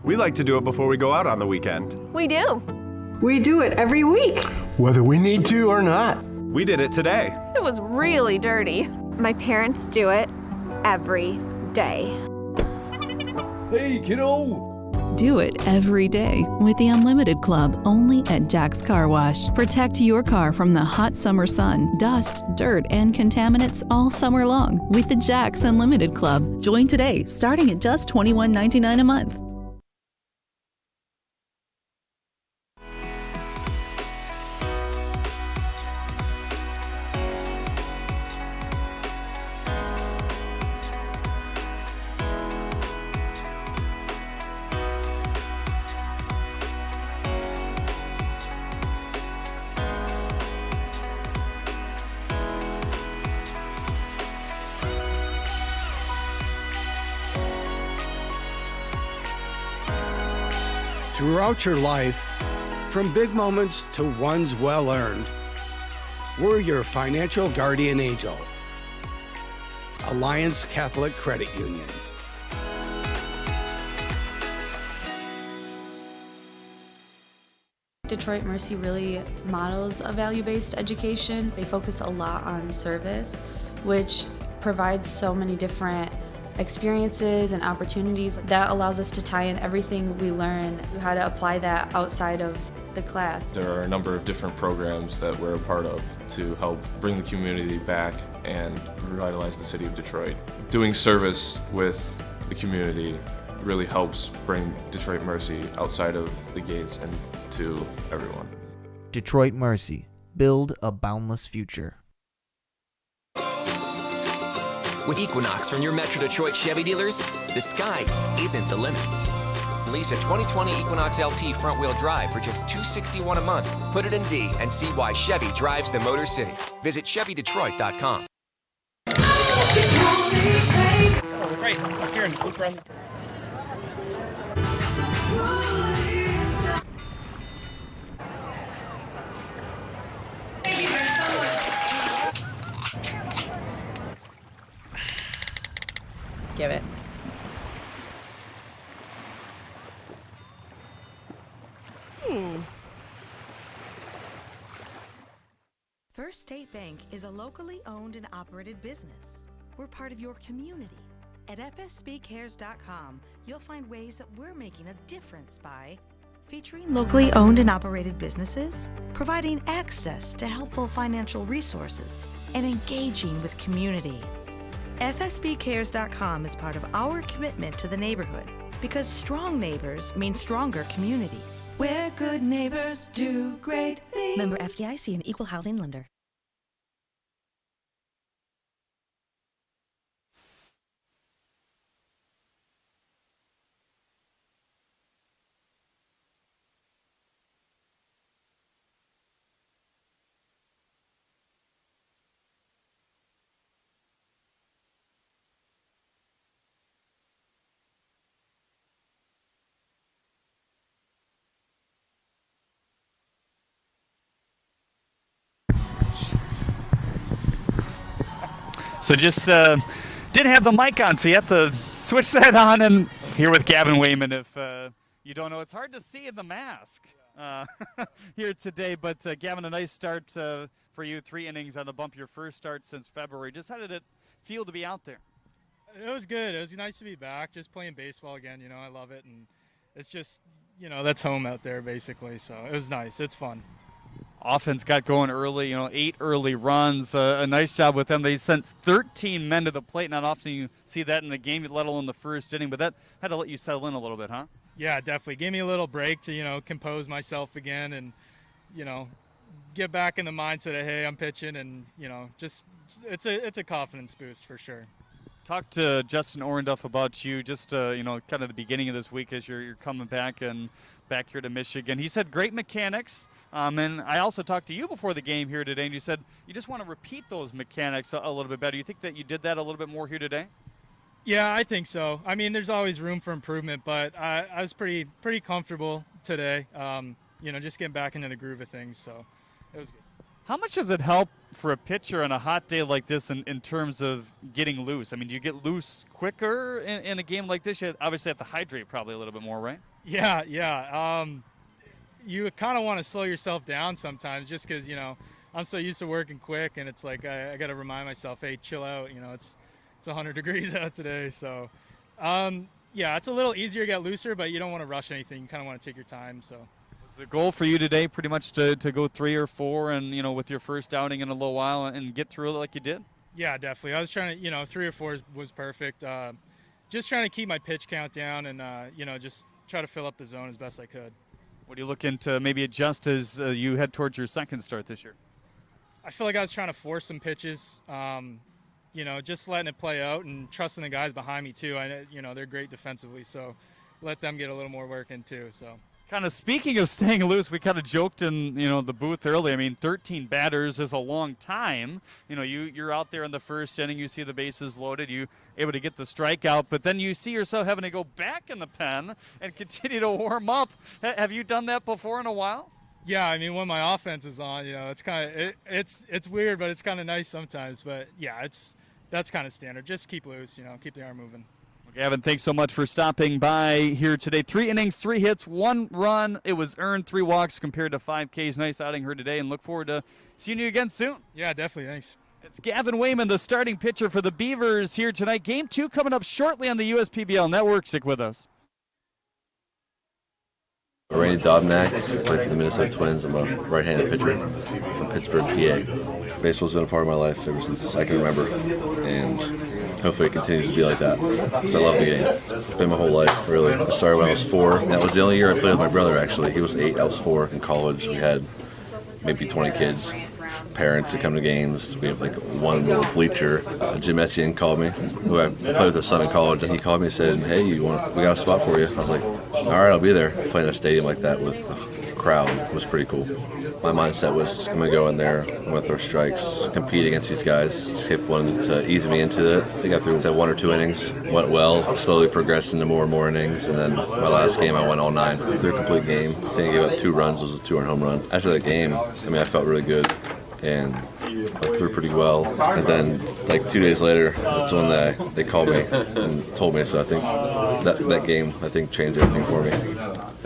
We like to do it before we go out on the weekend. We do. We do it every week. Whether we need to or not. We did it today. It was really dirty. My parents do it every day. Hey, kiddo! Do it every day with the Unlimited Club only at Jack's Car Wash. Protect your car from the hot summer sun, dust, dirt, and contaminants all summer long with the Jack's Unlimited Club. Join today, starting at just $21.99 a month. Throughout your life, from big moments to ones well earned, we're your financial guardian angel. Alliance Catholic Credit Union. Detroit Mercy really models a value-based education. They focus a lot on service, which provides so many different experiences and opportunities that allows us to tie in everything we learn, how to apply that outside of the class. There are a number of different programs that we're a part of to help bring the community back and revitalize the city of Detroit. Doing service with the community really helps bring Detroit Mercy outside of the gates and to everyone. Detroit Mercy. Build a boundless future. With Equinox from your Metro Detroit Chevy dealers, the sky isn't the limit. Lease a 2020 Equinox LT front-wheel drive for just $261 a month. Put it in D and see why Chevy drives the Motor City. Visit ChevyDetroit.com. Oh, right up here and loop around. Give it. First State Bank is a locally owned and operated business. We're part of your community. At fsbcares.com, you'll find ways that we're making a difference by featuring locally owned and operated businesses, providing access to helpful financial resources, and engaging with community. FSBcares.com is part of our commitment to the neighborhood because strong neighbors mean stronger communities. Where good neighbors do great things. Member FDIC and Equal Housing Lender. So just didn't have the mic on, so you have to switch that on. And here with Gavin Wayman, if you don't know, it's hard to see in the mask here today. But Gavin, a nice start for you, 3 innings on the bump, your first start since February. Just how did it feel to be out there? It was good. It was nice to be back, just playing baseball again. You know, I love it, and it's just, you know, that's home out there basically. So it was nice. It's fun. Offense got going early, 8 early runs. A nice job with them. They sent 13 men to the plate. Not often you see that in a game, let alone the first inning, but that had to let you settle in a little bit, huh? Yeah, definitely. Gave me a little break to, compose myself again and, get back in the mindset of, hey, I'm pitching, and, just it's a confidence boost for sure. Talk to Justin Orenduff about you, just kind of the beginning of this week as you're coming back and back here to Michigan. He said great mechanics. And I also talked to you before the game here today, and you said you just want to repeat those mechanics a little bit better. You think that you did that a little bit more here today? Yeah, I think so. I mean, there's always room for improvement, but I was pretty comfortable today. Just getting back into the groove of things, so it was good. How much does it help for a pitcher on a hot day like this in terms of getting loose? I mean, do you get loose quicker in a game like this? You obviously have to hydrate probably a little bit more, right? Yeah. You kind of want to slow yourself down sometimes, just because I'm so used to working quick, and it's like I got to remind myself, hey, chill out. It's 100 degrees out today, so yeah, it's a little easier to get looser, but you don't want to rush anything. You kind of want to take your time. So. Was the goal for you today pretty much to go 3 or 4, and with your first outing in a little while, and get through it like you did? Yeah, definitely. I was trying to, 3 or 4 was perfect. Just trying to keep my pitch count down, and just try to fill up the zone as best I could. What are you looking to maybe adjust as you head towards your second start this year? I feel like I was trying to force some pitches, just letting it play out and trusting the guys behind me too. They're great defensively, so let them get a little more work in too. So. Kind of speaking of staying loose, we kind of joked in the booth early. I mean, 13 batters is a long time. You're out there in the first inning, you see the bases loaded, you able to get the strikeout, but then you see yourself having to go back in the pen and continue to warm up. Have you done that before in a while? Yeah, I mean, when my offense is on, it's kind of it's weird, but it's kind of nice sometimes. But yeah, that's kind of standard. Just keep loose, keep the arm moving. Gavin, thanks so much for stopping by here today. 3 innings, 3 hits, 1 run. It was earned, 3 walks compared to 5 Ks. Nice outing here today, and look forward to seeing you again soon. Yeah, definitely. Thanks. It's Gavin Wayman, the starting pitcher for the Beavers here tonight. Game 2 coming up shortly on the USPBL Network. Stick with us. Randy Dobnak, play for the Minnesota Twins. I'm a right-handed pitcher from Pittsburgh, PA. Baseball's been a part of my life ever since I can remember, and hopefully it continues to be like that, because I love the game. It's been my whole life, really. I started when I was 4, and that was the only year I played with my brother, actually. He was 8, I was 4. In college, we had maybe 20 kids, parents that come to games. We have like one little bleacher. Jim Essian called me, who I played with his son in college, and he called me and said, hey, we got a spot for you. I was like, all right, I'll be there. Playing in a stadium like that with a crowd was pretty cool. My mindset was, I'm going to go in there, I'm going to throw strikes, compete against these guys. Skip wanted to ease me into it. I think I threw 1 or 2 innings, went well, slowly progressed into more and more innings, and then my last game I went all 9. Threw a complete game. I think I gave up 2 runs, it was a 2-run home run. After that game, I felt really good, and I threw pretty well. And then, 2 days later, that's when they called me and told me, so I think that game, changed everything for me.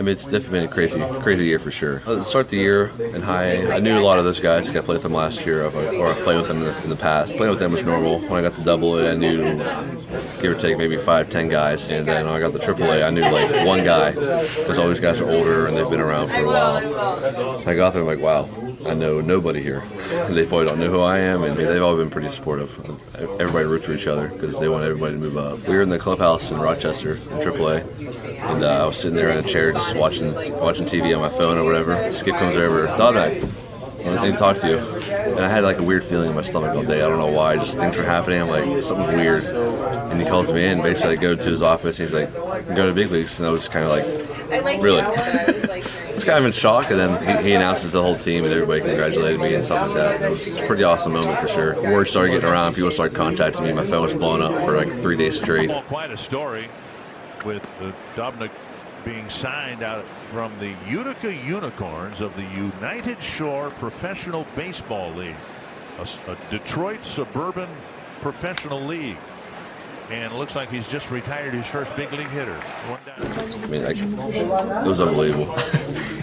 It's definitely been a crazy year for sure. At the start of the year in high, I knew a lot of those guys. I played with them last year, or I've played with them in the past. Playing with them was normal. When I got the AA, I knew, give or take, maybe 5-10 guys. And then when I got the AAA, I knew 1 guy, because all these guys are older and they've been around for a while. I got there, I'm like, wow, I know nobody here. And they probably don't know who I am, and they've all been pretty supportive. Everybody roots for each other because they want everybody to move up. We were in the clubhouse in Rochester in AAA, and I was sitting there in a chair just watching TV on my phone or whatever. Skip comes over, Dobnak, I need to talk to you. And I had a weird feeling in my stomach all day. I don't know why, just things were happening. I'm like, something weird. And he calls me in, basically I go to his office, and he's like, go to big leagues. And I was kind of like, really? I was kind of in shock, and then he announced it to the whole team, and everybody congratulated me and stuff like that. And it was a pretty awesome moment for sure. Word started getting around, people started contacting me. My phone was blowing up for 3 days straight. Quite a story with Dobnak being signed out from the Utica Unicorns of the United Shore Professional Baseball League, a Detroit suburban professional league. And it looks like he's just retired his first big league hitter. It was unbelievable.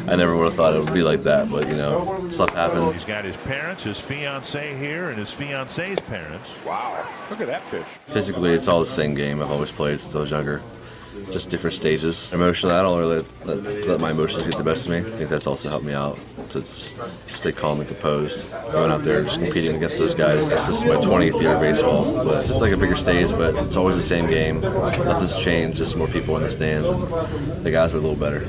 I never would have thought it would be like that, but stuff happens. He's got his parents, his fiance here, and his fiance's parents. Wow, look at that pitch. Physically, it's all the same game I've always played since I was younger. Just different stages. Emotionally, I don't really let my emotions get the best of me. I think that's also helped me out to stay calm and composed. Going out there just competing against those guys. This is my 20th year of baseball, but it's just like a bigger stage, but it's always the same game. Nothing's changed, just more people in the stands, and the guys are a little better.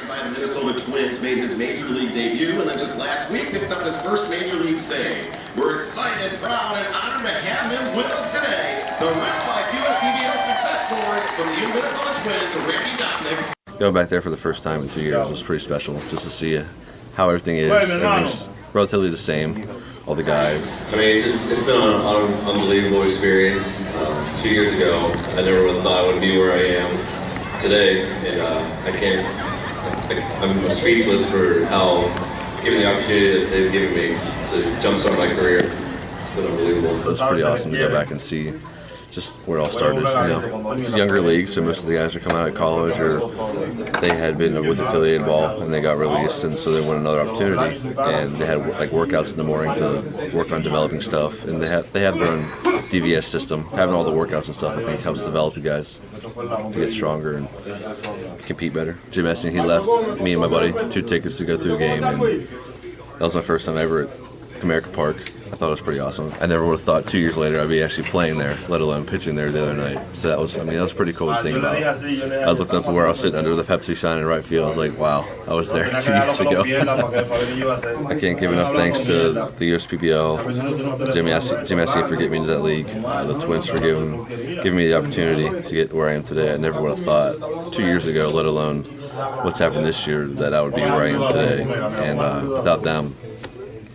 By the Minnesota Twins, made his major league debut, and then just last week picked up his first major league save. We're excited, proud, and honored to have him with us today. The Red 5 USPBL success story from the Minnesota Twins, Randy Dobnak. Going back there for the first time in 2 years was pretty special, just to see how everything is. Everything's relatively the same, all the guys. It's been an unbelievable experience. 2 years ago, I never would have thought I would be where I am today, and I'm speechless for how, given the opportunity that they've given me to jumpstart my career. It's been unbelievable. It was pretty awesome to go back and see just where it all started. It's a younger league, so most of the guys are coming out of college or they had been with affiliated ball and they got released, and so they want another opportunity. And they had like workouts in the morning to work on developing stuff, and they have their own DVS system. Having all the workouts and stuff, I think, helps develop the guys to get stronger and compete better. Jim Essing, he left me and my buddy 2 tickets to go to a game, and that was my first time ever at Comerica Park. I thought it was pretty awesome. I never would have thought 2 years later I'd be actually playing there, let alone pitching there the other night. So that was pretty cool to think about. I looked up to where I was sitting under the Pepsi sign in right field. I was like, wow, I was there 2 years ago. I can't give enough thanks to the USPBL, Jim Essing for getting me into that league, the Twins for giving me the opportunity to get where I am today. I never would have thought 2 years ago, let alone what's happened this year, that I would be where I am today. And without them,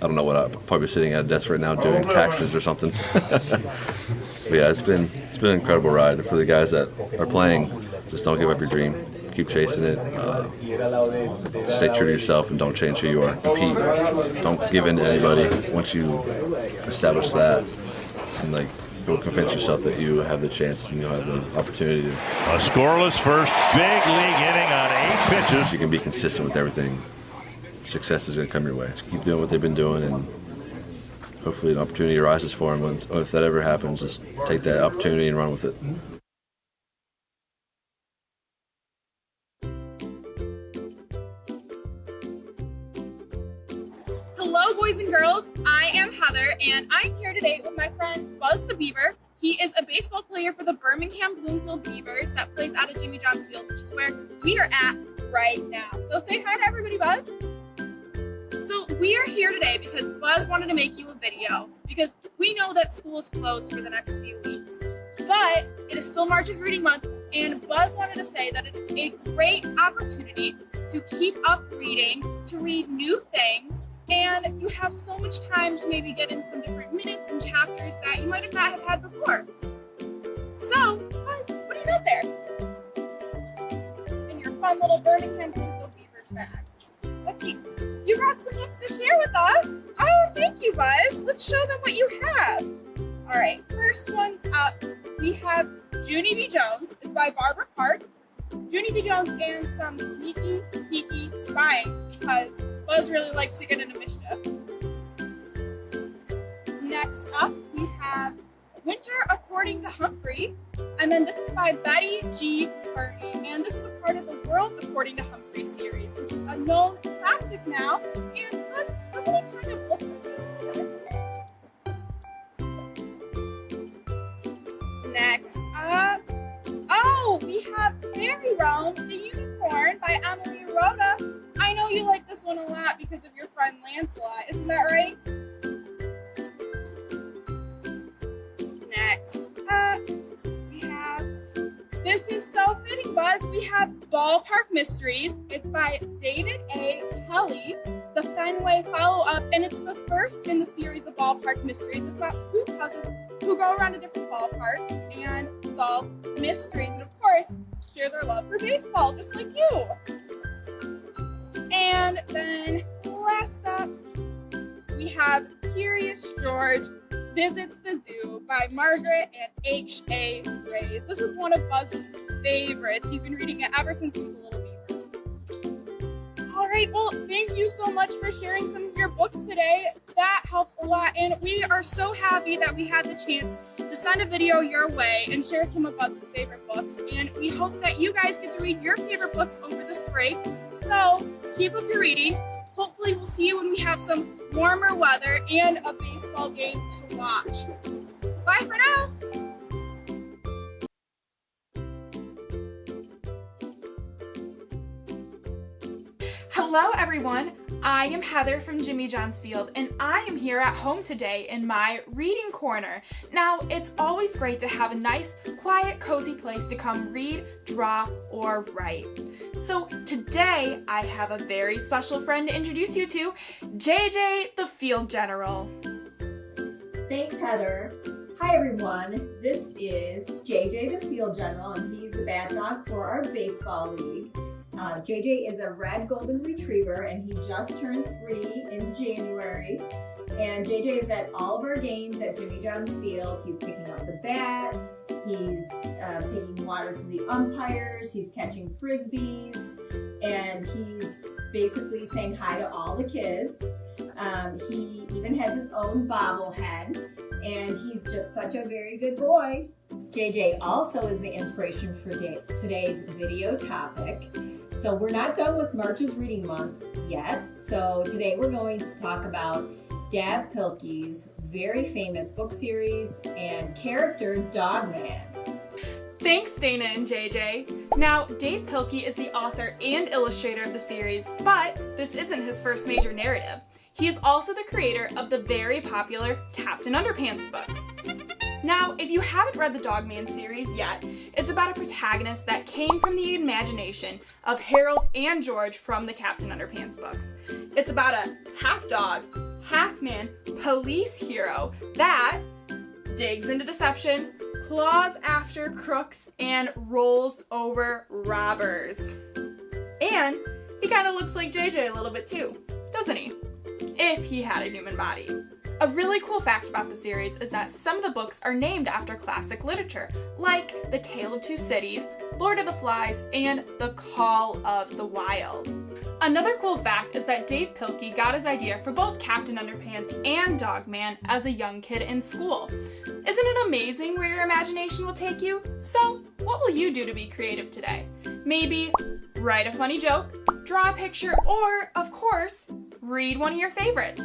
I don't know what I'd probably be sitting at a desk right now doing taxes or something. But yeah, it's been an incredible ride. For the guys that are playing, just don't give up your dream. Keep chasing it. Stay true to yourself and don't change who you are. Compete. Don't give in to anybody. Once you establish that, and you'll convince yourself that you have the chance and you'll have the opportunity to. A scoreless first, big league inning on 8 pitches. You can be consistent with everything. Success is going to come your way. Just keep doing what they've been doing, and hopefully an opportunity arises for them. If that ever happens, just take that opportunity and run with it. Hello, boys and girls. I am Heather, and I'm here today with my friend Buzz the Beaver. He is a baseball player for the Birmingham Bloomfield Beavers that plays out of Jimmy John's Field, which is where we are at right now. So say hi to everybody, Buzz. So we are here today because Buzz wanted to make you a video because we know that school is closed for the next few weeks, but it is still March's Reading Month, and Buzz wanted to say that it is a great opportunity to keep up reading, to read new things, and you have so much time to maybe get in some different minutes and chapters that you might not have had before. So, Buzz, what do you got there? In your fun little Birmingham Bloomfield Beavers bag. Let's see. You got some books to share with us. Oh, thank you, Buzz. Let's show them what you have. All right, first one's up. We have Junie B. Jones. It's by Barbara Park. Junie B. Jones and some sneaky, peeky spying because Buzz really likes to get into mischief. Next up, we have Winter According to Humphrey. And then this is by Betty G. Burney. And this is a part of the World According to Humphrey series, which is a known classic now. And doesn't it kind of look like Next up, we have Fairy Realm, the Unicorn by Emily Rhoda. I know you like this one a lot because of your friend Lancelot, isn't that right? Next up, we have, this is so fitting, Buzz, we have Ballpark Mysteries. It's by David A. Kelly, the Fenway follow-up, and it's the first in the series of Ballpark Mysteries. It's about 2 cousins who go around to different ballparks and solve mysteries, and of course, share their love for baseball, just like you. And then last up, we have Curious George Visits the Zoo by Margaret and H.A. Grays. This is one of Buzz's favorites. He's been reading it ever since he was a little beaver. All right, well, thank you so much for sharing some of your books today. That helps a lot, and we are so happy that we had the chance to send a video your way and share some of Buzz's favorite books, and we hope that you guys get to read your favorite books over this break. So keep up your reading. Hopefully we'll see you when we have some warmer weather and a baseball game to watch. Bye for now. Hello everyone, I am Heather from Jimmy John's Field, and I am here at home today in my reading corner. Now, it's always great to have a nice, quiet, cozy place to come read, draw, or write. So today, I have a very special friend to introduce you to, JJ the Field General. Thanks, Heather. Hi everyone, this is JJ the Field General, and he's the bat dog for our baseball league. JJ is a red golden retriever, and he just turned 3 in January. And JJ is at all of our games at Jimmy John's Field. He's picking up the bat, he's taking water to the umpires, he's catching frisbees, and he's basically saying hi to all the kids. He even has his own bobblehead, and he's just such a very good boy. JJ also is the inspiration for today's video topic. So we're not done with March's Reading Month yet. So today we're going to talk about Dab Pilkey's very famous book series and character Dogman. Thanks, Dana and JJ. Now, Dave Pilkey is the author and illustrator of the series, but this isn't his first major narrative. He is also the creator of the very popular Captain Underpants books. Now, if you haven't read the Dogman series yet, it's about a protagonist that came from the imagination of Harold and George from the Captain Underpants books. It's about a half-dog, half-man police hero that digs into deception, claws after crooks, and rolls over robbers. And he kind of looks like JJ a little bit too, doesn't he? If he had a human body. A really cool fact about the series is that some of the books are named after classic literature, like The Tale of Two Cities, Lord of the Flies, and The Call of the Wild. Another cool fact is that Dave Pilkey got his idea for both Captain Underpants and Dogman as a young kid in school. Isn't it amazing where your imagination will take you? So, what will you do to be creative today? Maybe write a funny joke, draw a picture, or, of course, read one of your favorites.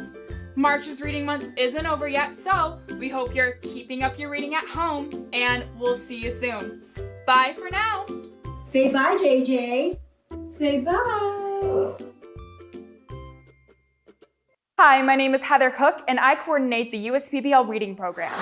March's Reading Month isn't over yet, so we hope you're keeping up your reading at home, and we'll see you soon. Bye for now. Say bye, JJ. Say bye. Hi, my name is Heather Cook, and I coordinate the USPBL reading program.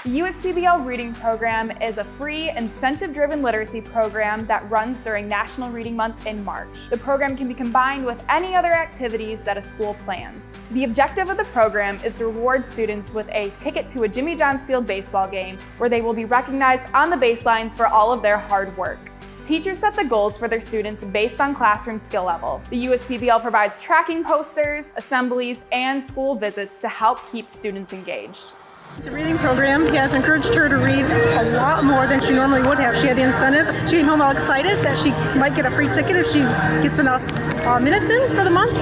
The USPBL Reading Program is a free, incentive-driven literacy program that runs during National Reading Month in March. The program can be combined with any other activities that a school plans. The objective of the program is to reward students with a ticket to a Jimmy John's Field baseball game where they will be recognized on the baselines for all of their hard work. Teachers set the goals for their students based on classroom skill level. The USPBL provides tracking posters, assemblies, and school visits to help keep students engaged. The reading program has encouraged her to read a lot more than she normally would have. She had the incentive. She came home all excited that she might get a free ticket if she gets enough minutes in for the month.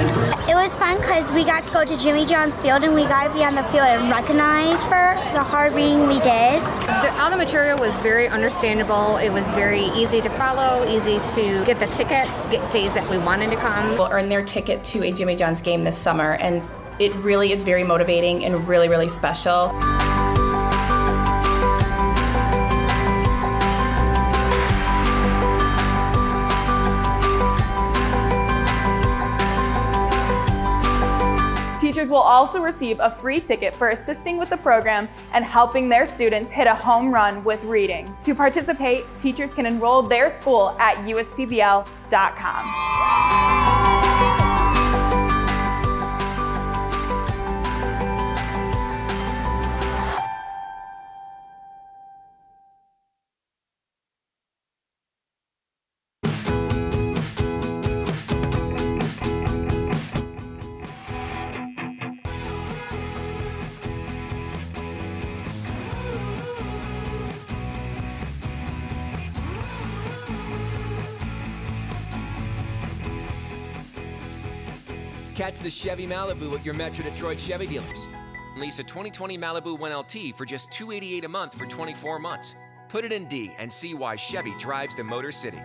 It was fun because we got to go to Jimmy John's Field and we got to be on the field and recognized for the hard reading we did. All the material was very understandable. It was very easy to follow, easy to get the tickets, get days that we wanted to come. Will earn their ticket to a Jimmy John's game this summer, and it really is very motivating and really, really special. Teachers will also receive a free ticket for assisting with the program and helping their students hit a home run with reading. To participate, teachers can enroll their school at uspbl.com. Catch the Chevy Malibu at your Metro Detroit Chevy dealers. Lease a 2020 Malibu 1LT for just $288 a month for 24 months. Put it in D and see why Chevy drives the Motor City.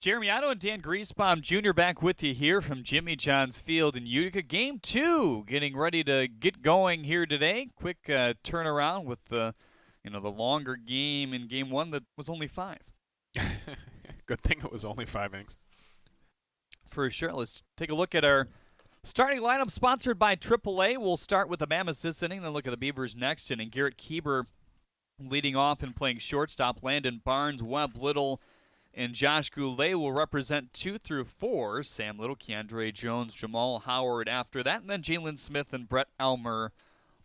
Jeremy Otto and Dan Griesbaum Jr. back with you here from Jimmy John's Field in Utica. Game 2 getting ready to get going here today. Quick turnaround with the longer game in Game 1 that was only 5. Good thing it was only 5 innings. For sure. Let's take a look at our starting lineup sponsored by AAA. We'll start with the Mammoths this inning, then look at the Beavers next inning. Garrett Kieber leading off and playing shortstop. Landon Barnes, Webb Little, and Josh Goulet will represent 2 through 4. Sam Little, Keandre Jones, Jamal Howard after that. And then Jalen Smith and Brett Elmer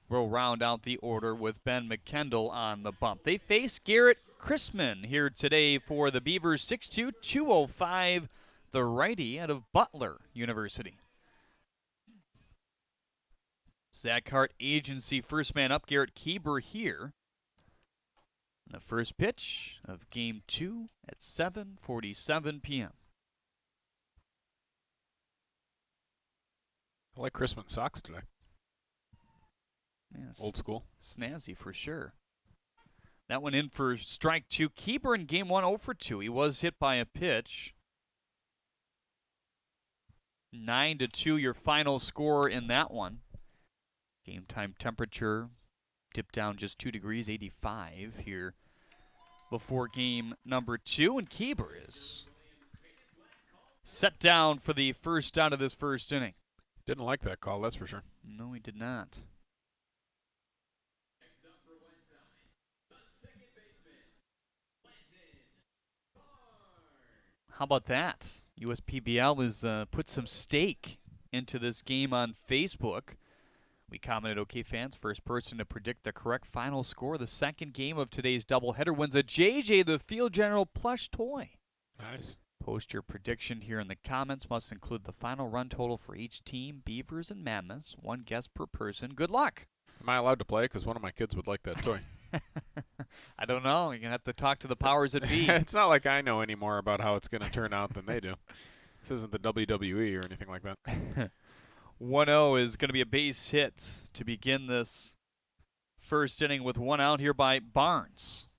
will round out the order with Ben McKendall on the bump. They face Garrett Chrisman here today for the Beavers. 6'2", 205, the righty out of Butler University. Zach Hart Agency first man up. Garrett Kieber here. The first pitch of Game 2 at 7:47 p.m. I like Chrisman socks today. Yes. Old school. Snazzy for sure. That one in for strike 2. Kieber in Game 1 0 for 2. He was hit by a pitch. 9-2 your final score in that one. Game time temperature dipped down just 2 degrees, 85 here before game number 2. And Kieber is set down for the first out of this first inning. Didn't like that call, that's for sure. No, he did not. How about that? USPBL has put some stake into this game on Facebook. We commented, okay, fans, first person to predict the correct final score. The second game of today's doubleheader wins a JJ the Field General plush toy. Nice. Post your prediction here in the comments. Must include the final run total for each team, Beavers and Mammoths. One guess per person. Good luck. Am I allowed to play? Because one of my kids would like that toy. I don't know. You're going to have to talk to the powers that be. It's not like I know any more about how it's going to turn out than they do. This isn't the WWE or anything like that. 1-0 is going to be a base hit to begin this first inning with one out here by Barnes.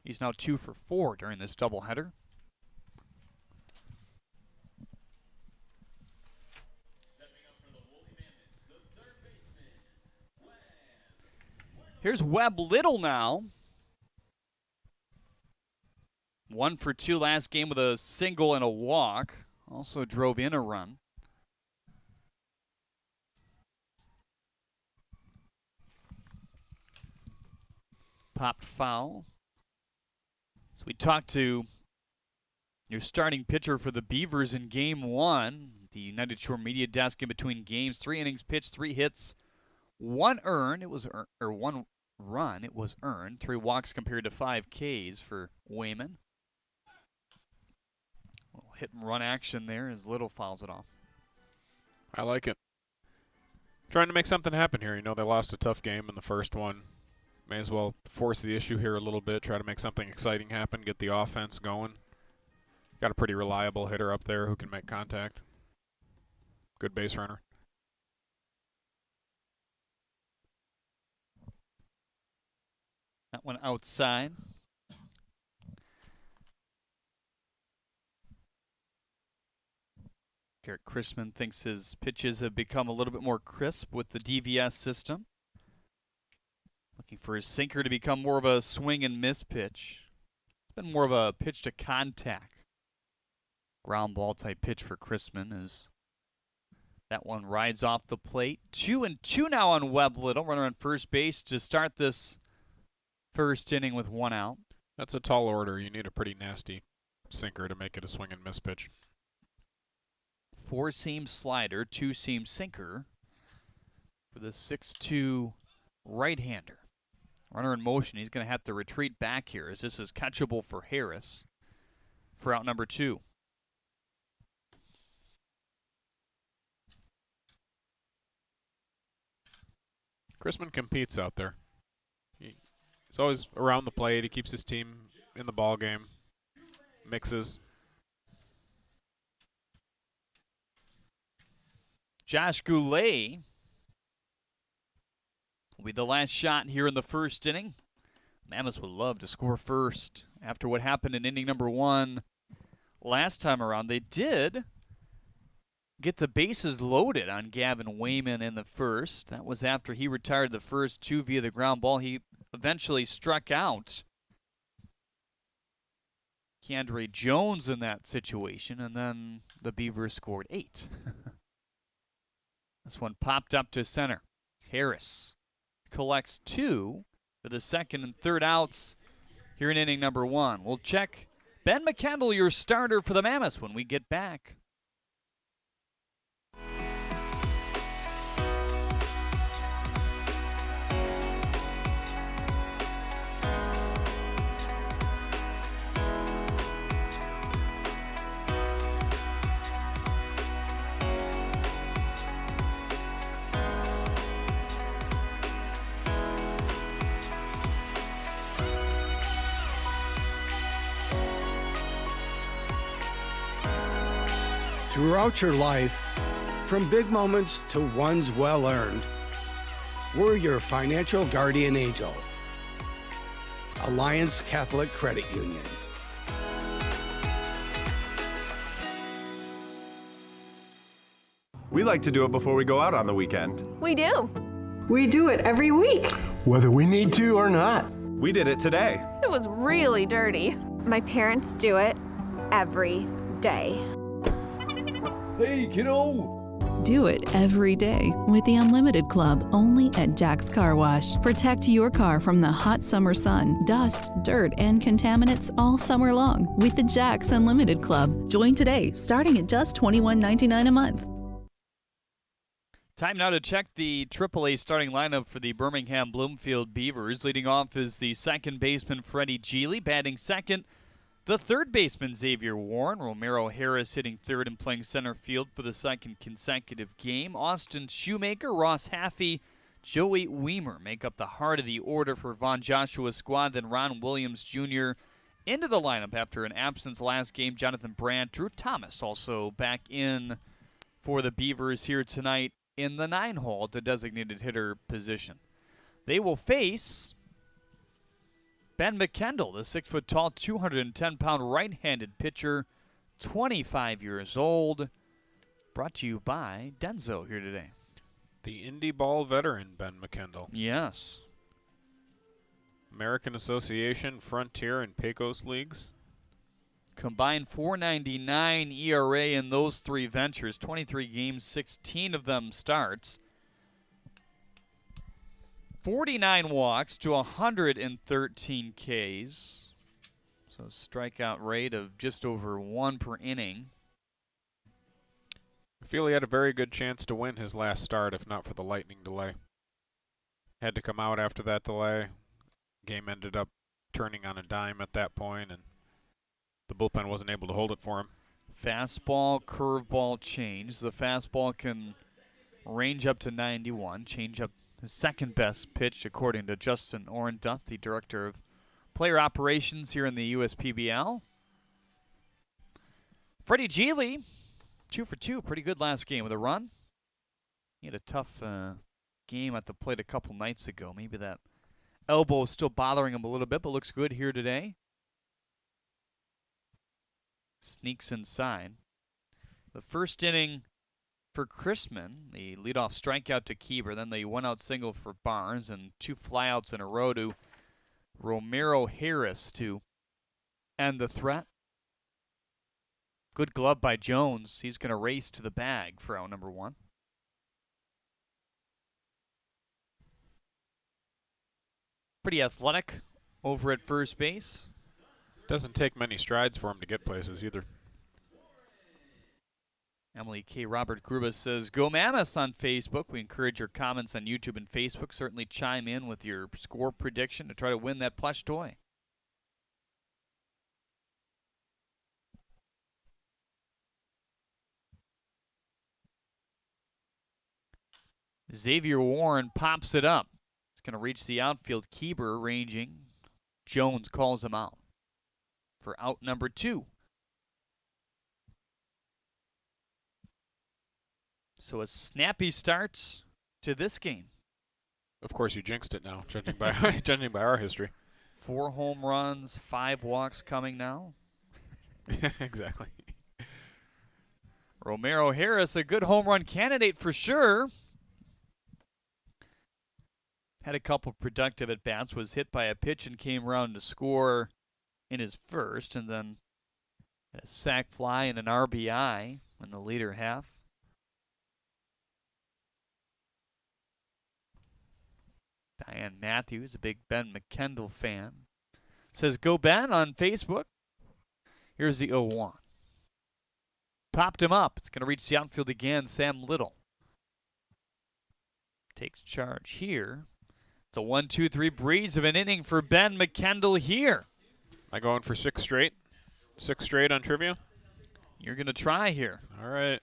He's now 2 for 4 during this doubleheader. Here's Webb Little now. 1 for 2 last game with a single and a walk. Also drove in a run. Popped foul. So we talked to your starting pitcher for the Beavers in Game 1. The United Shore Media Desk in between games. 3 innings pitched, 3 hits, 1 earned. It was 1 run. It was earned. 3 walks compared to 5 Ks for Wayman. Hit and run action there as Little fouls it off. I like it. Trying to make something happen here. You know, they lost a tough game in the first one. May as well force the issue here a little bit, try to make something exciting happen, get the offense going. Got a pretty reliable hitter up there who can make contact. Good base runner. That one outside. Garrett Chrisman thinks his pitches have become a little bit more crisp with the DVS system. Looking for his sinker to become more of a swing and miss pitch. It's been more of a pitch to contact. Ground ball type pitch for Chrisman as that one rides off the plate. 2-2 now on Webb Little. Runner on first base to start this first inning with 1 out. That's a tall order. You need a pretty nasty sinker to make it a swing and miss pitch. 4-seam slider, 2-seam sinker for the 6'2" right-hander. Runner in motion. He's going to have to retreat back here as this is catchable for Harris for out number 2. Chrisman competes out there. He's always around the plate. He keeps his team in the ball game. Mixes. Josh Goulet will be the last shot here in the first inning. Mammoths would love to score first after what happened in inning number 1 last time around. They did get the bases loaded on Gavin Wayman in the first. That was after he retired the first 2 via the ground ball. He eventually struck out Keandre Jones in that situation, and then the Beavers scored 8. This one popped up to center. Harris collects 2 for the second and third outs here in inning number 1. We'll check Ben McKendall, your starter for the Mammoths, when we get back. Throughout your life, from big moments to ones well-earned, we're your financial guardian angel. Alliance Catholic Credit Union. We like to do it before we go out on the weekend. We do. We do it every week. Whether we need to or not. We did it today. It was really dirty. My parents do it every day. Hey, kiddo! Do it every day with the Unlimited Club only at Jack's Car Wash. Protect your car from the hot summer sun, dust, dirt, and contaminants all summer long with the Jack's Unlimited Club. Join today, starting at just $21.99 a month. Time now to check the AAA starting lineup for the Birmingham Bloomfield Beavers. Leading off is the second baseman Freddie Geely, batting second. The third baseman, Xavier Warren. Romero Harris hitting third and playing center field for the second consecutive game. Austin Shoemaker, Ross Haffey, Joey Weimer make up the heart of the order for Von Joshua's squad. Then Ron Williams Jr. into the lineup after an absence last game. Jonathan Brandt, Drew Thomas also back in for the Beavers here tonight in the 9-hole at the designated hitter position. They will face Ben McKendall, the 6-foot-tall, 210-pound right-handed pitcher, 25 years old. Brought to you by Denso here today. The Indie Ball veteran, Ben McKendall. Yes. American Association, Frontier, and Pecos leagues. Combined .499 ERA in those 3 ventures, 23 games, 16 of them starts. 49 walks to 113 Ks. So strikeout rate of just over 1 per inning. I feel he had a very good chance to win his last start if not for the lightning delay. Had to come out after that delay. Game ended up turning on a dime at that point, and the bullpen wasn't able to hold it for him. Fastball, curveball change. The fastball can range up to 91. Change up his second best pitch, according to Justin Orenduff, the director of player operations here in the USPBL. Freddie Geely, 2 for 2, pretty good last game with a run. He had a tough game at the plate a couple nights ago. Maybe that elbow is still bothering him a little bit, but looks good here today. Sneaks inside. The first inning for Chrisman, the leadoff strikeout to Keeber, then the 1-out single for Barnes, and 2 flyouts in a row to Romero Harris to end the threat. Good glove by Jones. He's going to race to the bag for out number 1. Pretty athletic over at first base. Doesn't take many strides for him to get places either. Emily K. Robert Grubas says, "Go Mammoths" on Facebook. We encourage your comments on YouTube and Facebook. Certainly chime in with your score prediction to try to win that plush toy. Xavier Warren pops it up. He's going to reach the outfield. Keeber ranging. Jones calls him out for out number 2. So a snappy start to this game. Of course, you jinxed it now, judging by judging by our history. 4 home runs, 5 walks coming now. Exactly. Romero Harris, a good home run candidate for sure. Had a couple productive at-bats, was hit by a pitch and came around to score in his first, and then a sac fly and an RBI in the later half. Diane Matthews, a big Ben McKendall fan, says, "Go Ben" on Facebook. Here's the 0-1. Popped him up. It's going to reach the outfield again. Sam Little takes charge here. It's a 1-2-3 breeze of an inning for Ben McKendall here. Am I going for 6 straight? 6 straight on trivia? You're going to try here. All right.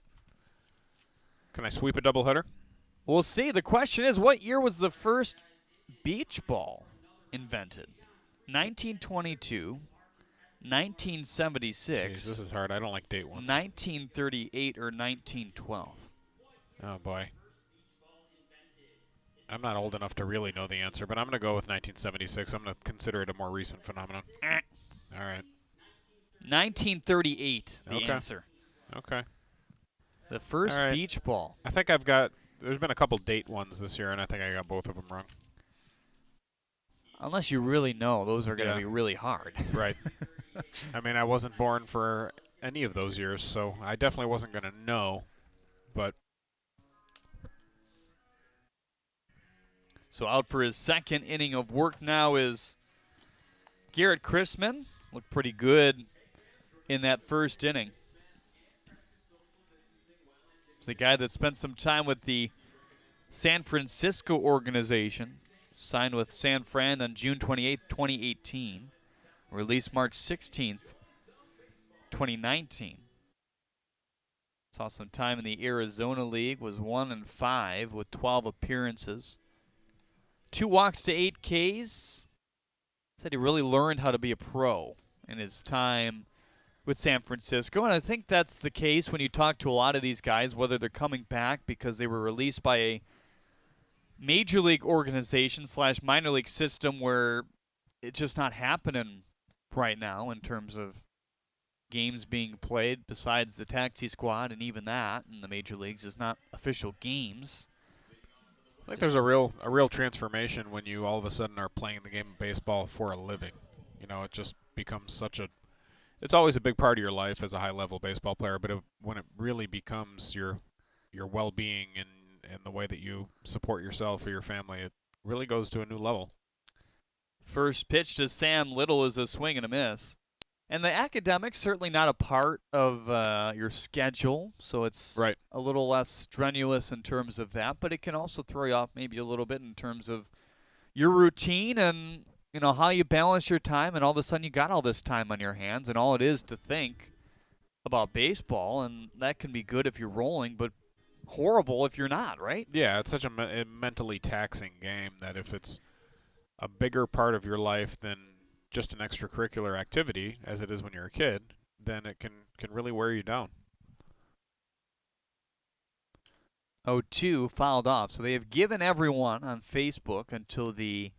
Can I sweep a doubleheader? We'll see. The question is, what year was the first beach ball invented? 1922, 1976. Jeez, this is hard. I don't like date ones. 1938 or 1912. Oh, boy. I'm not old enough to really know the answer, but I'm going to go with 1976. I'm going to consider it a more recent phenomenon. All right. 1938, the answer. Okay. The first beach ball. I think I've got, there's been a couple date ones this year, and I think I got both of them wrong. Unless you really know, those are going to be really hard. Right. I mean, I wasn't born for any of those years, so I definitely wasn't going to know, but. So out for his second inning of work now is Garrett Chrisman. Looked pretty good in that first inning. It's the guy that spent some time with the San Francisco organization. Signed with San Fran on June 28, 2018. Released March 16th, 2019. Saw some time in the Arizona League. Was 1-5 with 12 appearances. 2 walks to 8 Ks. Said he really learned how to be a pro in his time with San Francisco. And I think that's the case when you talk to a lot of these guys, whether they're coming back because they were released by a major league organization / minor league system where it's just not happening right now in terms of games being played, besides the taxi squad, and even that in the major leagues is not official games. I think there's a real transformation when you all of a sudden are playing the game of baseball for a living. You know, it just becomes such a – it's always a big part of your life as a high-level baseball player, but when it really becomes your well-being and the way that you support yourself or your family, it really goes to a new level. First pitch to Sam Little is a swing and a miss. And the academics certainly not a part of your schedule, so it's a little less strenuous in terms of that, but it can also throw you off maybe a little bit in terms of your routine and, you know, how you balance your time, and all of a sudden you got all this time on your hands, and all it is to think about baseball, and that can be good if you're rolling, but horrible if you're not, right? Yeah, it's such a mentally taxing game that if it's a bigger part of your life than just an extracurricular activity, as it is when you're a kid, then it can really wear you down. 0-2 fouled off. So they have given everyone on Facebook until the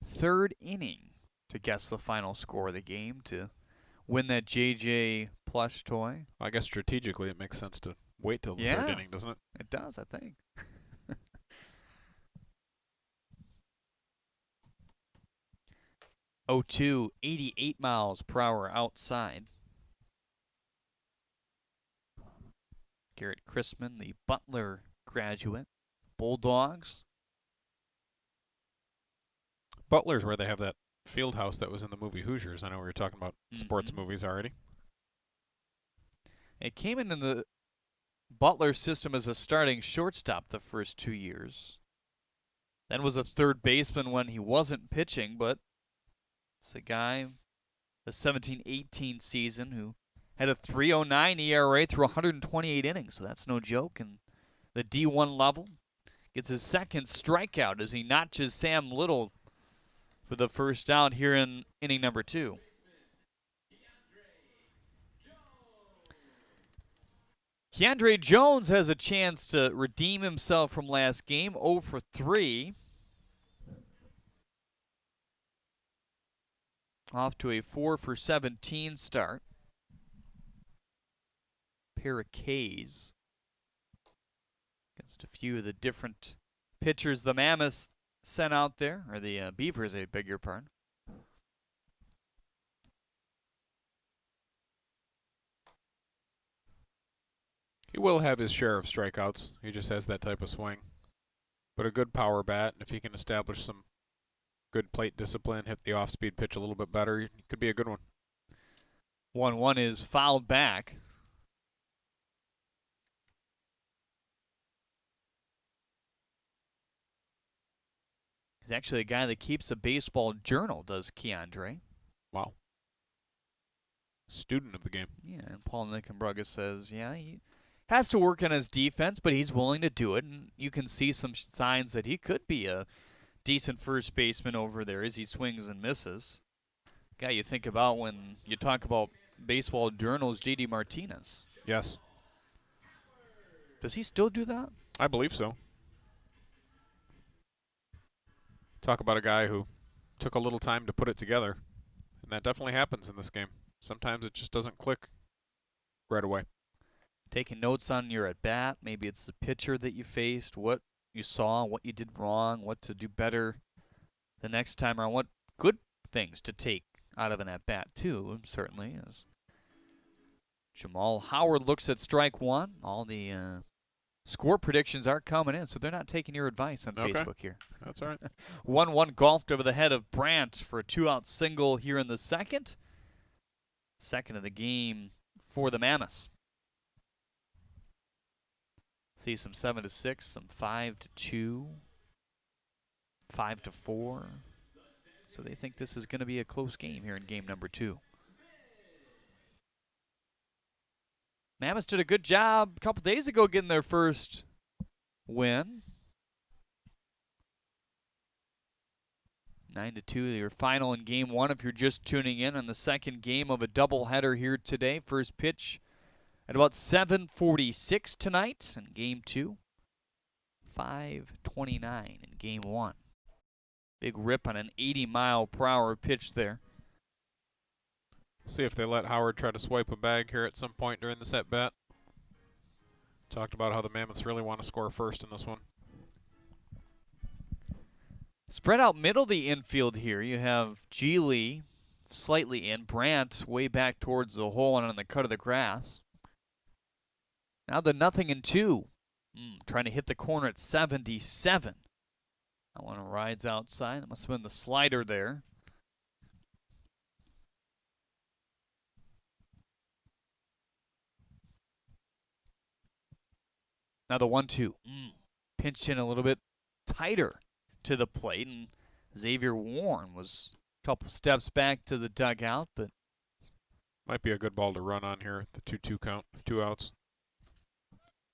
third inning to guess the final score of the game to win that JJ plush toy. I guess strategically it makes sense to wait till the third inning, doesn't it? It does, I think. 0-2, 88 miles per hour outside. Garrett Chrisman, the Butler graduate. Bulldogs. Butler's where they have that field house that was in the movie Hoosiers. I know we were talking about sports movies already. It came into the Butler system as a starting shortstop the first 2 years. Then was a third baseman when he wasn't pitching, but it's a guy, the 17-18 season, who had a 3.09 ERA through 128 innings, so that's no joke. And the D1 level gets his second strikeout as he notches Sam Little for the first out here in inning number 2. Keandre Jones has a chance to redeem himself from last game, 0 for 3. Off to a 4 for 17 start. pair of Ks against a few of the different pitchers the Mammoths sent out there, or the Beavers, I beg your pardon. He will have his share of strikeouts. He just has that type of swing. But a good power bat, and if he can establish some good plate discipline, hit the off-speed pitch a little bit better, he could be a good one. 1-1 is fouled back. He's actually a guy that keeps a baseball journal, does Keandre. Wow. Student of the game. Yeah, and Paul Nickenbrugge says, yeah, he has to work on his defense, but he's willing to do it, and you can see some signs that he could be a decent first baseman over there as he swings and misses. Guy you think about when you talk about baseball journals, J.D. Martinez. Yes. Does he still do that? I believe so. Talk about a guy who took a little time to put it together, and that definitely happens in this game. Sometimes it just doesn't click right away. Taking notes on your at-bat, maybe it's the pitcher that you faced, what you saw, what you did wrong, what to do better the next time around, what good things to take out of an at-bat too, certainly. As Jamal Howard looks at strike one, all the score predictions are coming in, so they're not taking your advice on Facebook here. That's all right. 1-1 golfed over the head of Brandt for a 2-out single here in the second. Second of the game for the Mammoths. See some 7-6, some 5-2, 5-4. So they think this is going to be a close game here in game number 2. Mammoths did a good job a couple days ago getting their first win. 9-2, your final in game 1 if you're just tuning in on the second game of a doubleheader here today. First pitch at about 7:46 tonight in game 2. 5:29 in game 1. Big rip on an 80-mile-per-hour pitch there. See if they let Howard try to swipe a bag here at some point during this at-bat. Talked about how the Mammoths really want to score first in this one. Spread out middle of the infield here. You have Geely slightly in, Brandt way back towards the hole and on the cut of the grass. Now the 0-2. Trying to hit the corner at 77. That one rides outside. That must have been the slider there. Now the 1-2. Pinched in a little bit tighter to the plate, and Xavier Warren was a couple steps back to the dugout, but might be a good ball to run on here at the 2-2 count with 2 outs.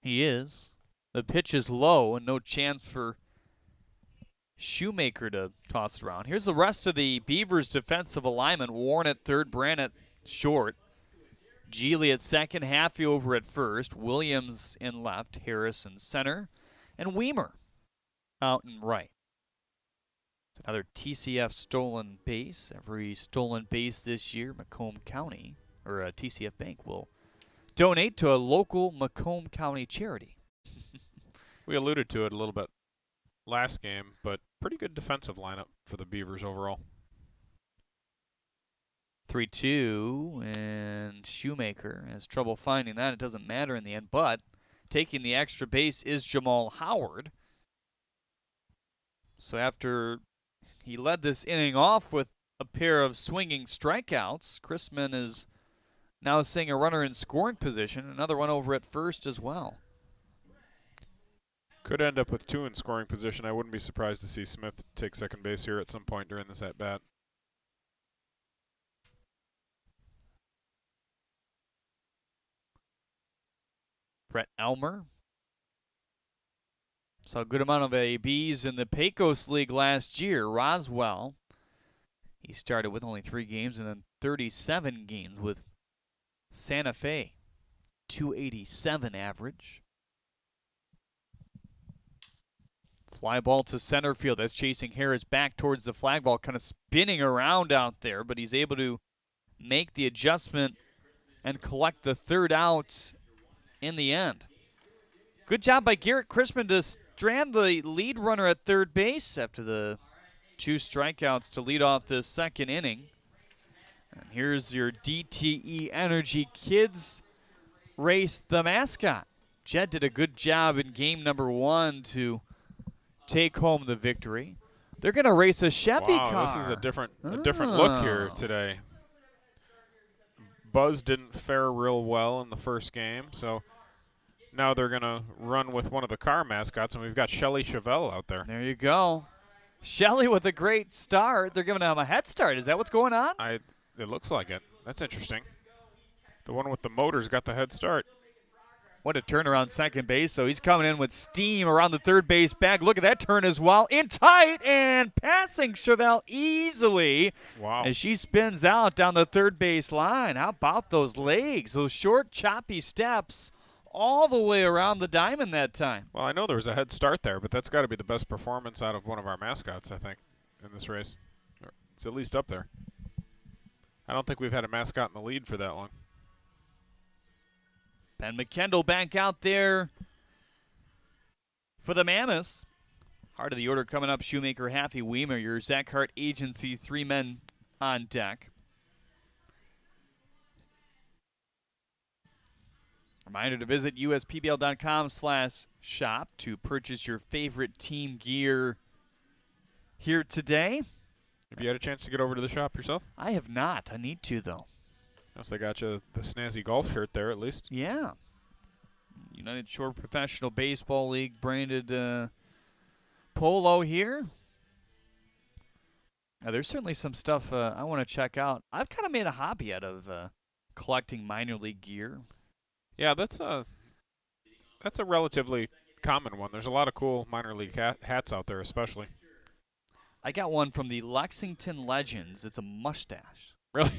He is. The pitch is low and no chance for Shoemaker to toss it around. Here's the rest of the Beavers defensive alignment. Warren at third, Brandt at short. Geely at second, Haffey over at first, Williams in left, Harris in center, and Weimer out in right. It's another TCF stolen base. Every stolen base this year, Macomb County, or TCF Bank, will donate to a local Macomb County charity. We alluded to it a little bit last game, but pretty good defensive lineup for the Beavers overall. 3-2, and Shoemaker has trouble finding that. It doesn't matter in the end, but taking the extra base is Jamal Howard. So after he led this inning off with a pair of swinging strikeouts, Chrisman is now seeing a runner in scoring position, another one over at first as well. Could end up with 2 in scoring position. I wouldn't be surprised to see Smith take second base here at some point during this at-bat. Brett Elmer saw a good amount of ABs in the Pecos League last year. Roswell, he started with only 3 games and then 37 games with Santa Fe. 287 average. Fly ball to center field. That's chasing Harris back towards the flag ball, kind of spinning around out there, but he's able to make the adjustment and collect the third out in the end. Good job by Garrett Crispin to strand the lead runner at third base after the 2 strikeouts to lead off the second inning. And here's your DTE Energy Kids race, the mascot. Jed did a good job in game number 1 to take home the victory. They're going to race a Chevy car. This is a different look here today. Buzz didn't fare real well in the first game, so now they're going to run with one of the car mascots, and we've got Shelly Chevelle out there. There you go. Shelly with a great start. They're giving him a head start. Is that what's going on? It looks like it. That's interesting. The one with the motors got the head start. What a turn around second base. So he's coming in with steam around the third base bag. Look at that turn as well. In tight and passing Chevelle easily. Wow. As she spins out down the third base line. How about those legs? Those short, choppy steps all the way around the diamond that time. Well, I know there was a head start there, but that's got to be the best performance out of one of our mascots, I think, in this race. It's at least up there. I don't think we've had a mascot in the lead for that long. Ben McKendall back out there for the Mammoths. Heart of the order coming up, Shoemaker, Happy, Weimer, your Zach Hart agency, 3 men on deck. Reminder to visit uspbl.com/shop to purchase your favorite team gear here today. Have you had a chance to get over to the shop yourself? I have not. I need to, though. Yes, they got you the snazzy golf shirt there, at least. Yeah. United Shore Professional Baseball League branded polo here. Now, there's certainly some stuff I want to check out. I've kind of made a hobby out of collecting minor league gear. Yeah, that's a relatively common one. There's a lot of cool minor league hats out there, especially. I got one from the Lexington Legends. It's a mustache. Really?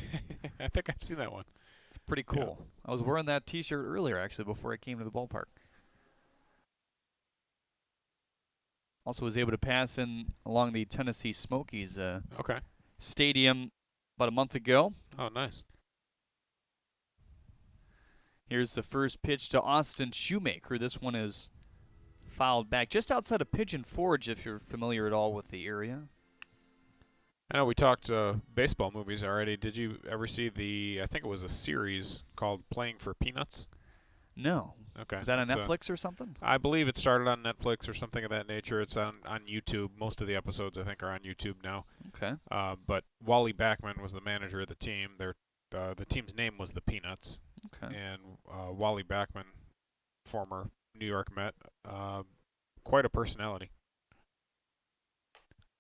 I think I've seen that one. It's pretty cool. Yeah. I was wearing that T-shirt earlier, actually, before I came to the ballpark. Also was able to pass in along the Tennessee Smokies stadium about a month ago. Oh, nice. Here's the first pitch to Austin Shoemaker. This one is fouled back just outside of Pigeon Forge, if you're familiar at all with the area. I know we talked baseball movies already. Did you ever see I think it was a series called Playing for Peanuts? No. Okay. Is that on Netflix or something? I believe it started on Netflix or something of that nature. It's on YouTube. Most of the episodes, I think, are on YouTube now. Okay. But Wally Backman was the manager of the team. The team's name was the Peanuts. Okay. And Wally Backman, former New York Met, quite a personality.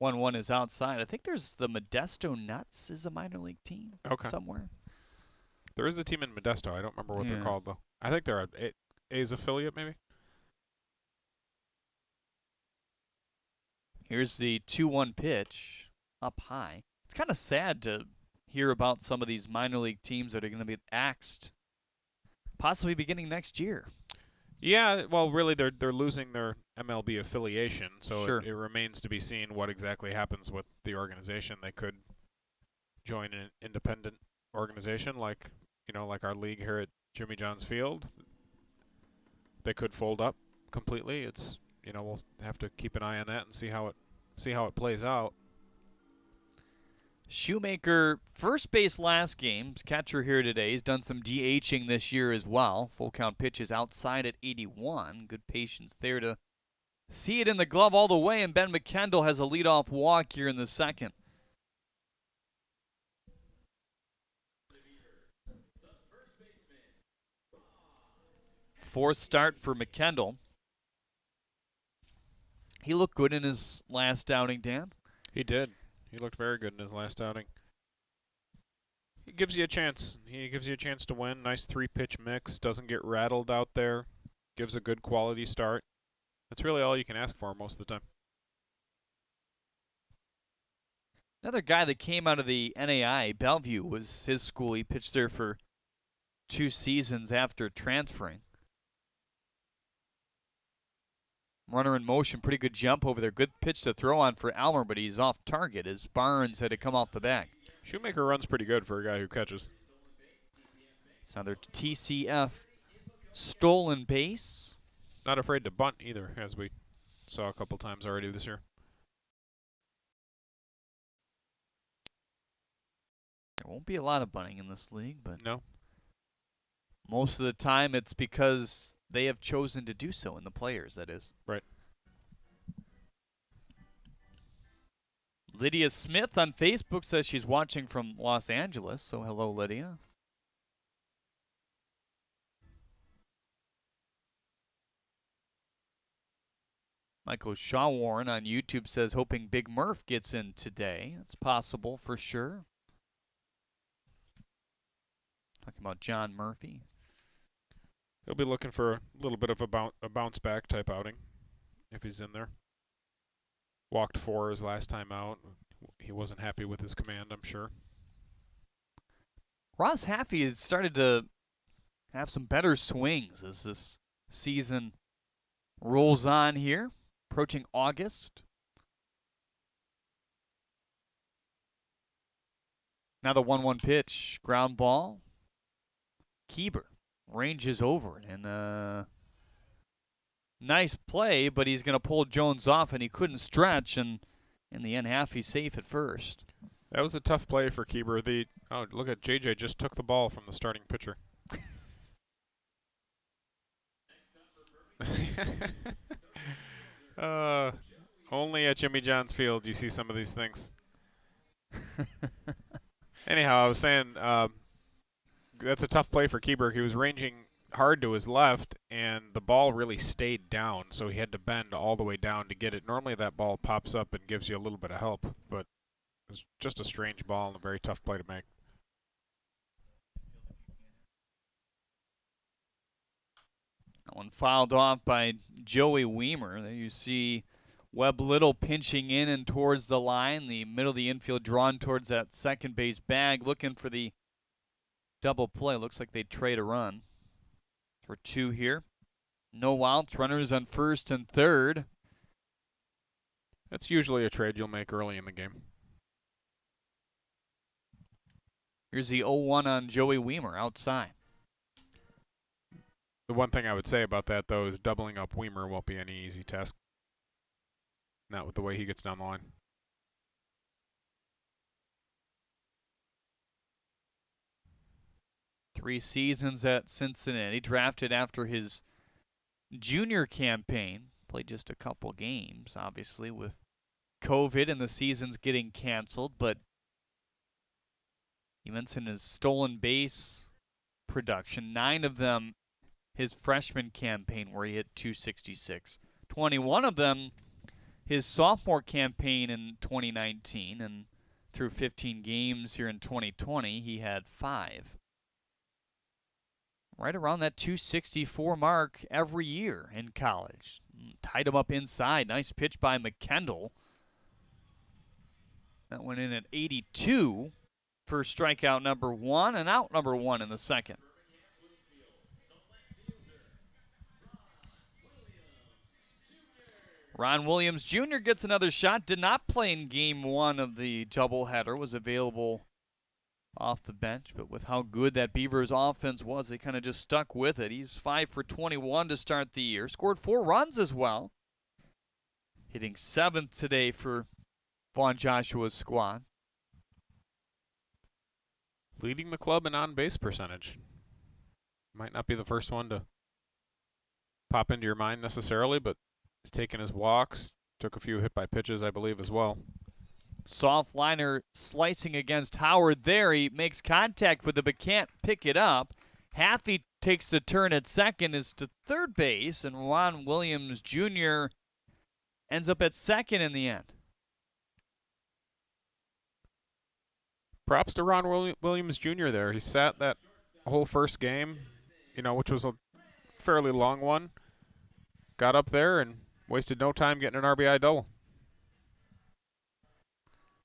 1-1 is outside. I think there's the Modesto Nuts is a minor league team somewhere. There is a team in Modesto. I don't remember what they're called, though. I think they're A's affiliate, maybe. Here's the 2-1 pitch up high. It's kind of sad to hear about some of these minor league teams that are going to be axed possibly beginning next year. Yeah, well, really, they're losing their MLB affiliation, so sure. it remains to be seen what exactly happens with the organization. They could join an independent organization like our league here at Jimmy John's Field. They could fold up completely. It's we'll have to keep an eye on that and see how it plays out. Shoemaker, first base last game, catcher here today. He's done some DHing this year as well. Full count pitches outside at 81. Good patience there to see it in the glove all the way, and Ben McKendall has a leadoff walk here in the second. Fourth start for McKendall. He looked good in his last outing, Dan. He did. He looked very good in his last outing. He gives you a chance. He gives you a chance to win. Nice 3-pitch mix. Doesn't get rattled out there. Gives a good quality start. That's really all you can ask for most of the time. Another guy that came out of the NAI, Bellevue, was his school. He pitched there for 2 seasons after transferring. Runner in motion, pretty good jump over there. Good pitch to throw on for Almer, but he's off target as Barnes had to come off the back. Shoemaker runs pretty good for a guy who catches. It's another TCF stolen base. Not afraid to bunt either, as we saw a couple times already this year. There won't be a lot of bunting in this league, but no. Most of the time it's because they have chosen to do so, in the players, that is. Right. Lydia Smith on Facebook says she's watching from Los Angeles, so hello, Lydia. Michael Shawwarren on YouTube says, hoping Big Murph gets in today. It's possible for sure. Talking about John Murphy. He'll be looking for a little bit of a bounce back type outing if he's in there. Walked 4 his last time out. He wasn't happy with his command, I'm sure. Ross Haffey has started to have some better swings as this season rolls on here, approaching August. Now the 1-1 pitch, ground ball. Keeber ranges over it, and nice play, but he's going to pull Jones off, and he couldn't stretch, and in the end, Haffey's safe at first. That was a tough play for Keeber. Oh, look at JJ just took the ball from the starting pitcher. Only at Jimmy John's Field you see some of these things. Anyhow, I was saying that's a tough play for Keeber. He was ranging hard to his left, and the ball really stayed down, so he had to bend all the way down to get it. Normally that ball pops up and gives you a little bit of help, but it was just a strange ball and a very tough play to make. That one fouled off by Joey Weimer. There you see Webb Little pinching in and towards the line. The middle of the infield drawn towards that second base bag, looking for the double play. Looks like they trade a run for 2 here. No outs, runners on first and third. That's usually a trade you'll make early in the game. Here's the 0-1 on Joey Weimer outside. The one thing I would say about that, though, is doubling up Weimer won't be any easy task. Not with the way he gets down the line. Three seasons at Cincinnati, drafted after his junior campaign. Played just a couple games, obviously, with COVID and the seasons getting canceled. But you mentioned his stolen base production. 9 of them his freshman campaign, where he hit .266. 21 of them his sophomore campaign in 2019. And through 15 games here in 2020, he had 5. Right around that .264 mark every year in college. Tied him up inside. Nice pitch by McKendall. That went in at 82 for strikeout number 1 and out number 1 in the second. Ron Williams Jr. gets another shot. Did not play in game 1 of the doubleheader. Was available off the bench, but with how good that Beavers offense was, they kind of just stuck with it. He's 5 for 21 to start the year. Scored 4 runs as well. Hitting 7th today for Vaughn Joshua's squad. Leading the club in on-base percentage. Might not be the first one to pop into your mind necessarily, but he's taken his walks, took a few hit by pitches, I believe, as well. Soft liner slicing against Howard there. He makes contact with it but can't pick it up. Haffey takes the turn at second, is to third base, and Ron Williams Jr. ends up at second in the end. Props to Ron Williams Jr. there. He sat that whole first game, which was a fairly long one. Got up there and wasted no time getting an RBI double.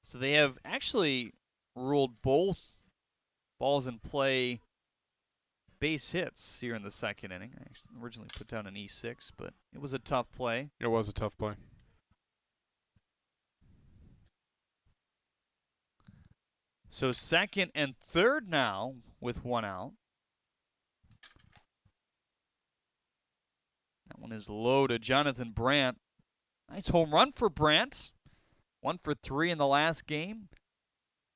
So they have actually ruled both balls in play base hits here in the second inning. I originally put down an E6, but it was a tough play. It was a tough play. So second and third now with 1 out. One is low to Jonathan Brandt. Nice home run for Brandt. 1 for 3 in the last game.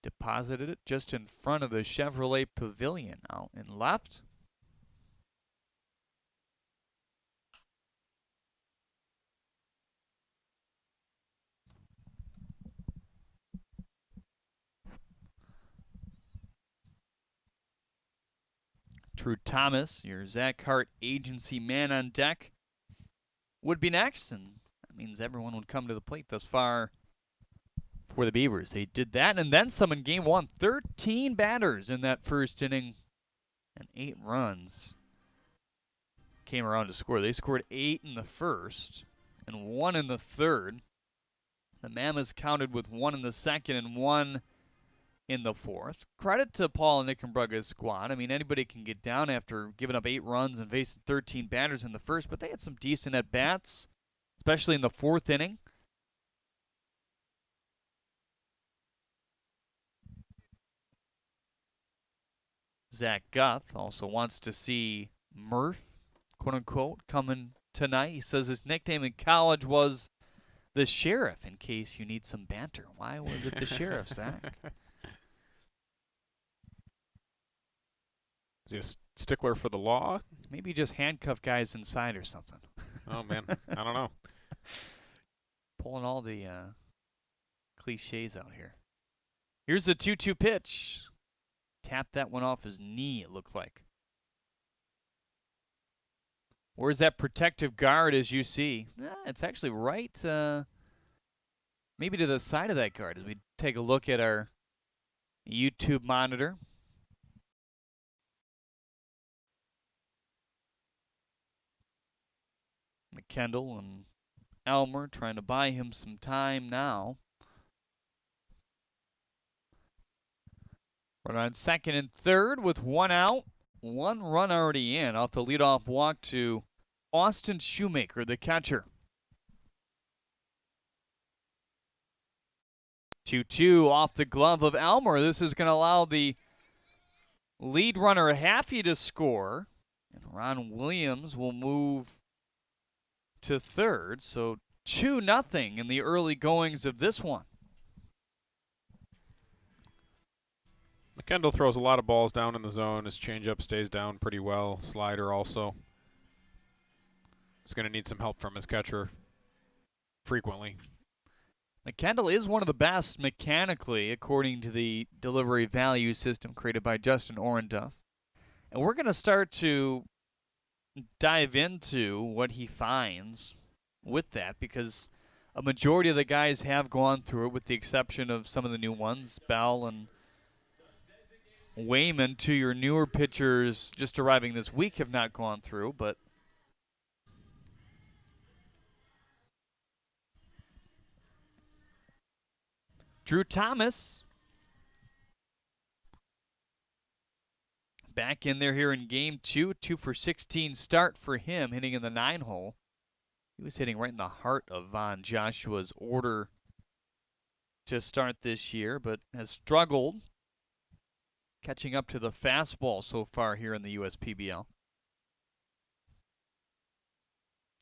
Deposited it just in front of the Chevrolet Pavilion out in left. Drew Thomas, your Zach Hart agency man on deck, would be next, and that means everyone would come to the plate thus far for the Beavers. They did that and then some in game one. 13 batters in that first inning and 8 runs came around to score. They scored 8 in the first and 1 in the third. The Mammoths counted with 1 in the second and 1 in the fourth. Credit to Paul Nickenbrugge's squad. I mean, anybody can get down after giving up 8 runs and facing 13 batters in the first, but they had some decent at-bats, especially in the fourth inning. Zach Guth also wants to see Murph, quote-unquote, coming tonight. He says his nickname in college was the Sheriff, in case you need some banter. Why was it the Sheriff, Zach? Is he a stickler for the law? Maybe just handcuff guys inside or something. Oh, man. I don't know. Pulling all the cliches out here. Here's the 2-2 pitch. Tapped that one off his knee, it looked like. Where's that protective guard, as you see? It's actually right, maybe to the side of that guard as we take a look at our YouTube monitor. McKendall and Elmer trying to buy him some time now. Runner on second and third with 1 out. 1 run already in off the leadoff walk to Austin Shoemaker, the catcher. 2-2 off the glove of Elmer. This is going to allow the lead runner Haffey to score. And Ron Williams will move to third. So 2-0 in the early goings of this one. McKendall throws a lot of balls down in the zone. His changeup stays down pretty well. Slider also. He's going to need some help from his catcher frequently. McKendall is one of the best mechanically, according to the delivery value system created by Justin Orenduff. And we're going to start to dive into what he finds with that, because a majority of the guys have gone through it, with the exception of some of the new ones, Bell and Wayman. To your newer pitchers just arriving this week have not gone through, but Drew Thomas back in there here in game 2. 2 for 16 start for him, hitting in the 9-hole. He was hitting right in the heart of Von Joshua's order to start this year, but has struggled catching up to the fastball so far here in the USPBL.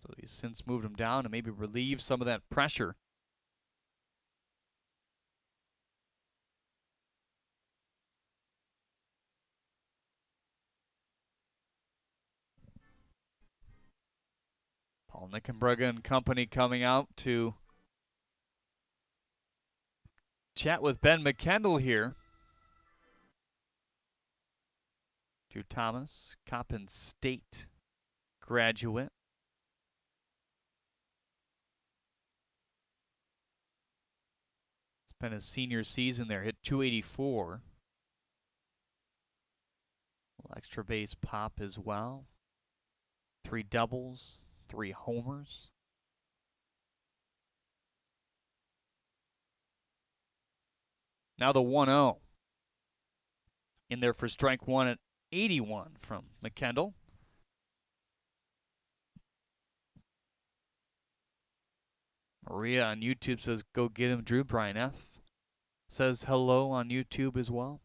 So he's since moved him down to maybe relieve some of that pressure. Paul Nickenbrugge and company coming out to chat with Ben McKendall here. Drew Thomas, Coppin State graduate. Spent his senior season there, hit .284. Extra base pop as well. 3 doubles, 3 homers. Now the 1-0. In there for strike 1 at 81 from McKendall. Maria on YouTube says, go get him, Drew. Brian F. says hello on YouTube as well.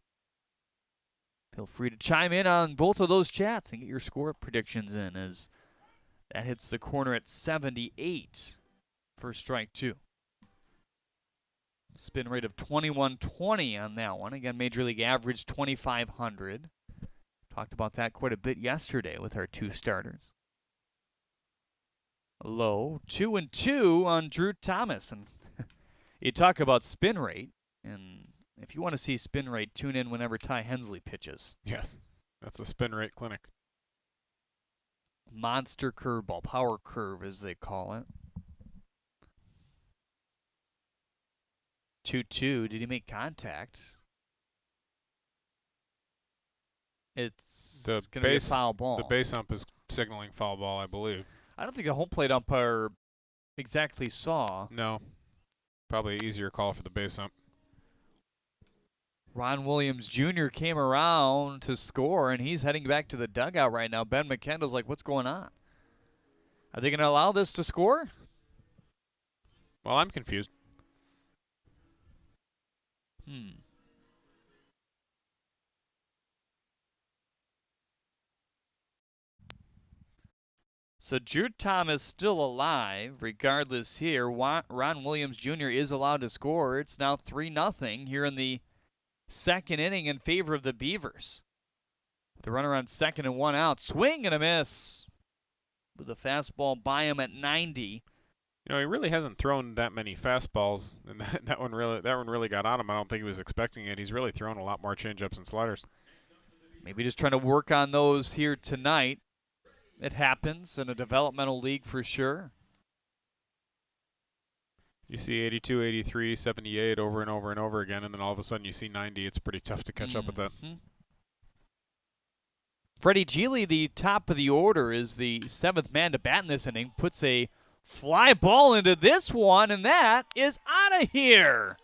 Feel free to chime in on both of those chats and get your score predictions in as That hits the corner at 78 for strike 2. Spin rate of 2120 on that one. Again, Major League average 2,500. Talked about that quite a bit yesterday with our 2 starters. Low 2-2 on Drew Thomas. And you talk about spin rate, and if you want to see spin rate, tune in whenever Ty Hensley pitches. Yes, that's a spin rate clinic. Monster curveball, power curve as they call it. 2-2. Did he make contact? It's going to be a foul ball. The base ump is signaling foul ball, I believe. I don't think the home plate umpire exactly saw. No. Probably an easier call for the base ump. Ron Williams Jr. came around to score, and he's heading back to the dugout right now. Ben McKendall's like, what's going on? Are they going to allow this to score? Well, I'm confused. So Drew Thomas still alive, regardless here. Ron Williams Jr. is allowed to score. It's now 3-0 here in the second inning in favor of the Beavers. The runner on second and 1 out. Swing and a miss with a fastball by him at 90. You know, he really hasn't thrown that many fastballs, and that one really got on him. I don't think he was expecting it. He's really thrown a lot more changeups and sliders. Maybe just trying to work on those here tonight. It happens in a developmental league for sure. You see 82, 83, 78 over and over and over again, and then all of a sudden you see 90. It's pretty tough to catch up with that. Freddie Geely, the top of the order, is the 7th man to bat in this inning. Puts a fly ball into this one, and that is out of here.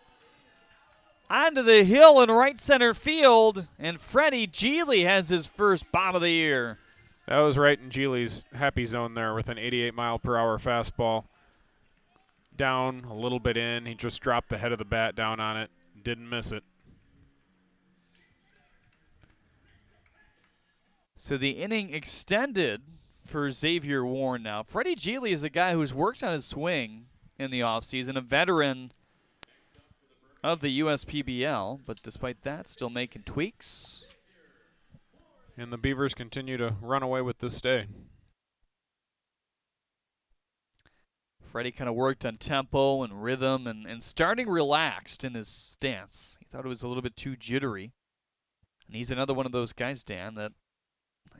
Onto the hill in right center field, and Freddie Geely has his first bomb of the year. That was right in Geely's happy zone there with an 88-mile-per-hour fastball. Down, a little bit in. He just dropped the head of the bat down on it. Didn't miss it. So the inning extended for Xavier Warren now. Freddie Geely is a guy who's worked on his swing in the offseason, a veteran of the USPBL, but despite that, still making tweaks. And the Beavers continue to run away with this day. Freddie kind of worked on tempo and rhythm and starting relaxed in his stance. He thought it was a little bit too jittery. And he's another one of those guys, Dan, that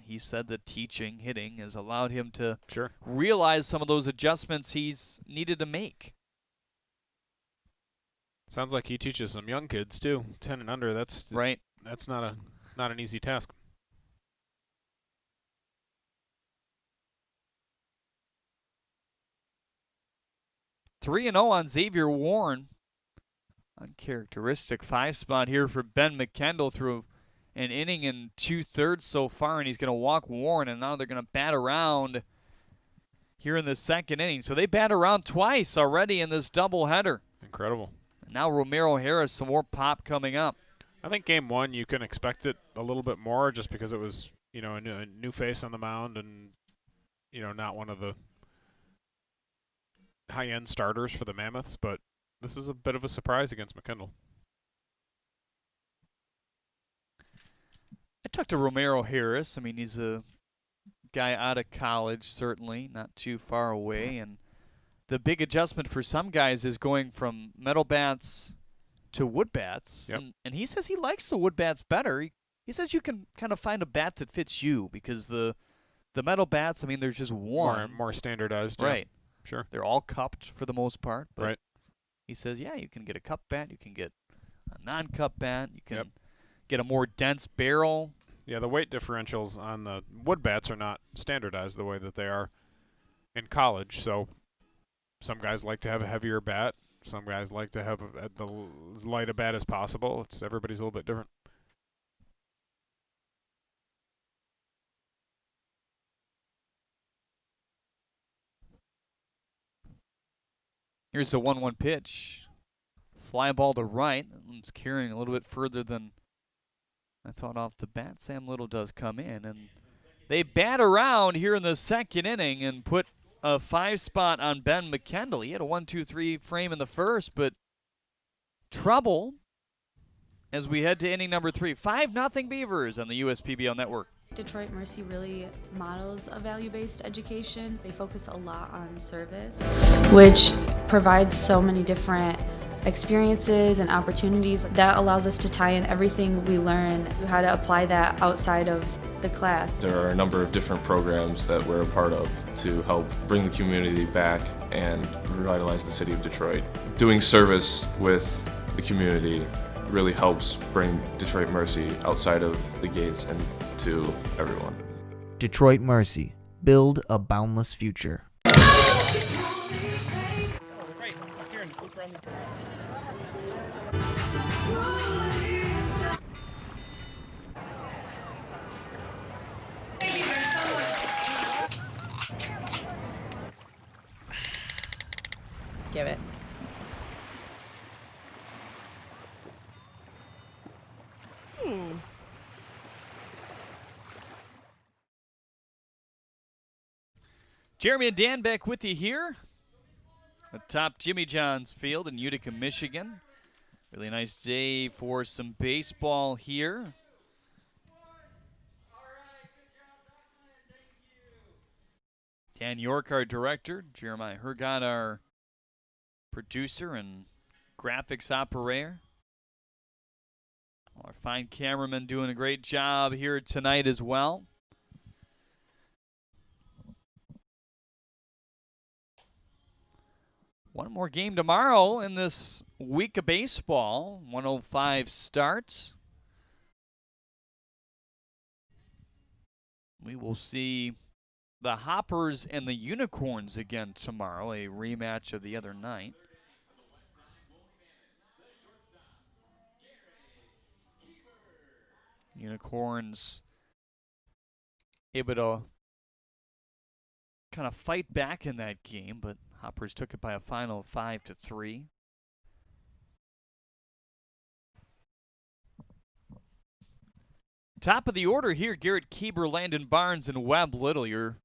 he said that teaching, hitting, has allowed him to realize some of those adjustments he's needed to make. Sounds like he teaches some young kids too, 10 and under. That's right. That's not an easy task. 3-0 on Xavier Warren. Uncharacteristic 5 spot here for Ben McKendall through an inning and 2/3 so far, and he's going to walk Warren, and now they're going to bat around here in the second inning. So they bat around twice already in this doubleheader. Incredible. And now Romero Harris, some more pop coming up. I think game 1 you can expect it a little bit more just because it was, you know, a new face on the mound and, you know, not one of the high-end starters for the Mammoths, but this is a bit of a surprise against McKendall. I talked to Romero Harris. I mean, he's a guy out of college, certainly, not too far away. And the big adjustment for some guys is going from metal bats to wood bats. Yep. And he says he likes the wood bats better. He says you can kind of find a bat that fits you because the metal bats, I mean, they're just one. More standardized. Right. Yeah. Sure. They're all cupped for the most part. But right. He says, yeah, you can get a cup bat. You can get a non-cup bat. You can get a more dense barrel. Yeah, the weight differentials on the wood bats are not standardized the way that they are in college. So some guys like to have a heavier bat. Some guys like to have as light a bat as possible. Everybody's a little bit different. Here's the 1-1 pitch. Fly ball to right. It's carrying a little bit further than I thought off the bat. Sam Little does come in, and They bat around here in the second inning and put a 5 spot on Ben McKendall. He had a 1-2-3 frame in the first, but trouble as we head to inning number 3. 5-0 Beavers on the USPBL network. Detroit Mercy really models a value-based education. They focus a lot on service, which provides so many different experiences and opportunities that allows us to tie in everything we learn, how to apply that outside of the class. There are a number of different programs that we're a part of to help bring the community back and revitalize the city of Detroit. Doing service with the community really helps bring Detroit Mercy outside of the gates and to everyone. Detroit Mercy. Build a boundless future. Give it. Jeremy and Dan back with you here atop Jimmy John's Field in Utica, Michigan. Really nice day for some baseball here. Dan York, our director. Jeremiah Hergot, our producer and graphics operator. Our fine cameraman doing a great job here tonight as well. One more game tomorrow in this week of baseball. 1:05 starts. We will see the Hoppers and the Unicorns again tomorrow, a rematch of the other night. Unicorns able to kind of fight back in that game, but Hoppers took it by a final of 5-3. Top of the order here, Garrett Kieber, Landon Barnes, and Webb Little. Your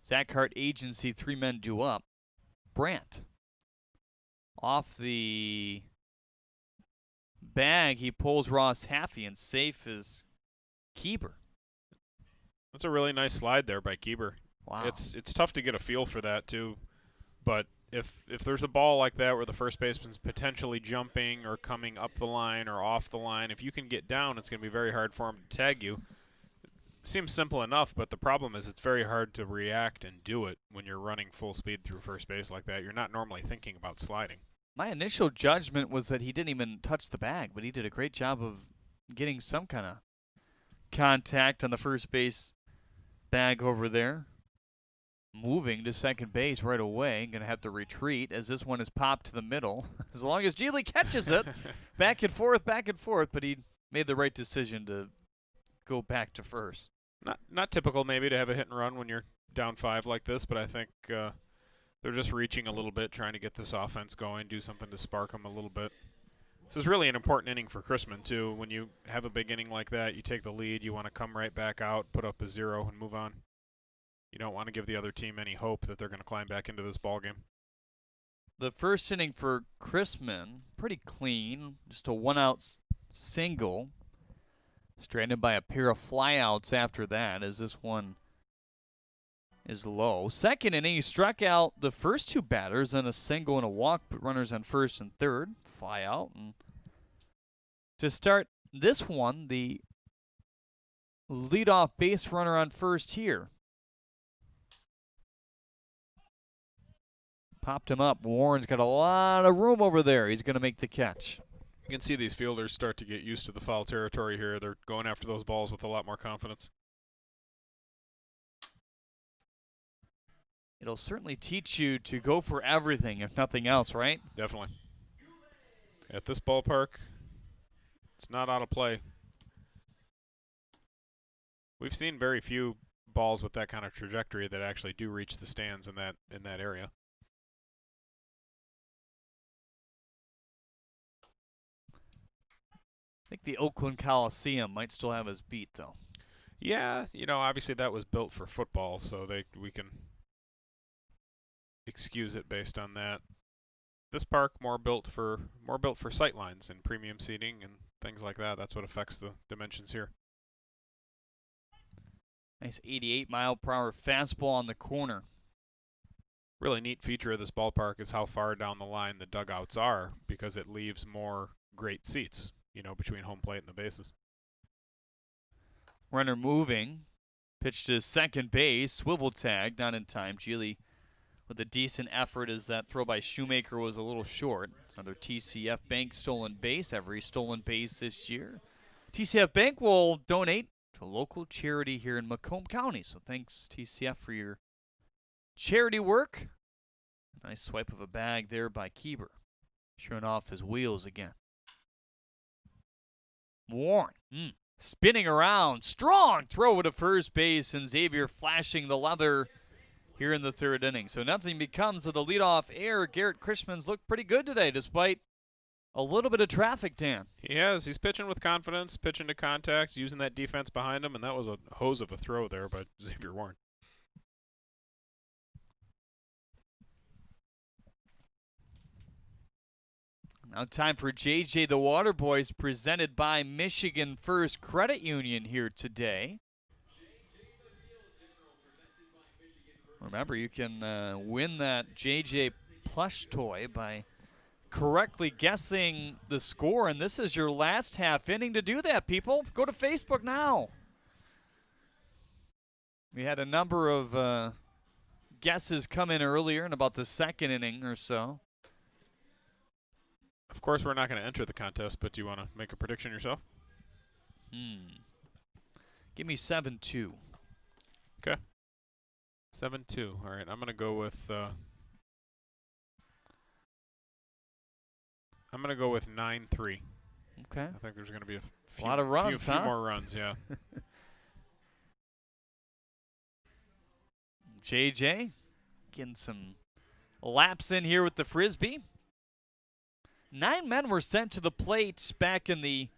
Zach Hart agency, 3 men due up. Brandt. Off the bag, he pulls Ross Haffey, and safe is Kieber. That's a really nice slide there by Kieber. Wow. It's tough to get a feel for that too, but if there's a ball like that where the first baseman's potentially jumping or coming up the line or off the line, if you can get down, it's going to be very hard for him to tag you. Seems simple enough, but the problem is it's very hard to react and do it when you're running full speed through first base like that. You're not normally thinking about sliding. My initial judgment was that he didn't even touch the bag, but he did a great job of getting some kind of contact on the first base bag over there. Moving to second base right away. Going to have to retreat as this one is popped to the middle. As long as Geely catches it. Back and forth, but he made the right decision to go back to first. Not typical maybe to have a hit and run when you're down 5 like this, but I think they're just reaching a little bit, trying to get this offense going, do something to spark them a little bit. This is really an important inning for Chrisman, too. When you have a big inning like that, you take the lead, you want to come right back out, put up a 0, and move on. You don't want to give the other team any hope that they're going to climb back into this ballgame. The first inning for Chrisman, pretty clean. Just a 1-out single. Stranded by a pair of flyouts after that, as this one is low. Second inning, he struck out the first 2 batters on a single and a walk, put runners on first and third. Fly out. And to start this one, the leadoff base runner on first here. Popped him up. Warren's got a lot of room over there. He's going to make the catch. You can see these fielders start to get used to the foul territory here. They're going after those balls with a lot more confidence. It'll certainly teach you to go for everything, if nothing else, right? Definitely. At this ballpark, it's not out of play. We've seen very few balls with that kind of trajectory that actually do reach the stands in that area. I think the Oakland Coliseum might still have us beat, though. Yeah, you know, obviously that was built for football, so we can excuse it based on that. This park more built for sight lines and premium seating and things like that. That's what affects the dimensions here. Nice 88-mile-per-hour fastball on the corner. Really neat feature of this ballpark is how far down the line the dugouts are, because it leaves more great seats, you know, between home plate and the bases. Runner moving. Pitch to second base. Swivel tag. Not in time. Geely with a decent effort as that throw by Shoemaker was a little short. It's another TCF Bank stolen base. Every stolen base this year. TCF Bank will donate to a local charity here in Macomb County. So thanks, TCF, for your charity work. Nice swipe of a bag there by Keeber. Showing off his wheels again. Warren. Spinning around. Strong throw to first base, and Xavier flashing the leather here in the third inning. So nothing becomes of the leadoff air. Garrett Chrisman's looked pretty good today despite a little bit of traffic, Dan. He has. He's pitching with confidence, pitching to contact, using that defense behind him, and that was a hose of a throw there by Xavier Warren. Now time for JJ the Water Boys, presented by Michigan First Credit Union here today. Remember, you can win that JJ plush toy by correctly guessing the score, and this is your last half inning to do that, people. Go to Facebook now. We had a number of guesses come in earlier in about the second inning or so. Of course, we're not going to enter the contest, but do you want to make a prediction yourself? Give me 7-2. Okay. 7-2. All right, I'm going to go with 9-3. Okay. I think there's going to be a lot of runs, few more runs, yeah. JJ getting some laps in here with the Frisbee. 9 men were sent to the plate back in the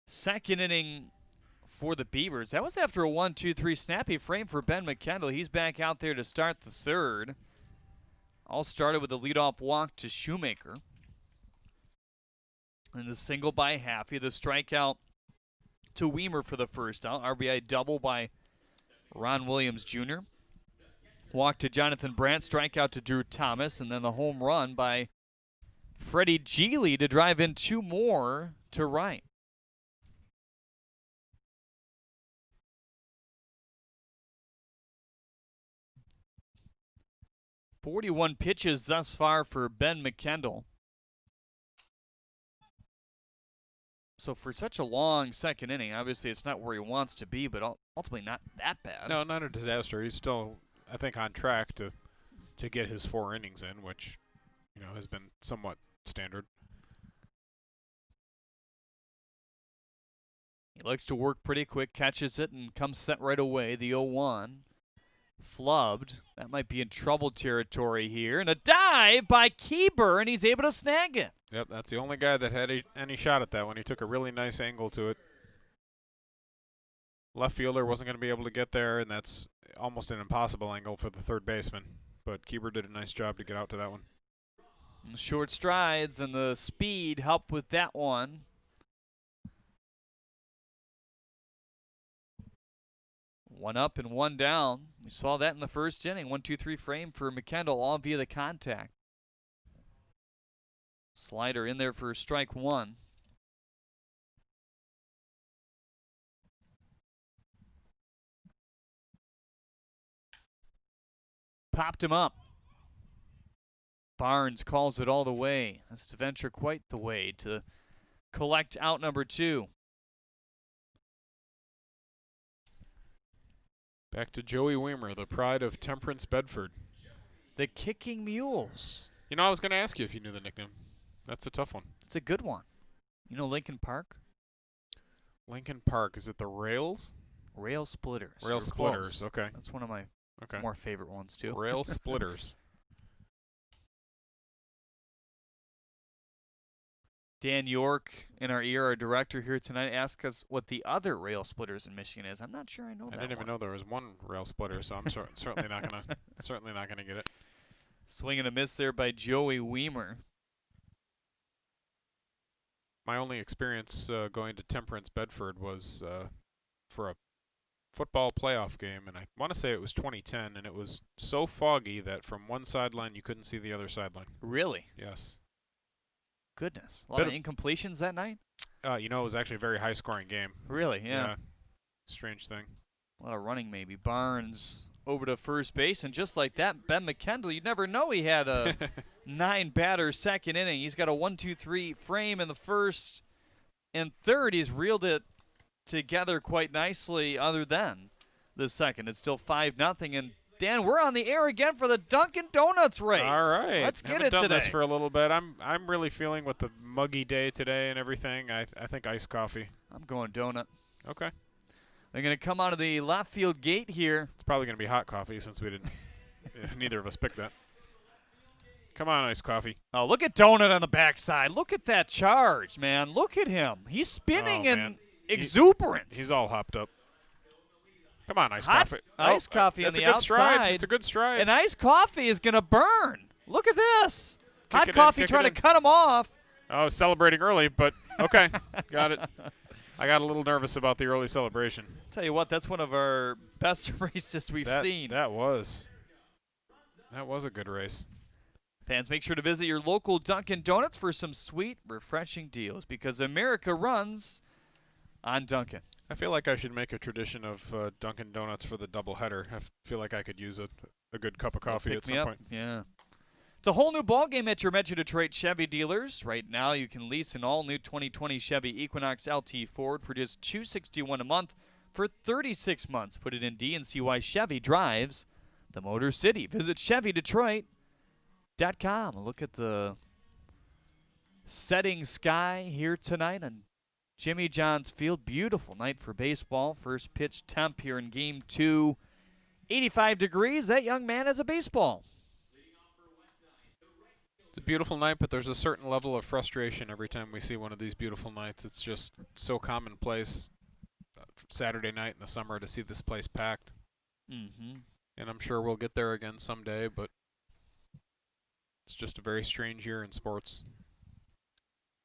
second inning for the Beavers. That was after a 1-2-3 snappy frame for Ben McKendall. He's back out there to start the third. All started with a leadoff walk to Shoemaker. And the single by Haffey. The strikeout to Weimer for the first out. RBI double by Ron Williams Jr. Walk to Jonathan Brandt. Strikeout to Drew Thomas. And then the home run by Freddie Geely to drive in 2 more to right. .41 pitches thus far for Ben McKendall. So for such a long second inning, obviously it's not where he wants to be, but ultimately not that bad. No, not a disaster. He's still, I think, on track to get his 4 innings in, which, you know, has been somewhat standard. He likes to work pretty quick, catches it, and comes set right away. The 0-1. Flubbed. That might be in trouble territory here. And a dive by Keeber, and he's able to snag it. Yep, that's the only guy that had any shot at that one. He took a really nice angle to it. Left fielder wasn't going to be able to get there, and that's almost an impossible angle for the third baseman. But Keeber did a nice job to get out to that one. And the short strides and the speed helped with that one. One up and one down. We saw that in the first inning. 1-2-3 frame for McKendall, all via the contact. Slider in there for strike 1. Popped him up. Barnes calls it all the way. That's to venture quite the way to collect out number 2. Back to Joey Weimer, the pride of Temperance Bedford. The Kicking Mules. You know, I was going to ask you if you knew the nickname. That's a tough one. It's a good one. You know Lincoln Park? Lincoln Park. Is it the Rails? Rail Splitters. Rail You're Splitters, close. okay. That's one of my more favorite ones, too. Rail Splitters. Dan York in our ear, our director here tonight, asked us what the other rail splitters in Michigan is. I'm not sure I know that. I didn't even know there was one rail splitter, so I'm certainly not gonna get it. Swing and a miss there by Joey Weimer. My only experience going to Temperance Bedford was for a football playoff game, and I want to say it was 2010, and it was so foggy that from one sideline you couldn't see the other sideline. Really? Yes. Goodness. A lot of incompletions that night? It was actually a very high-scoring game. Really? Yeah. Strange thing. A lot of running maybe. Barnes over to first base, and just like that, Ben McKendall, you'd never know he had a 9-batter second inning. He's got a 1-2-3 frame in the first and third. He's reeled it together quite nicely other than the second. It's still 5-0, and Dan, we're on the air again for the Dunkin' Donuts race. All right. Let's get Haven't it done today. this for a little bit. I'm really feeling with the muggy day today and everything. I think iced coffee. I'm going donut. Okay. They're going to come out of the left field gate here. It's probably going to be hot coffee since we didn't. Neither of us picked that. Come on, iced coffee. Oh, look at Donut on the backside. Look at that charge, man. Look at him. He's spinning in exuberance. He's all hopped up. Come on, iced Hot coffee. Iced coffee on that's the a good outside. stride. It's a good stride. And iced coffee is going to burn. Look at this. Hot it in, coffee kick trying it to in. cut him off. I was celebrating early, but okay. Got it. I got a little nervous about the early celebration. Tell you what, that's one of our best races we've seen. That was a good race. Fans, make sure to visit your local Dunkin' Donuts for some sweet, refreshing deals because America runs on Dunkin'. I feel like I should make a tradition of Dunkin' Donuts for the doubleheader. I feel like I could use a good cup of coffee at some point. Yeah. It's a whole new ballgame at your Metro Detroit Chevy dealers. Right now, you can lease an all-new 2020 Chevy Equinox LT Ford for just $261 a month for 36 months. Put it in D and see why Chevy drives the Motor City. Visit ChevyDetroit.com. Look at the setting sky here tonight on Jimmy John's Field. Beautiful night for baseball. First pitch temp here in Game 2. 85 degrees. That young man has a baseball. It's a beautiful night, but there's a certain level of frustration every time we see one of these beautiful nights. It's just so commonplace Saturday night in the summer to see this place packed. Mm-hmm. And I'm sure we'll get there again someday, but it's just a very strange year in sports.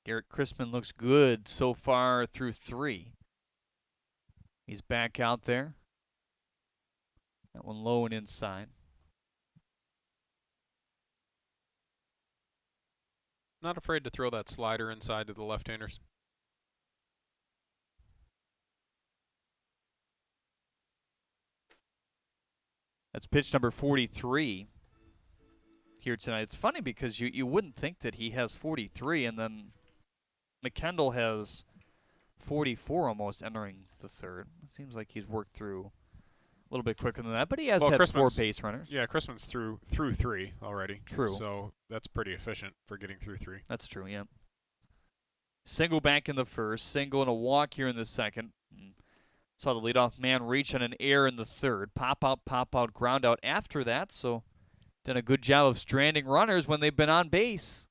Garrett Chrisman looks good so far through 3. He's back out there. That one low and inside. Not afraid to throw that slider inside to the left-handers. That's pitch number 43 here tonight. It's funny because you wouldn't think that he has 43, and then McKendall has 44 almost entering the third. It seems like he's worked through a little bit quicker than that, but he has had 4 base runners. Yeah, Chrisman's through 3 already. True. So that's pretty efficient for getting through 3. That's true, yeah. Single back in the first, single and a walk here in the second. Saw the leadoff man reach on an error in the third. Pop out, ground out after that. So done a good job of stranding runners when they've been on base.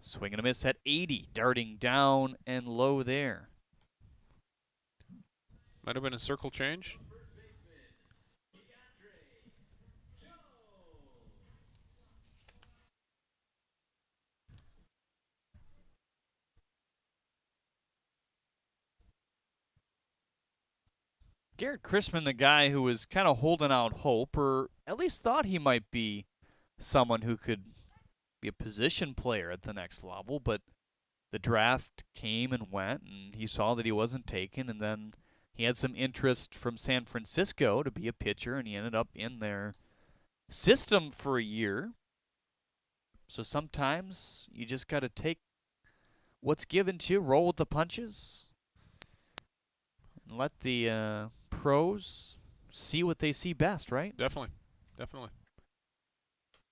Swing and a miss at 80, darting down and low there. Might have been a circle change. Garrett Chrisman, the guy who was kind of holding out hope, or at least thought he might be someone who could be a position player at the next level, but the draft came and went, and he saw that he wasn't taken, and then he had some interest from San Francisco to be a pitcher, and he ended up in their system for a year. So sometimes you just got to take what's given to you, roll with the punches, and let the pros see what they see best, right? Definitely.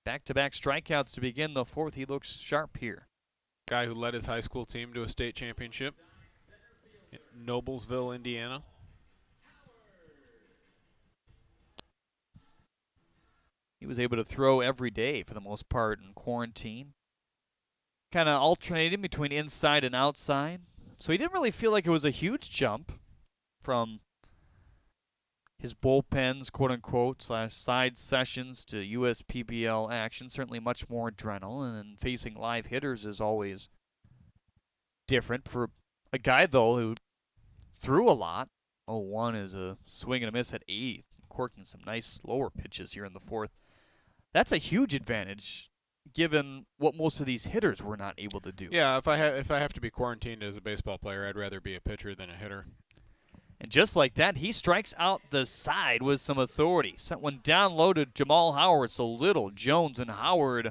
Back-to-back strikeouts to begin the fourth. He looks sharp here. Guy who led his high school team to a state championship in Noblesville, Indiana. He was able to throw every day for the most part in quarantine. kind of alternating between inside and outside. So he didn't really feel like it was a huge jump from his bullpens, quote-unquote, / side sessions to USPBL action. Certainly much more adrenaline, and facing live hitters is always different. For a guy, though, who threw a lot, 0-1 is a swing and a miss at 8th, corking some nice slower pitches here in the 4th. That's a huge advantage, given what most of these hitters were not able to do. Yeah, if I have to be quarantined as a baseball player, I'd rather be a pitcher than a hitter. And just like that, he strikes out the side with some authority. Sent one down low to Jamal Howard. So Little, Jones, and Howard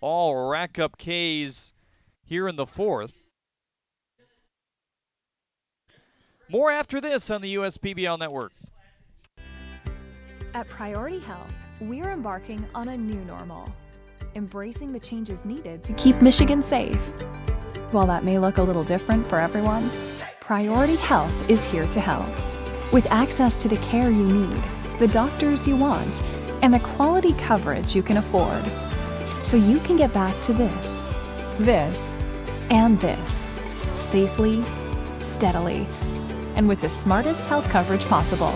all rack up Ks here in the 4th. More after this on the USPBL Network. At Priority Health, we're embarking on a new normal, embracing the changes needed to keep Michigan safe. While that may look a little different for everyone, Priority Health is here to help. With access to the care you need, the doctors you want, and the quality coverage you can afford. So you can get back to this, and this, safely, steadily, and with the smartest health coverage possible.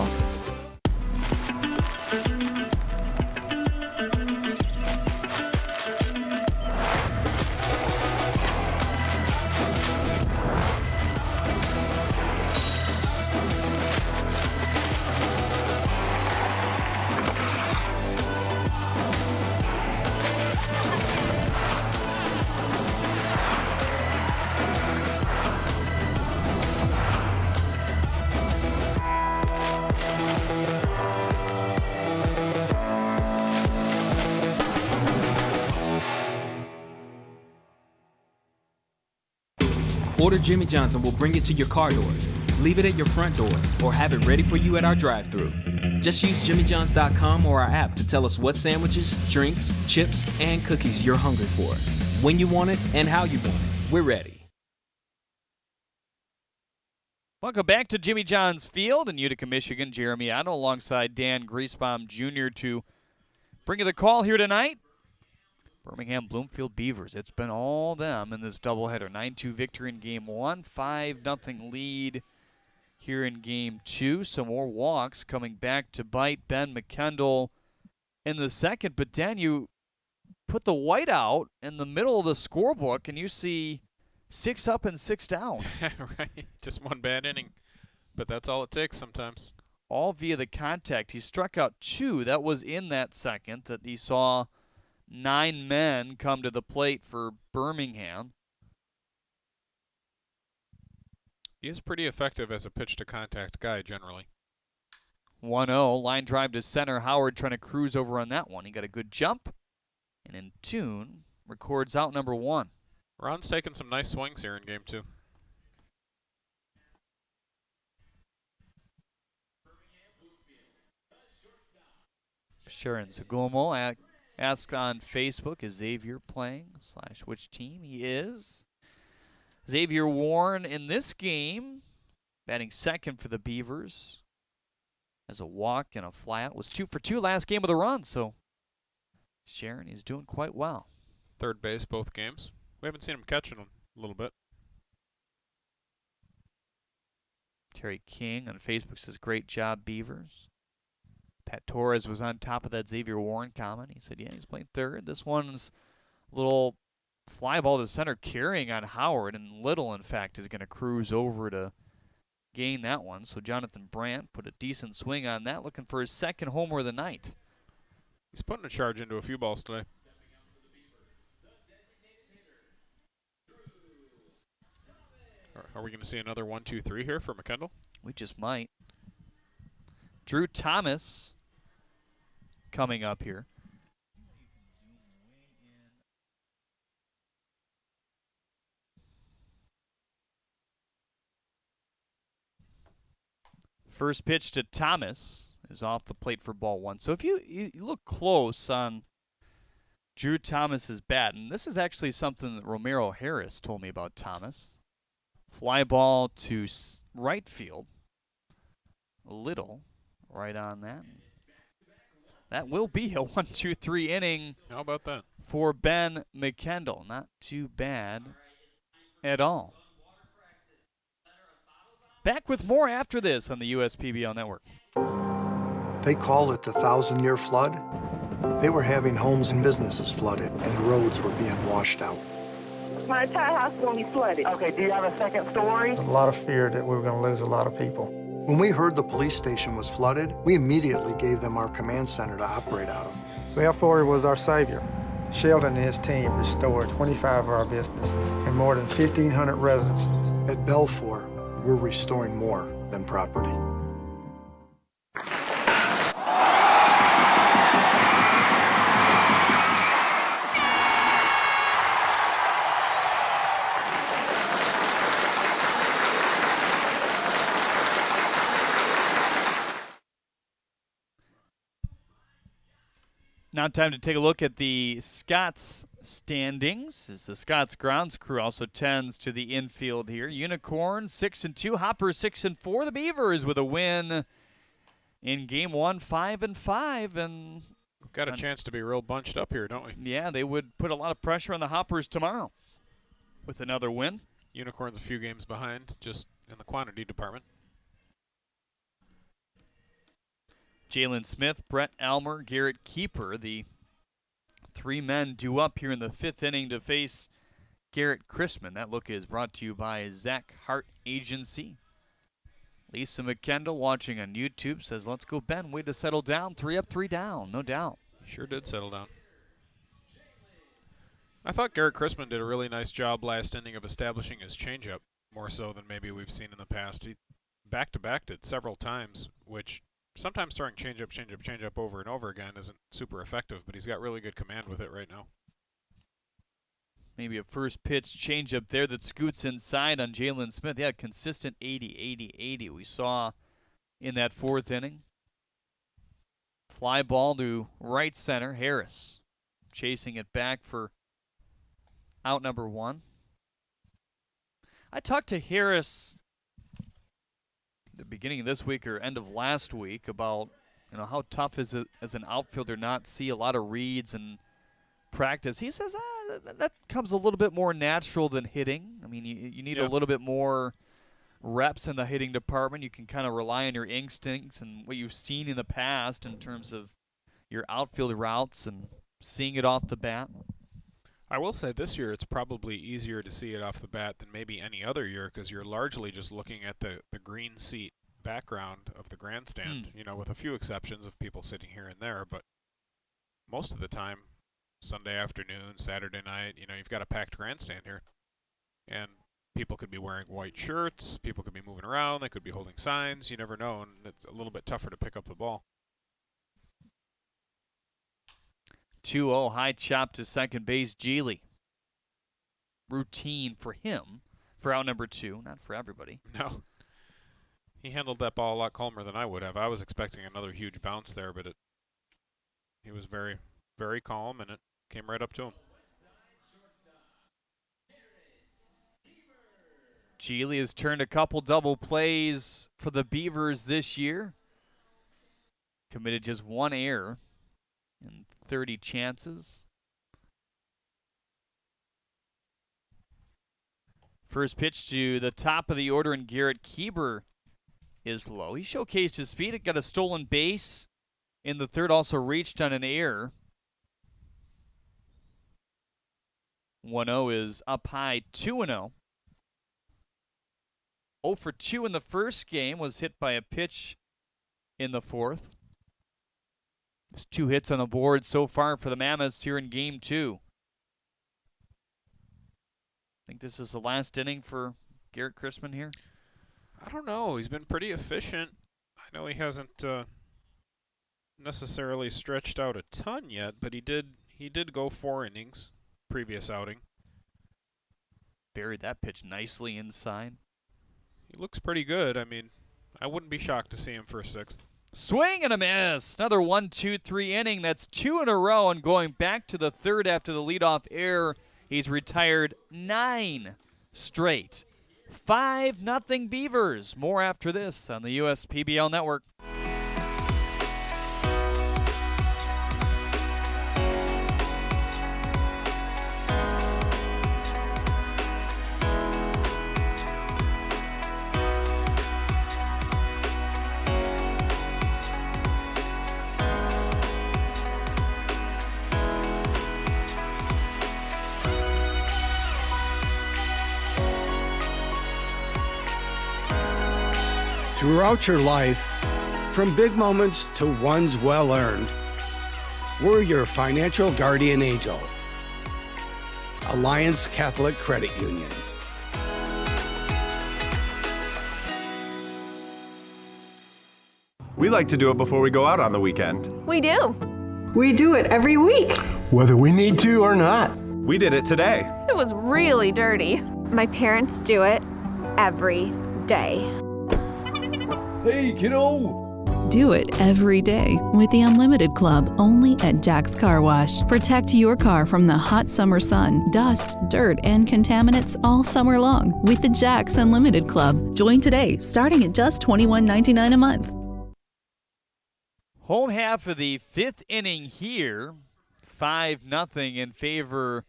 Order Jimmy John's and we'll bring it to your car door. Leave it at your front door or have it ready for you at our drive-thru. Just use jimmyjohns.com or our app to tell us what sandwiches, drinks, chips, and cookies you're hungry for. When you want it and how you want it. We're ready. Welcome back to Jimmy John's Field in Utica, Michigan. Jeremy Otto alongside Dan Griesbaum Jr. to bring you the call here tonight. Birmingham Bloomfield Beavers. It's been all them in this doubleheader. 9-2 victory in Game 1, 5-0 lead here in Game 2. Some more walks coming back to bite Ben McKendall in the second. But Dan, you put the white out in the middle of the scorebook, and you see 6 up and 6 down. Right, just one bad inning. But that's all it takes sometimes. All via the contact. He struck out 2. That was in that second that he saw 9 men come to the plate for Birmingham. He is pretty effective as a pitch-to-contact guy generally. 1-0, line drive to center. Howard trying to cruise over on that one. He got a good jump, and in tune, records out number 1. Ron's taking some nice swings here in Game 2. Sharon Zagumo asked on Facebook, is Xavier playing / which team? He is. Xavier Warren in this game, batting second for the Beavers. As a walk and a flat. Was 2 for 2 last game of the run, so Sharon is doing quite well. Third base both games. We haven't seen him catching a little bit. Terry King on Facebook says, great job, Beavers. Pat Torres was on top of that Xavier Warren comment. He said, yeah, he's playing third. This one's a little fly ball to center carrying on Howard, and Little, in fact, is going to cruise over to gain that one. So Jonathan Brandt put a decent swing on that, looking for his second homer of the night. He's putting a charge into a few balls today. Are we going to see another 1-2-3 here for McKendall? We just might. Drew Thomas coming up here. First pitch to Thomas is off the plate for ball 1. So if you look close on Drew Thomas's bat, and this is actually something that Romero Harris told me about Thomas. Fly ball to right field. Little right on that. that will be a 1-2-3 inning. How about that? For Ben McKendall. Not too bad at all. Back with more after this on the USPBL Network. They called it the 1,000-year flood. They were having homes and businesses flooded, and roads were being washed out. My entire house is going to be flooded. Okay, do you have a second story? A lot of fear that we were going to lose a lot of people. When we heard the police station was flooded, we immediately gave them our command center to operate out of. Balfour was our savior. Sheldon and his team restored 25 of our businesses and more than 1,500 residences. At Balfour, we're restoring more than property. Now time to take a look at the Scots standings, as the Scots grounds crew also tends to the infield here. Unicorn 6-2, Hopper 6-4. The Beavers with a win in game 1, 5-5, and we've got a chance to be real bunched up here, don't we? Yeah, they would put a lot of pressure on the Hoppers tomorrow with another win. Unicorns a few games behind, just in the quantity department. Jalen Smith, Brett Elmer, Garrett Keeper, the three men due up here in the 5th inning to face Garrett Chrisman. That look is brought to you by Zach Hart Agency. Lisa McKendall watching on YouTube says, let's go, Ben. Way to settle down. 3 up, 3 down. No doubt. Sure did settle down. I thought Garrett Chrisman did a really nice job last inning of establishing his changeup, more so than maybe we've seen in the past. He back-to-backed it several times, which sometimes throwing changeup over and over again isn't super effective, but he's got really good command with it right now. Maybe a first pitch changeup there that scoots inside on Jalen Smith. Yeah, consistent 80 we saw in that 4th inning. Fly ball to right center. Harris chasing it back for out number 1. I talked to Harris the beginning of this week or end of last week about how tough is it as an outfielder not see a lot of reads and practice. He says that comes a little bit more natural than hitting. I mean, you need a little bit more reps in the hitting department. You can kind of rely on your instincts and what you've seen in the past in terms of your outfield routes and seeing it off the bat. I will say this year it's probably easier to see it off the bat than maybe any other year because you're largely just looking at the green seat background of the grandstand, with a few exceptions of people sitting here and there. But most of the time, Sunday afternoon, Saturday night, you've got a packed grandstand here. And people could be wearing white shirts, people could be moving around, they could be holding signs, you never know, and it's a little bit tougher to pick up the ball. 2-0 high chop to second base, Geely. Routine for him for out number 2, not for everybody. No. He handled that ball a lot calmer than I would have. I was expecting another huge bounce there, but he was very, very calm, and it came right up to him. Geely has turned a couple double plays for the Beavers this year. Committed just 1 error in 30 chances. First pitch to the top of the order, and Garrett Keeper is low. He showcased his speed. It got a stolen base in the 3rd, also reached on an error. 1-0 is up high, 2-0. 0 for 2 in the first game, was hit by a pitch in the 4th. There's 2 hits on the board so far for the Mammoths here in game 2. Think this is the last inning for Garrett Chrisman here? I don't know. He's been pretty efficient. I know he hasn't necessarily stretched out a ton yet, but he did go 4 innings previous outing. Buried that pitch nicely inside. He looks pretty good. I mean, I wouldn't be shocked to see him for a 6th. Swing and a miss. Another 1-2-3 inning. That's 2 in a row, and going back to the 3rd after the leadoff error, he's retired 9 straight. 5-0 Beavers. More after this on the USPBL Network. Throughout your life, from big moments to ones well earned, we're your financial guardian angel. Alliance Catholic Credit Union. We like to do it before we go out on the weekend. We do. We do it every week. Whether we need to or not. We did it today. It was really dirty. My parents do it every day. Hey, kiddo! Do it every day with the Unlimited Club only at Jack's Car Wash. Protect your car from the hot summer sun, dust, dirt, and contaminants all summer long with the Jack's Unlimited Club. Join today, starting at just $21.99 a month. Home half of the fifth inning here, 5-0 in favor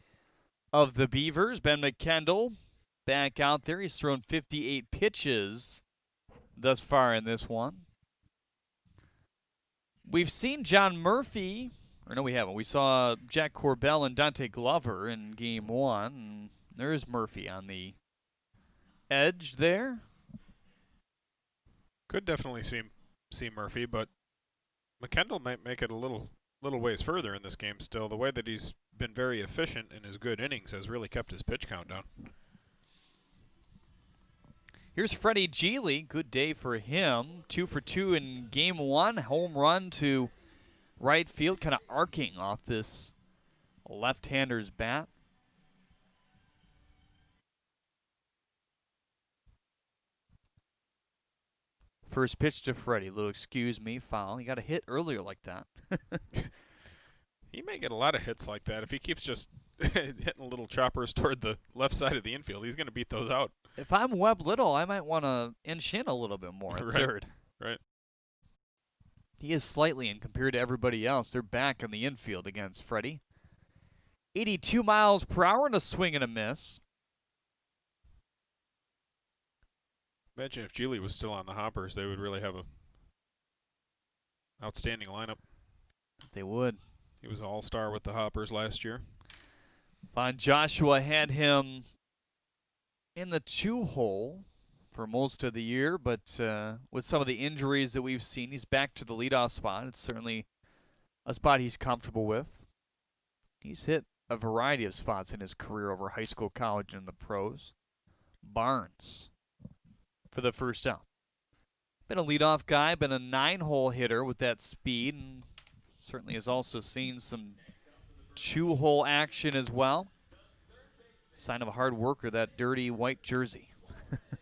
of the Beavers. Ben McKendall back out there. He's thrown 58 pitches thus far in this one. We've seen John Murphy, or no, we haven't. We saw Jack Corbell and Dante Glover in game one. There's Murphy on the edge there. Could definitely see Murphy, but McKendall might make it a little ways further in this game still. The way that he's been very efficient in his good innings has really kept his pitch count down. Here's Freddie Geely. Good day for him. 2 for 2 in game one. Home run to right field, kind of arcing off this left-hander's bat. First pitch to Freddie. Little excuse me, foul. He got a hit earlier like that. He may get a lot of hits like that if he keeps just hitting little choppers toward the left side of the infield. He's going to beat those out. If I'm Webb Little, I might want to inch in a little bit more at third. Right. He is slightly in compared to everybody else. They're back in the infield against Freddie. 82 miles per hour and a swing and a miss. Imagine if Geely was still on the Hoppers, they would really have a outstanding lineup. They would. He was an all-star with the Hoppers last year. Von Joshua had him in the 2-hole for most of the year, but with some of the injuries that we've seen, he's back to the leadoff spot. It's certainly a spot he's comfortable with. He's hit a variety of spots in his career over high school, college, and the pros. Barnes for the first out. Been a leadoff guy, been a 9-hole hitter with that speed, and certainly has also seen some 2-hole action as well. Sign of a hard worker, that dirty white jersey.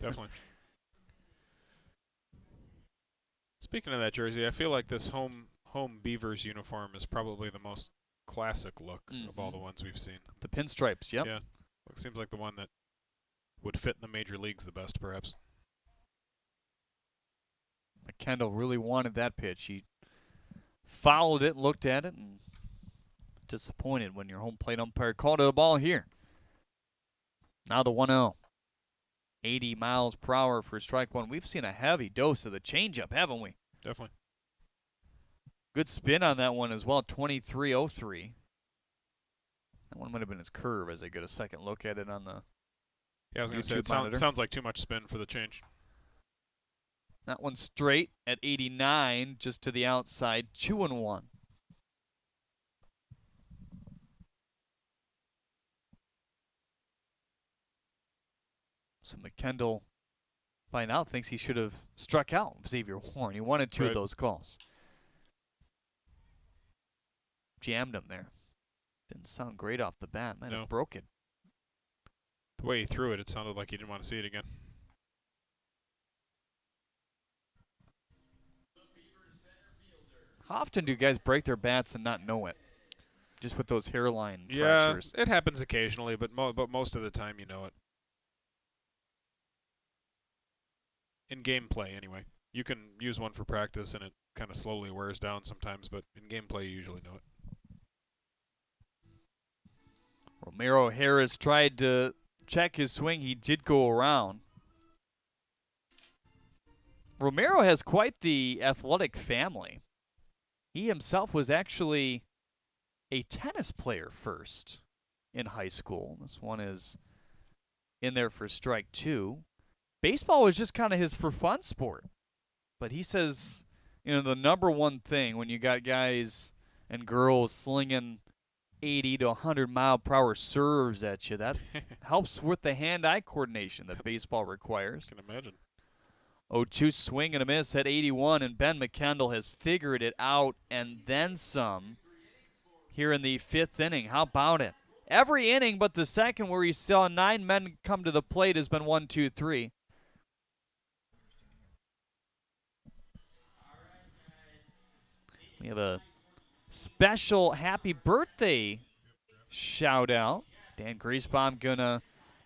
Definitely. Speaking of that jersey, I feel like this home Beavers uniform is probably the most classic look of all the ones we've seen. The pinstripes, yep. Yeah. It seems like the one that would fit in the major leagues the best, perhaps. McKendall really wanted that pitch. He followed it, looked at it, and disappointed when your home plate umpire called it a ball here. Now the 1-0. 80 miles per hour for strike one. We've seen a heavy dose of the changeup, haven't we? Definitely. Good spin on that one as well, 23.03. That one might have been his curve as I get a second look at it on the Yeah, I was going to say, it sounds like too much spin for the change. That one straight at 89, just to the outside, 2-1. So McKendall, by now, thinks he should have struck out Xavier Warren. He wanted two of those calls. Jammed him there. Didn't sound great off the bat. Might have broke it. The way he threw it, it sounded like he didn't want to see it again. How often do guys break their bats and not know it? Just with those hairline fractures. Yeah, it happens occasionally, but most of the time you know it. In gameplay, anyway. You can use one for practice, and it kind of slowly wears down sometimes, but in gameplay, you usually know it. Romero Harris tried to check his swing. He did go around. Romero has quite the athletic family. He himself was actually a tennis player first in high school. This one is in there for strike two. Baseball was just kind of his for fun sport. But he says, the number one thing when you got guys and girls slinging 80 to 100 mile per hour serves at you, that helps with the hand-eye coordination that baseball requires. I can imagine. 0-2 swing and a miss at 81, and Ben McKendall has figured it out and then some here in the 5th inning. How about it? Every inning but the second, where he saw 9 men come to the plate, has been 1, 2, 3. We have a special happy birthday shout out. Dan Griesbaum gonna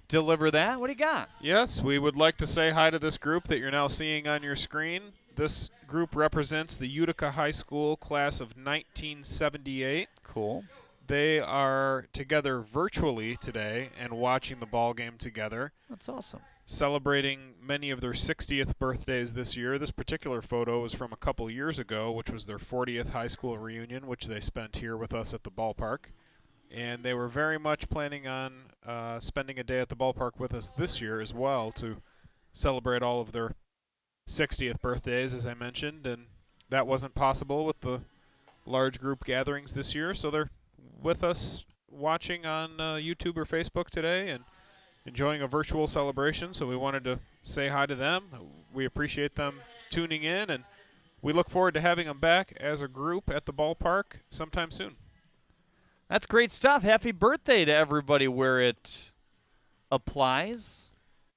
deliver that. What do you got? Yes, we would like to say hi to this group that you're now seeing on your screen. This group represents the Utica High School class of 1978. Cool. They are together virtually today and watching the ball game together. That's awesome. Celebrating many of their 60th birthdays this year. This particular photo is from a couple years ago, which was their 40th high school reunion, which they spent here with us at the ballpark. And they were very much planning on spending a day at the ballpark with us this year as well to celebrate all of their 60th birthdays, as I mentioned. And that wasn't possible with the large group gatherings this year, so they're with us watching on YouTube or Facebook today and enjoying a virtual celebration, so we wanted to say hi to them. We appreciate them tuning in, and we look forward to having them back as a group at the ballpark sometime soon. That's great stuff. Happy birthday to everybody where it applies.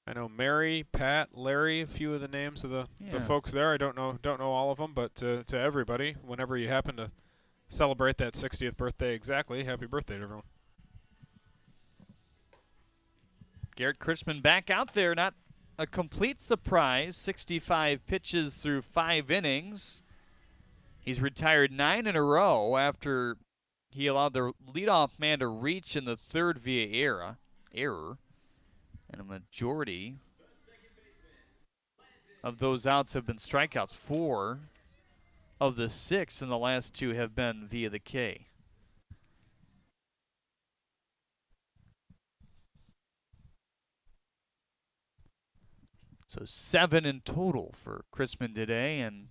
I know Mary, Pat, Larry, a few of the names of the folks there. I don't know all of them, but to everybody, whenever you happen to celebrate that 60th birthday exactly, happy birthday to everyone. Garrett Chrisman back out there, not a complete surprise. 65 pitches through 5 innings. He's retired 9 in a row after he allowed the leadoff man to reach in the 3rd via error. And a majority of those outs have been strikeouts. 4 of the 6 in the last 2 have been via the K. So 7 in total for Chrisman today, and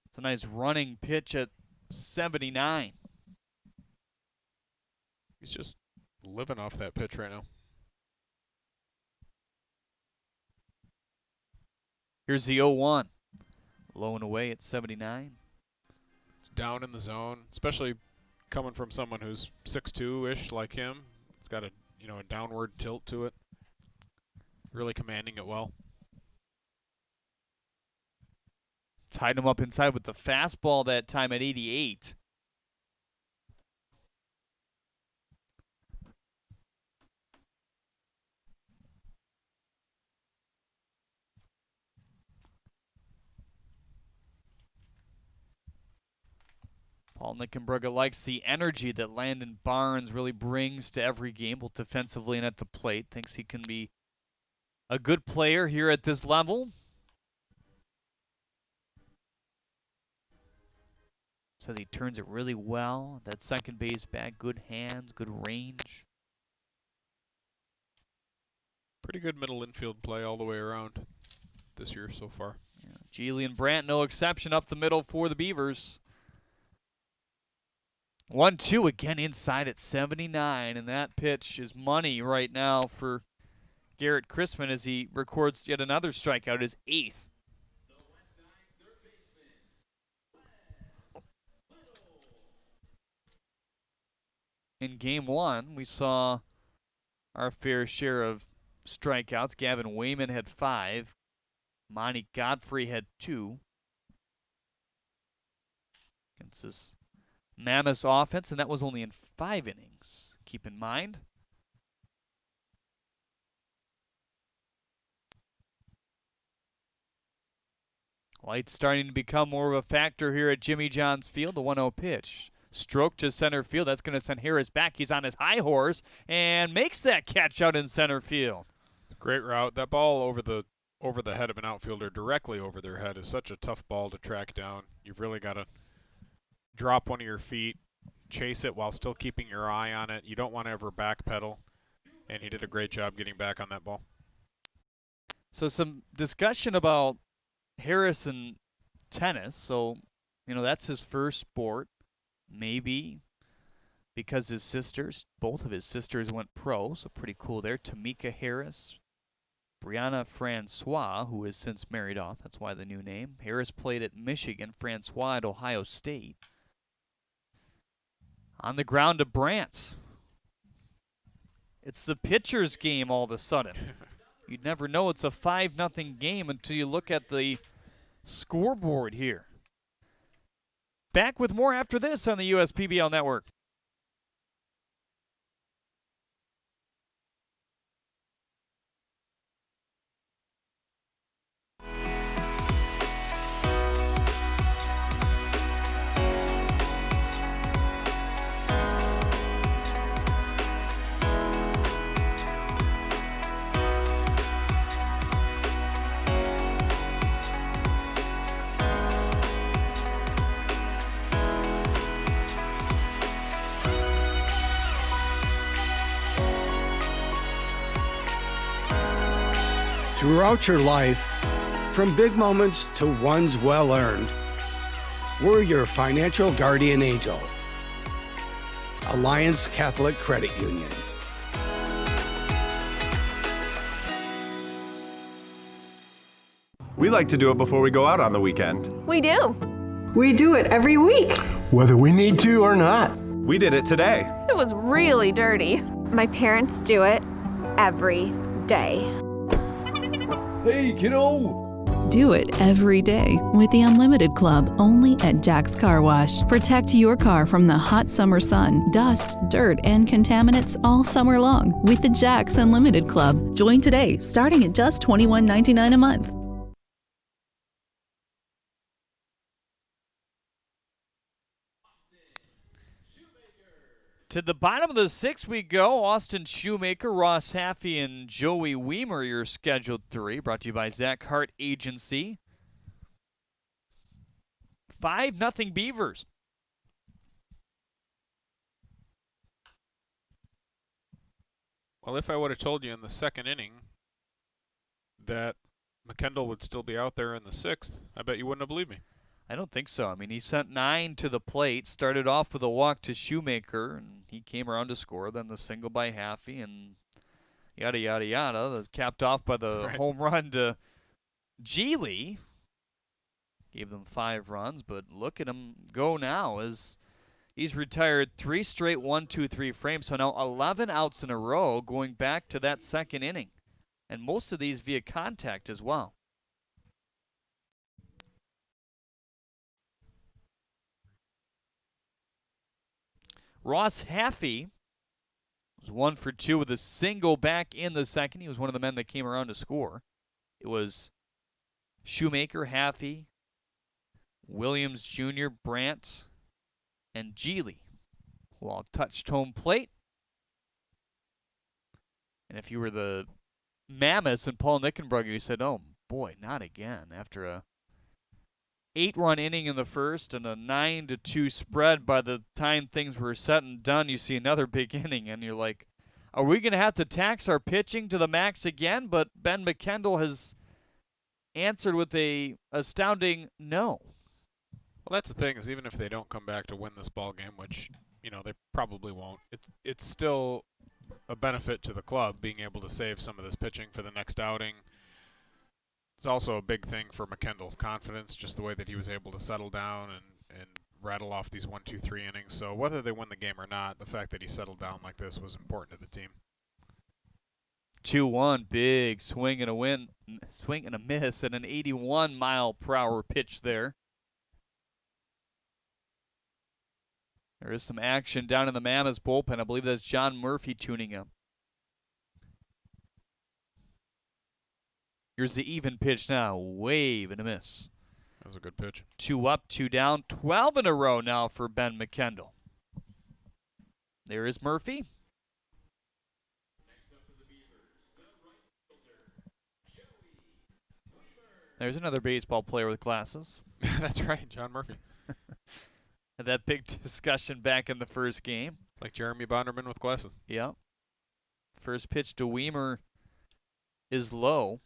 it's a nice running pitch at 79. He's just living off that pitch right now. Here's the 0-1. Low and away at 79. It's down in the zone, especially coming from someone who's 6'2"-ish like him. It's got a downward tilt to it. Really commanding it well. Tied him up inside with the fastball that time at 88. Paul Nickenbrugge likes the energy that Landon Barnes really brings to every game, both defensively and at the plate. Thinks he can be a good player here at this level. Says he turns it really well. That second base bat, good hands, good range. Pretty good middle infield play all the way around this year so far. Yeah. Julian Brandt, no exception, up the middle for the Beavers. 1-2 again inside at 79, and that pitch is money right now for Garrett Chrisman as he records yet another strikeout, his 8th. In game 1, we saw our fair share of strikeouts. Gavin Wayman had 5. Monty Godfrey had 2. Against this Mammoths offense, and that was only in 5 innings. Keep in mind. Light starting to become more of a factor here at Jimmy John's Field. The 1-0 pitch. Stroke to center field. That's going to send Harris back. He's on his high horse and makes that catch out in center field. Great route. That ball over the head of an outfielder, directly over their head, is such a tough ball to track down. You've really got to drop one of your feet, chase it while still keeping your eye on it. You don't want to ever backpedal, and he did a great job getting back on that ball. So some discussion about Harris and tennis, so, that's his first sport. Maybe because both of his sisters went pro, so pretty cool there. Tamika Harris, Brianna Francois, who has since married off. That's why the new name. Harris played at Michigan, Francois at Ohio State. On the ground to Brant. It's the pitcher's game all of a sudden. You'd never know it's a 5-0 game until you look at the scoreboard here. Back with more after this on the USPBL Network. Throughout your life, from big moments to ones well earned, we're your financial guardian angel. Alliance Catholic Credit Union. We like to do it before we go out on the weekend. We do. We do it every week. Whether we need to or not. We did it today. It was really dirty. My parents do it every day. Hey, kiddo! Do it every day with the Unlimited Club only at Jack's Car Wash. Protect your car from the hot summer sun, dust, dirt, and contaminants all summer long with the Jack's Unlimited Club. Join today, starting at just $21.99 a month. To the bottom of the sixth we go. Austin Shoemaker, Ross Haffey, and Joey Weimer, your scheduled three. Brought to you by Zach Hart Agency. 5-0 Beavers. Well, if I would have told you in the second inning that McKendall would still be out there in the sixth, I bet you wouldn't have believed me. I don't think so. I mean, he sent 9 to the plate, started off with a walk to Shoemaker, and he came around to score. Then the single by Haffey, and yada, yada, yada. Capped off by the home run to Geely. Gave them 5 runs, but look at him go now as he's retired 3 straight 1-2-3 frames. So now 11 outs in a row going back to that second inning. And most of these via contact as well. Ross Haffey was 1 for 2 with a single back in the second. He was one of the men that came around to score. It was Shoemaker, Haffey, Williams Jr., Brant, and Geely, who all touched home plate. And if you were the Mammoths and Paul Nickenbrugger, you said, oh boy, not again. After a 8-run inning in the first and a 9-2 spread, by the time things were said and done, you see another big inning, and you're like, are we going to have to tax our pitching to the max again? But Ben McKendall has answered with a astounding no. Well, that's the thing, is even if they don't come back to win this ball game, which, they probably won't, it's still a benefit to the club being able to save some of this pitching for the next outing. It's also a big thing for McKendall's confidence, just the way that he was able to settle down and rattle off these 1-2-3 innings. So whether they win the game or not, the fact that he settled down like this was important to the team. 2-1, big swing and a miss, and an 81-mile-per-hour pitch there. There is some action down in the Mammoths bullpen. I believe that's John Murphy tuning up. Here's the even pitch now. Wave and a miss. That was a good pitch. 2 up, 2 down. 12 in a row now for Ben McKendall. There is Murphy. There's another baseball player with glasses. That's right, John Murphy. Had that big discussion back in the first game. Like Jeremy Bonderman with glasses. Yeah. First pitch to Weimer is low.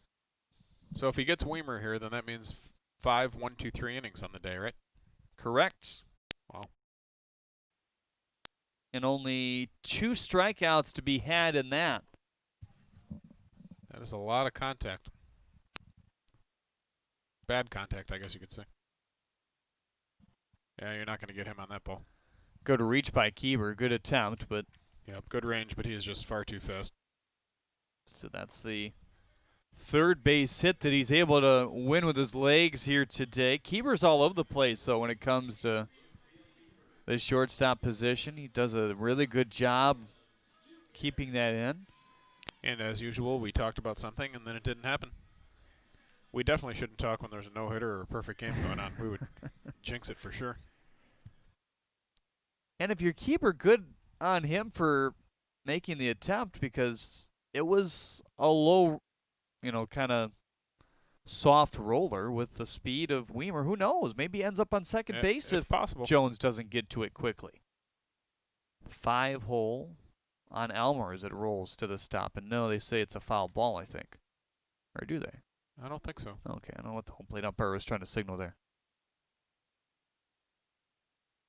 So if he gets Weimer here, then that means 5 1-2-3 innings on the day, right? Correct. Wow. And only 2 strikeouts to be had in that. That is a lot of contact. Bad contact, I guess you could say. Yeah, you're not going to get him on that ball. Good reach by Keeber. Good attempt, but... Yep, good range, but he is just far too fast. So that's the third base hit that he's able to win with his legs here today. Keeber's all over the place, though, when it comes to the shortstop position. He does a really good job keeping that in. And as usual, we talked about something, and then it didn't happen. We definitely shouldn't talk when there's a no-hitter or a perfect game going on. We would jinx it for sure. And if you're Keeper, good on him for making the attempt, because it was a low, kind of soft roller with the speed of Weimer. Who knows? Maybe he ends up on second base if possible. Jones doesn't get to it quickly. 5-hole on Elmer as it rolls to the stop. And no, they say it's a foul ball, I think. Or do they? I don't think so. Okay, I don't know what the home plate umpire was trying to signal there.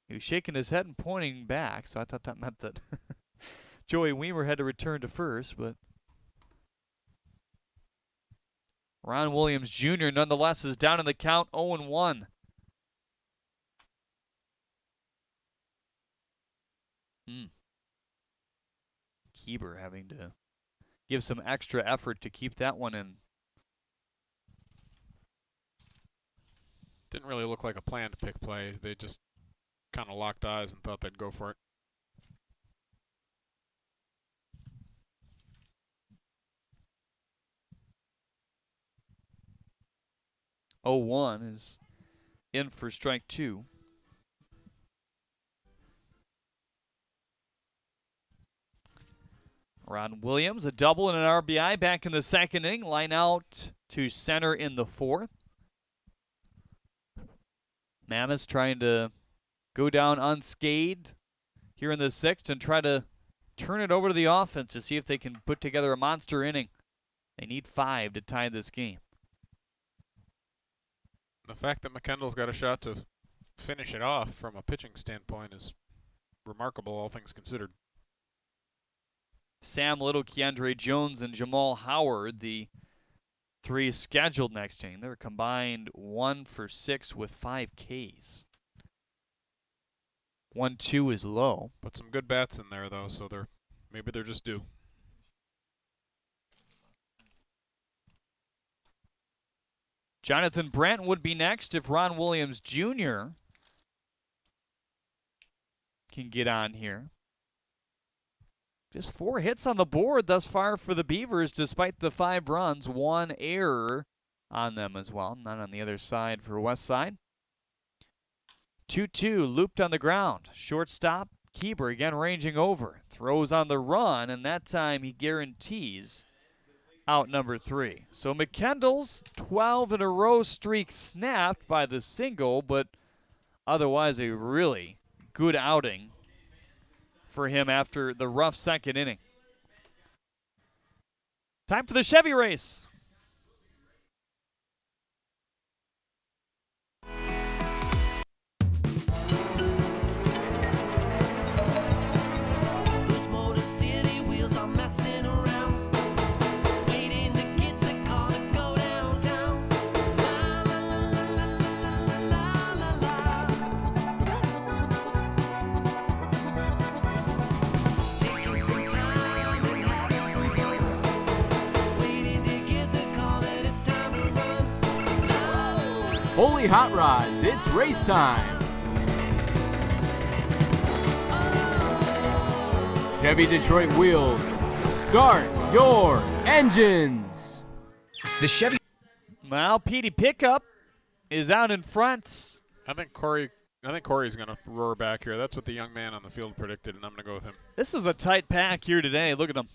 He was shaking his head and pointing back, so I thought that meant that Joey Weimer had to return to first, but Ron Williams Jr. nonetheless is down in the count, 0-1. Keeber having to give some extra effort to keep that one in. Didn't really look like a planned pick play. They just kind of locked eyes and thought they'd go for it. Oh, 1 is in for strike 2. Ron Williams, a double and an RBI back in the second inning. Line out to center in the fourth. Mammoths trying to go down unscathed here in the sixth and try to turn it over to the offense to see if they can put together a monster inning. They need 5 to tie this game. The fact that McKendall's got a shot to finish it off from a pitching standpoint is remarkable, all things considered. Sam Little, Keandre Jones, and Jamal Howard, the 3 scheduled next inning. They're combined 1 for 6 with 5 Ks. 1-2 is low. Put some good bats in there, though, so maybe they're just due. Jonathan Brandt would be next if Ron Williams Jr. can get on here. Just 4 hits on the board thus far for the Beavers, despite the 5 runs. 1 error on them as well. None on the other side for Westside. 2-2, looped on the ground. Shortstop, Keeber again ranging over. Throws on the run, and that time he guarantees out number 3. So McKendall's 12 in a row streak snapped by the single, but otherwise a really good outing for him after the rough second inning. Time for the Chevy race. Holy Hot Rods, it's race time! Chevy Detroit wheels, start your engines! The Chevy. Well, Petey Pickup is out in front. I think Corey's going to roar back here. That's what the young man on the field predicted, and I'm going to go with him. This is a tight pack here today. Look at him.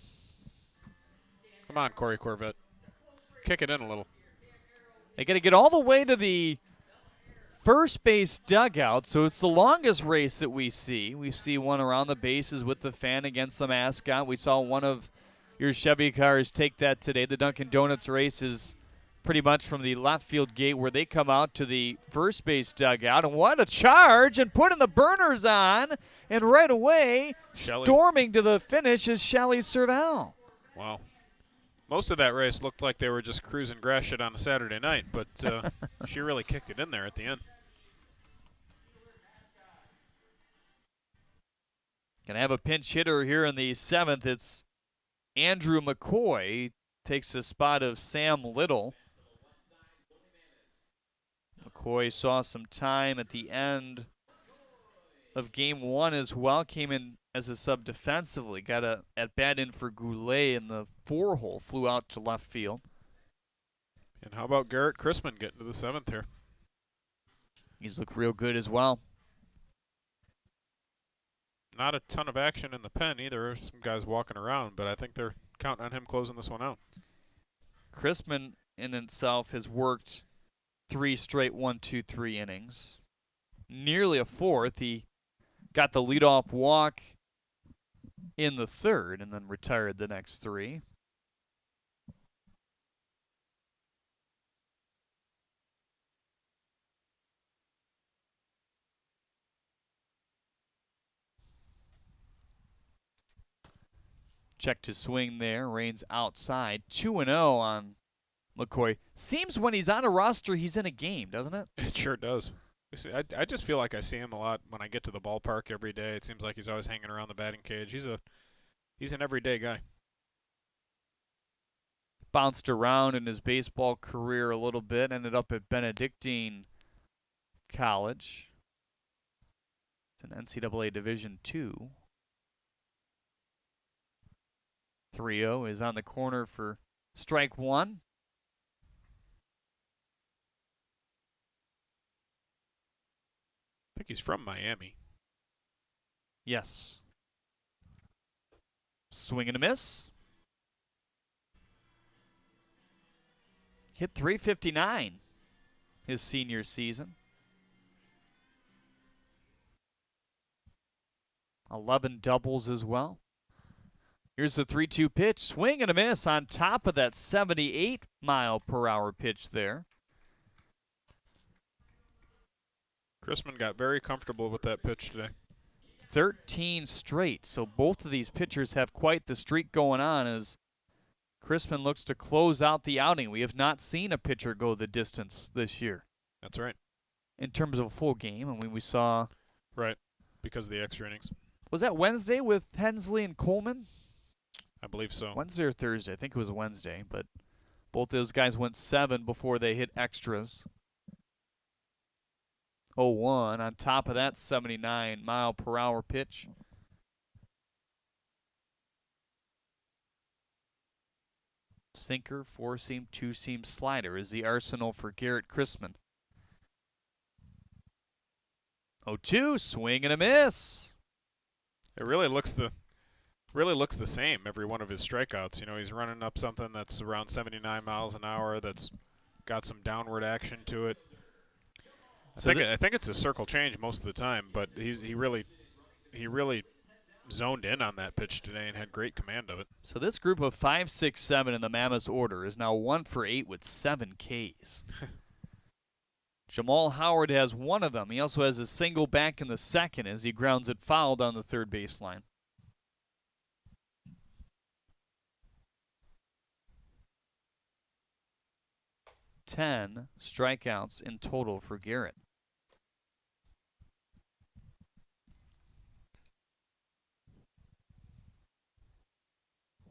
Come on, Corey Corvette. Kick it in a little. They got to get all the way to the first base dugout, so it's the longest race that we see. We see one around the bases with the fan against the mascot. We saw one of your Chevy cars take that today. The Dunkin' Donuts race is pretty much from the left field gate where they come out to the first base dugout. And what a charge, and putting the burners on. And right away, storming to the finish is Shelly Serval. Wow. Most of that race looked like they were just cruising grass shit on a Saturday night, but she really kicked it in there at the end. Gonna have a pinch hitter here in the 7th. It's Andrew McCoy. Takes the spot of Sam Little. McCoy saw some time at the end of game 1 as well. Came in as a sub defensively. Got a at bat in for Goulet in the 4-hole. Flew out to left field. And how about Garrett Chrisman getting to the 7th here? He's looked real good as well. Not a ton of action in the pen either. Some guys walking around, but I think they're counting on him closing this one out. Chrisman in itself has worked 3 straight 1-2-3 innings. Nearly a 4th. He got the leadoff walk in the 3rd and then retired the next 3. Checked his swing there. Reigns outside. 2-0 on McCoy. Seems when he's on a roster, he's in a game, doesn't it? It sure does. I just feel like I see him a lot when I get to the ballpark every day. It seems like he's always hanging around the batting cage. He's an everyday guy. Bounced around in his baseball career a little bit. Ended up at Benedictine College. It's an NCAA Division II. 3-0 is on the corner for strike 1. I think he's from Miami. Yes. Swing and a miss. Hit .359 his senior season. 11 doubles as well. Here's the 3-2 pitch. Swing and a miss on top of that 78-mile-per-hour pitch there. Chrisman got very comfortable with that pitch today. 13 straight. So both of these pitchers have quite the streak going on as Chrisman looks to close out the outing. We have not seen a pitcher go the distance this year. That's right. In terms of a full game, I mean, we saw... Right, because of the extra innings. Was that Wednesday with Hensley and Coleman? I believe so. Wednesday or Thursday. I think it was Wednesday, but both those guys went 7 before they hit extras. 0-1 on top of that 79-mile-per-hour pitch. Sinker, 4-seam, 2-seam slider is the arsenal for Garrett Chrisman. 0-2, swing and a miss. It really looks the same every one of his strikeouts. You know, he's running up something that's around 79 miles an hour that's got some downward action to it. I think it's a circle change most of the time, but he really zoned in on that pitch today and had great command of it. So this group of 5, 6, 7 in the Mammoths order is now 1 for 8 with 7 Ks. Jamal Howard has one of them. He also has a single back in the second as he grounds it foul down the third baseline. Ten strikeouts in total for Garrett.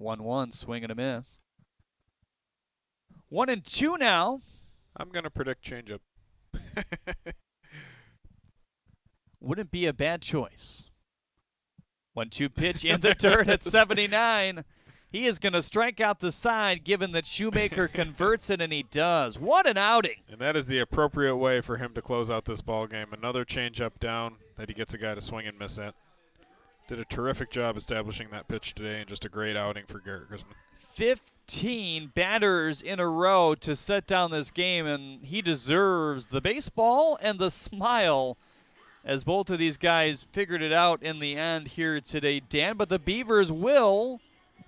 1-1, swing and a miss. 1-2 now. I'm going to predict changeup. Wouldn't be a bad choice. 1-2 pitch in the dirt at 79. He is going to strike out the side given that Shoemaker converts it, and he does. What an outing. And that is the appropriate way for him to close out this ball game. Another changeup down that he gets a guy to swing and miss at. Did a terrific job establishing that pitch today, and just a great outing for Garrett Chrisman. 15 batters in a row to set down this game, and he deserves the baseball and the smile as both of these guys figured it out in the end here today, Dan. But the Beavers will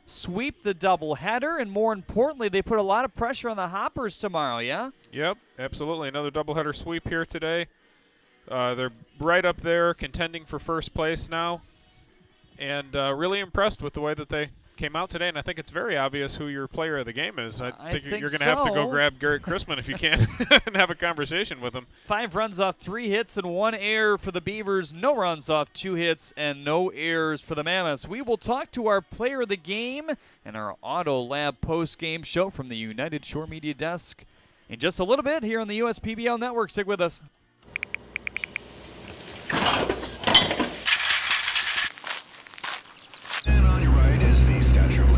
sweep the doubleheader, and more importantly, they put a lot of pressure on the Hoppers tomorrow, yeah? Yep, absolutely. Another doubleheader sweep here today. They're right up there contending for first place now, and really impressed with the way that they came out today, and I think it's very obvious who your player of the game is. I think you're going to have to go grab Garrett Chrisman if you can and have a conversation with him. 5 runs off 3 hits and 1 error for the Beavers. No runs off 2 hits and no errors for the Mammoths. We will talk to our player of the game and our Auto Lab post-game show from the United Shore Media Desk in just a little bit here on the USPBL Network. Stick with us. And on your right is the Statue of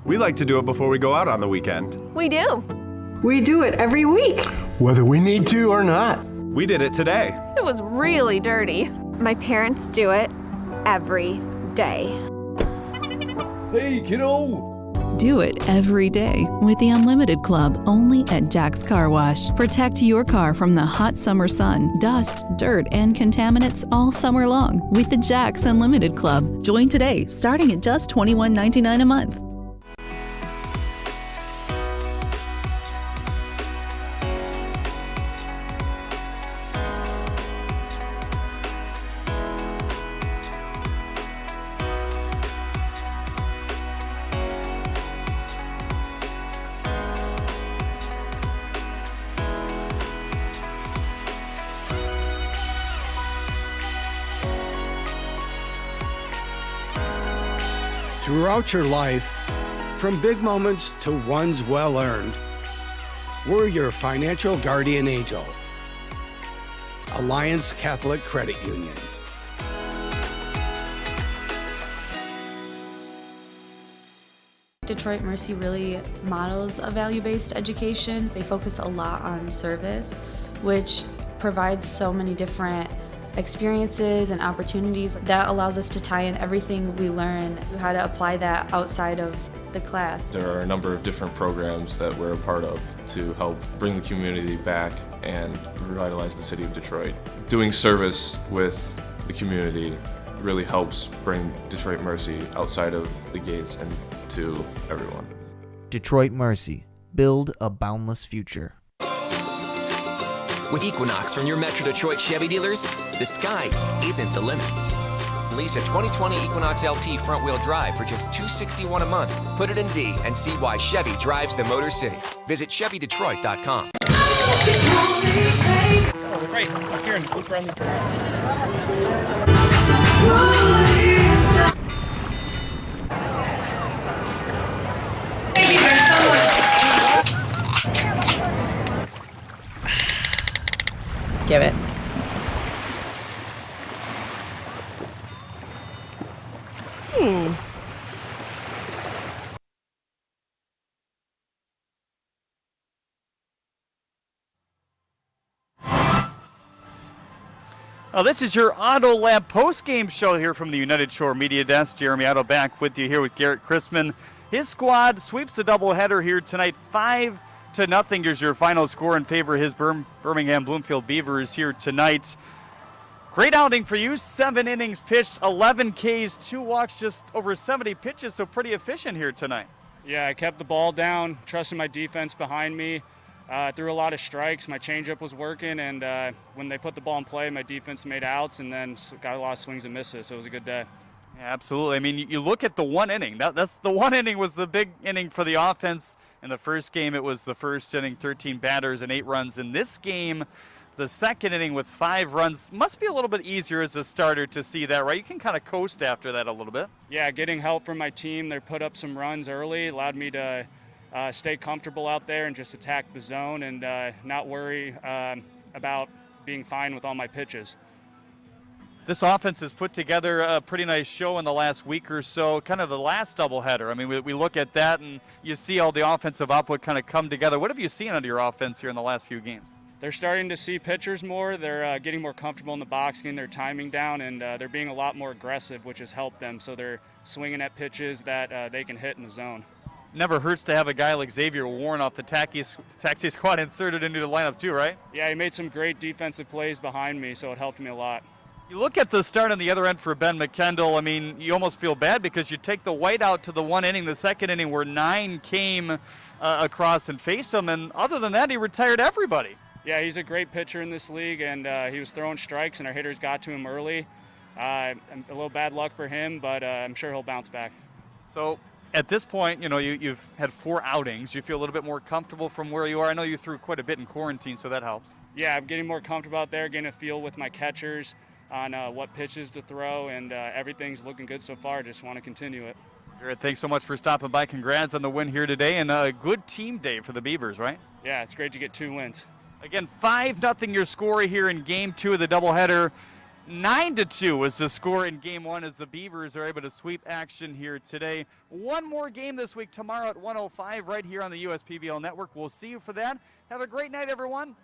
We like to do it before we go out on the weekend. We do. We do it every week. Whether we need to or not. We did it today. It was really dirty. My parents do it every day. Hey, kiddo! Do it every day with the Unlimited Club only at Jack's Car Wash. Protect your car from the hot summer sun, dust, dirt, and contaminants all summer long with the Jack's Unlimited Club. Join today, starting at just $21.99 a month. Throughout your life, from big moments to ones well earned, we're your financial guardian angel. Alliance Catholic Credit Union. Detroit Mercy really models a value-based education. They focus a lot on service, which provides so many different experiences and opportunities. That allows us to tie in everything we learn, how to apply that outside of the class. There are a number of different programs that we're a part of to help bring the community back and revitalize the city of Detroit. Doing service with the community really helps bring Detroit Mercy outside of the gates and to everyone. Detroit Mercy. Build a boundless future. With Equinox from your Metro Detroit Chevy dealers, the sky isn't the limit. Lease a 2020 Equinox LT front-wheel drive for just $261 a month. Put it in D and see why Chevy drives the Motor City. Visit ChevyDetroit.com. Right, up here and look around the Thank you guys so much. Give it. Well, this is your Auto Lab post-game show here from the United Shore Media Desk. Jeremy Otto back with you here with Garrett Chrisman. His squad sweeps the doubleheader here tonight, 5-0. Here's your final score in favor of his Birmingham Bloomfield Beavers here tonight. Great outing for you. 7 innings pitched, 11 Ks, 2 walks, just over 70 pitches, so pretty efficient here tonight. Yeah, I kept the ball down, trusting my defense behind me. Threw a lot of strikes. My changeup was working, and when they put the ball in play, my defense made outs and then got a lot of swings and misses, so it was a good day. Yeah, absolutely. I mean, you look at the one inning. That's the one inning was the big inning for the offense. In the first game, it was the first inning, 13 batters and 8 runs. In this game, the second inning with 5 runs must be a little bit easier as a starter to see that, right? You can kind of coast after that a little bit. Yeah, getting help from my team. They put up some runs early, allowed me to stay comfortable out there and just attack the zone and not worry about being fine with all my pitches. This offense has put together a pretty nice show in the last week or so, kind of the last doubleheader. I mean, we look at that and you see all the offensive output kind of come together. What have you seen under your offense here in the last few games? They're starting to see pitchers more. They're getting more comfortable in the box, getting their timing down, and they're being a lot more aggressive, which has helped them. So they're swinging at pitches that they can hit in the zone. Never hurts to have a guy like Xavier Warren off the taxi squad inserted into the lineup too, right? Yeah, he made some great defensive plays behind me, so it helped me a lot. You look at the start on the other end for Ben McKendall. I mean, you almost feel bad because you take the white out to the one inning, the second inning where 9 came across and faced him, and other than that, he retired everybody. Yeah, he's a great pitcher in this league, and he was throwing strikes, and our hitters got to him early. A little bad luck for him, but I'm sure he'll bounce back. So at this point, you know, you've had 4 outings. You feel a little bit more comfortable from where you are. I know you threw quite a bit in quarantine, so that helps. Yeah, I'm getting more comfortable out there, getting a feel with my catchers on what pitches to throw, and everything's looking good so far. Just want to continue it. Garrett, thanks so much for stopping by. Congrats on the win here today, and a good team day for the Beavers, right? Yeah, it's great to get 2 wins. Again, 5-0 your score here in Game 2 of the doubleheader. 9-2 was the score in Game 1 as the Beavers are able to sweep action here today. One more game this week tomorrow at 1:05 right here on the USPBL Network. We'll see you for that. Have a great night, everyone.